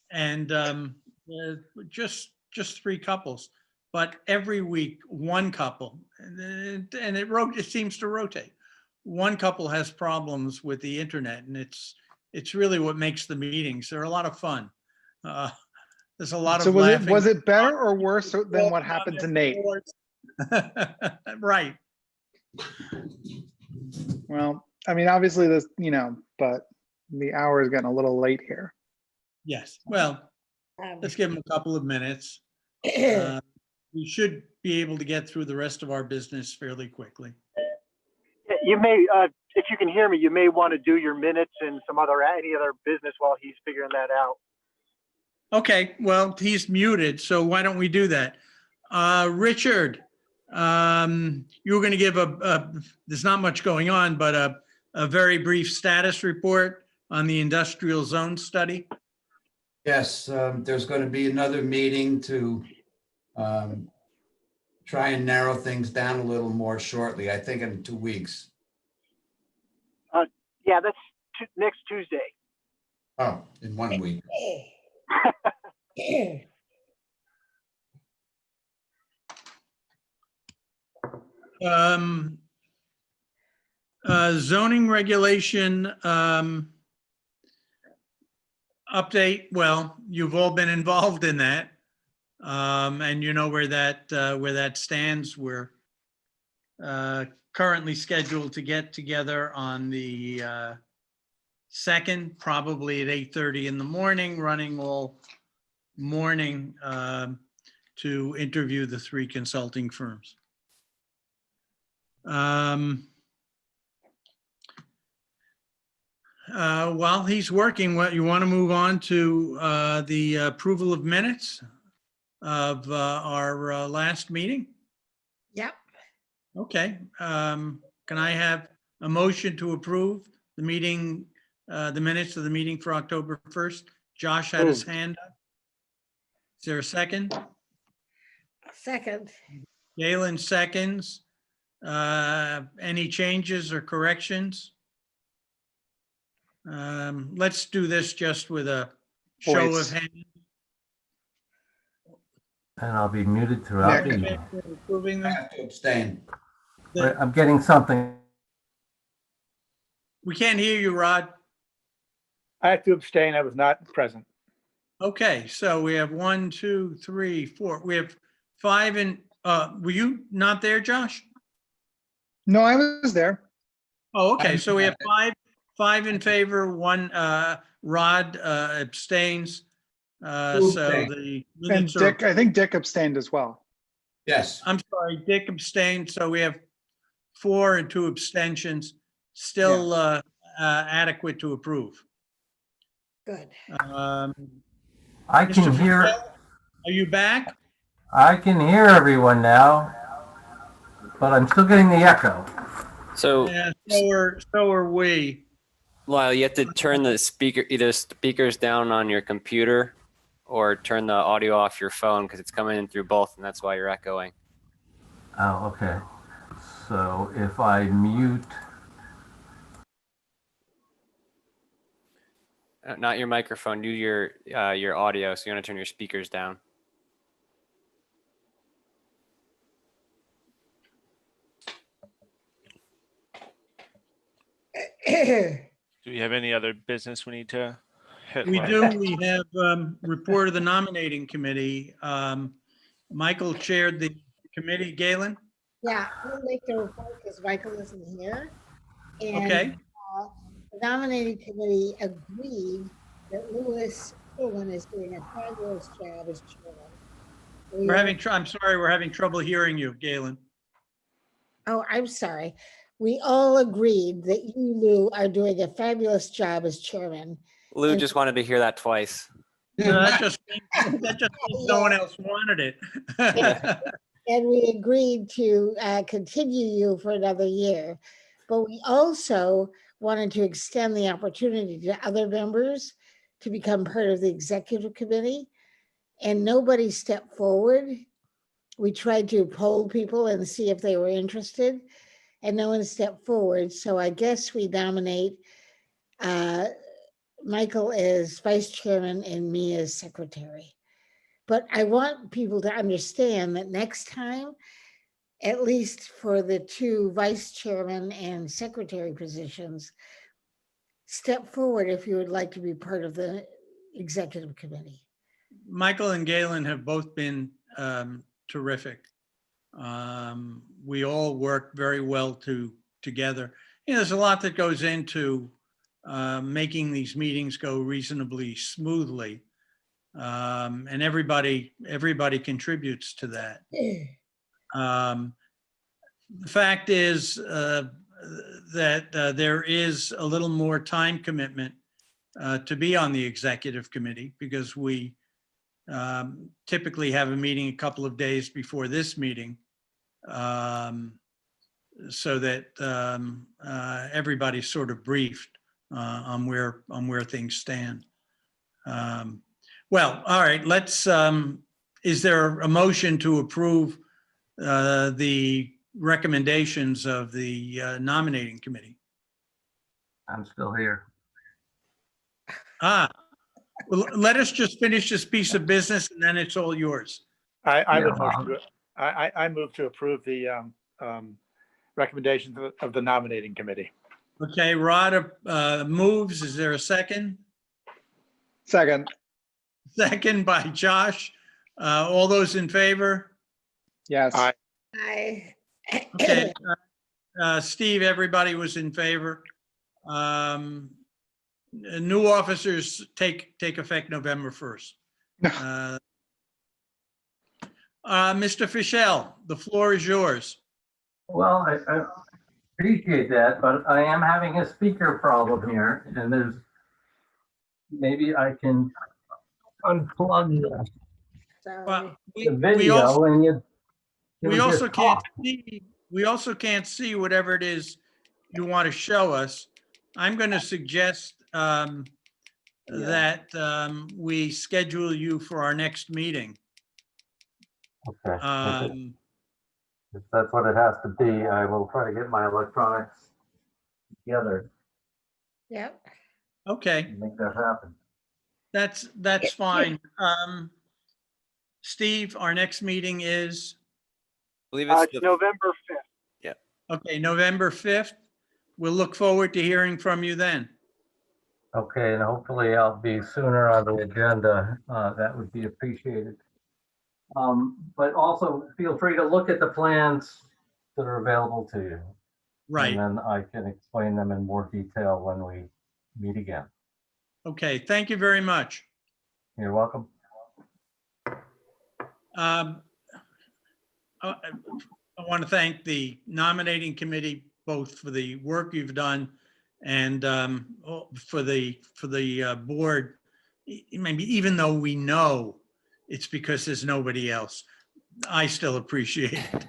Speaker 1: And just 3 couples, but every week, one couple, and it seems to rotate. One couple has problems with the internet, and it's really what makes the meetings. They're a lot of fun. There's a lot
Speaker 12: So
Speaker 1: of
Speaker 12: was
Speaker 1: laughing.
Speaker 12: was it better or worse than what happened to Nate?
Speaker 1: Right.
Speaker 12: Well, I mean, obviously this, but the hour is getting a little late here.
Speaker 1: Yes. Well, let's give them a couple of minutes. We should be able to get through the rest of our business fairly quickly.
Speaker 2: You may, if you can hear me, you may want to do your minutes and any other business while he's figuring that out.
Speaker 1: Okay, well, he's muted, so why don't we do that? Richard, you were going to give there's not much going on, but a very brief status report on the industrial zone study.
Speaker 20: Yes, there's going to be another meeting to try and narrow things down a little more shortly, I think in 2 weeks.
Speaker 2: Yeah, that's next Tuesday.
Speaker 20: Oh, in 1 week.
Speaker 1: Zoning regulation update. Well, you've all been involved in that. And you know where that stands. We're currently scheduled to get together on the 2nd, probably at 8:30 in the morning, running all morning to interview the 3 consulting firms. While he's working, you want to move on to the approval of minutes of our last meeting?
Speaker 21: Yep.
Speaker 1: Okay. Can I have a motion to approve the meeting, the minutes of the meeting for October 1st? Josh had his hand up. Is there a second?
Speaker 21: Second.
Speaker 1: Galen seconds. Any changes or corrections? Let's do this just with a show of hands.
Speaker 11: And I'll be muted throughout the
Speaker 1: Okay,
Speaker 11: evening.
Speaker 1: for approving
Speaker 20: I
Speaker 1: them.
Speaker 20: have to abstain.
Speaker 11: I'm getting something.
Speaker 1: We can't hear you, Rod.
Speaker 12: I have to abstain. I was not present.
Speaker 1: Okay, so we have 1, 2, 3, 4. We have 5 and, were you not there, Josh?
Speaker 12: No, I was there.
Speaker 1: Oh, okay, so we have 5 in favor, 1, Rod abstains. So the
Speaker 12: And
Speaker 1: minutes are,
Speaker 12: Dick, I think Dick abstained as well.
Speaker 20: Yes.
Speaker 1: I'm sorry, Dick abstained, so we have 4 and 2 abstentions, still adequate to approve.
Speaker 21: Good.
Speaker 11: I can
Speaker 1: Mr.
Speaker 11: hear,
Speaker 1: Frizzell, are you back?
Speaker 11: I can hear everyone now, but I'm still getting the echo.
Speaker 6: So,
Speaker 1: Yeah, so are we.
Speaker 6: Lyle, you have to turn the either speakers down on your computer or turn the audio off your phone because it's coming in through both, and that's why you're echoing.
Speaker 11: Oh, okay. So if I mute,
Speaker 6: Not your microphone, do your audio. So you want to turn your speakers down.
Speaker 4: Do we have any other business we need to hit?
Speaker 1: We
Speaker 4: Laura?
Speaker 1: do. We have report of the nominating committee. Michael chaired the committee. Galen?
Speaker 21: Yeah, we'll make the report because Michael isn't here. And,
Speaker 1: Okay.
Speaker 21: The nominating committee agreed that Louis Pullen is doing a fabulous job as chairman.
Speaker 1: I'm sorry, we're having trouble hearing you, Galen.
Speaker 21: Oh, I'm sorry. We all agreed that you, Lou, are doing a fabulous job as chairman.
Speaker 6: Lou
Speaker 21: And-
Speaker 6: just wanted to hear that twice.
Speaker 1: That just means no one else wanted it.
Speaker 21: And we agreed to continue you for another year. But we also wanted to extend the opportunity to other members to become part of the executive committee. And nobody stepped forward. We tried to poll people and see if they were interested, and no one stepped forward. So I guess we nominate Michael as vice chairman and me as secretary. But I want people to understand that next time, at least for the two vice chairman and secretary positions, step forward if you would like to be part of the executive committee.
Speaker 1: Michael and Galen have both been terrific. We all work very well together. You know, there's a lot that goes into making these meetings go reasonably smoothly. And everybody contributes to that. The fact is that there is a little more time commitment to be on the executive committee because we typically have a meeting a couple of days before this meeting, so that everybody's sort of briefed on where things stand. Well, all right, let's, is there a motion to approve the recommendations of the nominating committee?
Speaker 11: I'm still here.
Speaker 1: Well, let us just finish this piece of business and then it's all yours.
Speaker 10: I would motion to, I move to approve the recommendations of the nominating committee.
Speaker 1: Okay, Rod moves. Is there a second?
Speaker 12: Second.
Speaker 1: Second by Josh. All those in favor?
Speaker 12: Yes.
Speaker 21: Aye.
Speaker 1: Okay. Steve, everybody was in favor. New officers take effect November 1st. Mr. Fischel, the floor is yours.
Speaker 11: Well, I appreciate that, but I am having a speaker problem here, and maybe I can unplug the video and you.
Speaker 1: We also can't see whatever it is you want to show us. I'm going to suggest that we schedule you for our next meeting.
Speaker 11: Okay. If that's what it has to be, I will try to get my electronics together.
Speaker 21: Yep.
Speaker 1: Okay.
Speaker 11: Make that happen.
Speaker 1: That's fine. Steve, our next meeting is?
Speaker 6: I believe
Speaker 2: it's November 5th.
Speaker 6: Yeah.
Speaker 1: Okay, November 5th. We'll look forward to hearing from you then.
Speaker 11: Okay, and hopefully I'll be sooner on the agenda. That would be appreciated. But also feel free to look at the plans that are available to you.
Speaker 1: Right.
Speaker 11: And then I can explain them in more detail when we meet again.
Speaker 1: Okay, thank you very much.
Speaker 11: You're welcome.
Speaker 1: I want to thank the nominating committee both for the work you've done and for the board. Maybe even though we know it's because there's nobody else, I still appreciate it.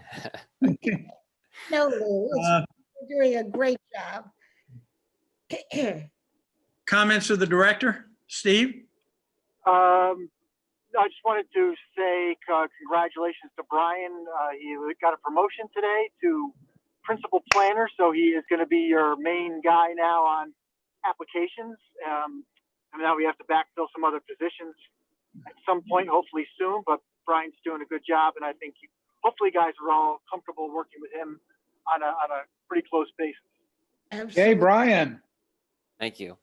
Speaker 21: No, Lou, you're doing a great job.
Speaker 1: Comments of the director, Steve?
Speaker 2: I just wanted to say congratulations to Brian. He got a promotion today to principal planner, so he is going to be your main guy now on applications. And now we have to backfill some other positions at some point, hopefully soon, but Brian's doing a good job, and I think hopefully guys are all comfortable working with him on a pretty close basis.
Speaker 21: Absolutely.
Speaker 12: Hey, Brian.
Speaker 6: Thank you.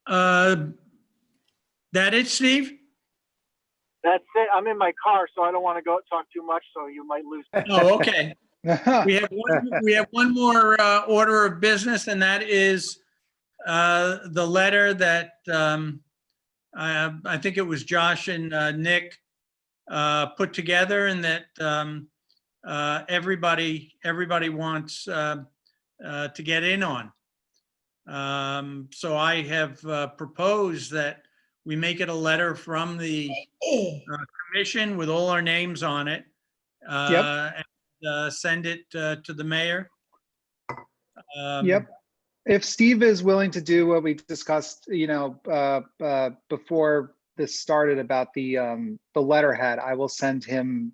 Speaker 1: That it, Steve?
Speaker 2: That's it. I'm in my car, so I don't want to go talk too much, so you might lose me.
Speaker 1: Oh, okay. We have one more order of business, and that is the letter that I think it was Josh and Nick put together, and that everybody wants to get in on. So I have proposed that we make it a letter from the commission with all our names on it. And send it to the mayor.
Speaker 12: Yep. If Steve is willing to do what we discussed, before this started about the letterhead, I will send him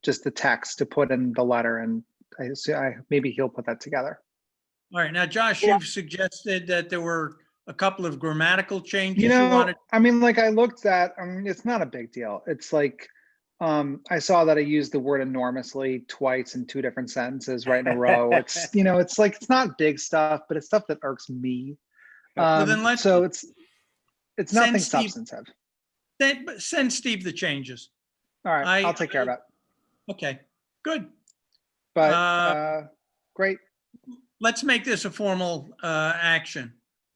Speaker 12: just the text to put in the letter, and maybe he'll put that together.
Speaker 1: All right, now Josh, you've suggested that there were a couple of grammatical changes you wanted.
Speaker 12: I mean, like I looked at, it's not a big deal. It's like, I saw that I used the word enormously twice in 2 different sentences right in a row. It's, it's like, it's not big stuff, but it's stuff that irks me.
Speaker 1: Well, then let's
Speaker 12: so it's nothing
Speaker 1: Steve-
Speaker 12: substantive.
Speaker 1: Send Steve the changes.
Speaker 12: All right, I'll take care of that.
Speaker 1: Okay, good.
Speaker 12: But great.
Speaker 1: Let's make this a formal action.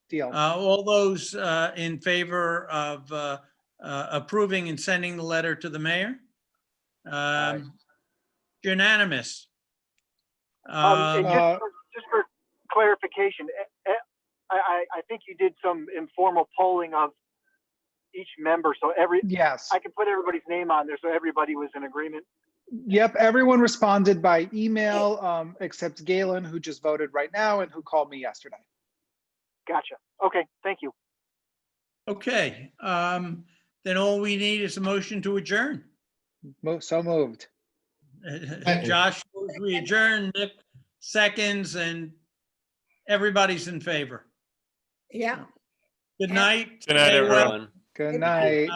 Speaker 12: Deal.
Speaker 1: All those in favor of approving and sending the letter to the mayor? Unanimous.
Speaker 2: And just for clarification, I think you did some informal polling of each member, so
Speaker 12: yes,
Speaker 2: I can put everybody's name on there, so everybody was in agreement.
Speaker 12: Yep, everyone responded by email, except Galen, who just voted right now and who called me yesterday.
Speaker 2: Gotcha. Okay, thank you.
Speaker 1: Okay, then all we need is a motion to adjourn.
Speaker 12: So moved.
Speaker 1: Josh, moves we adjourn, Nick seconds, and everybody's in favor.
Speaker 21: Yeah.
Speaker 1: Good night.
Speaker 4: Good night,
Speaker 1: Stay well.
Speaker 4: everyone.
Speaker 12: Good night.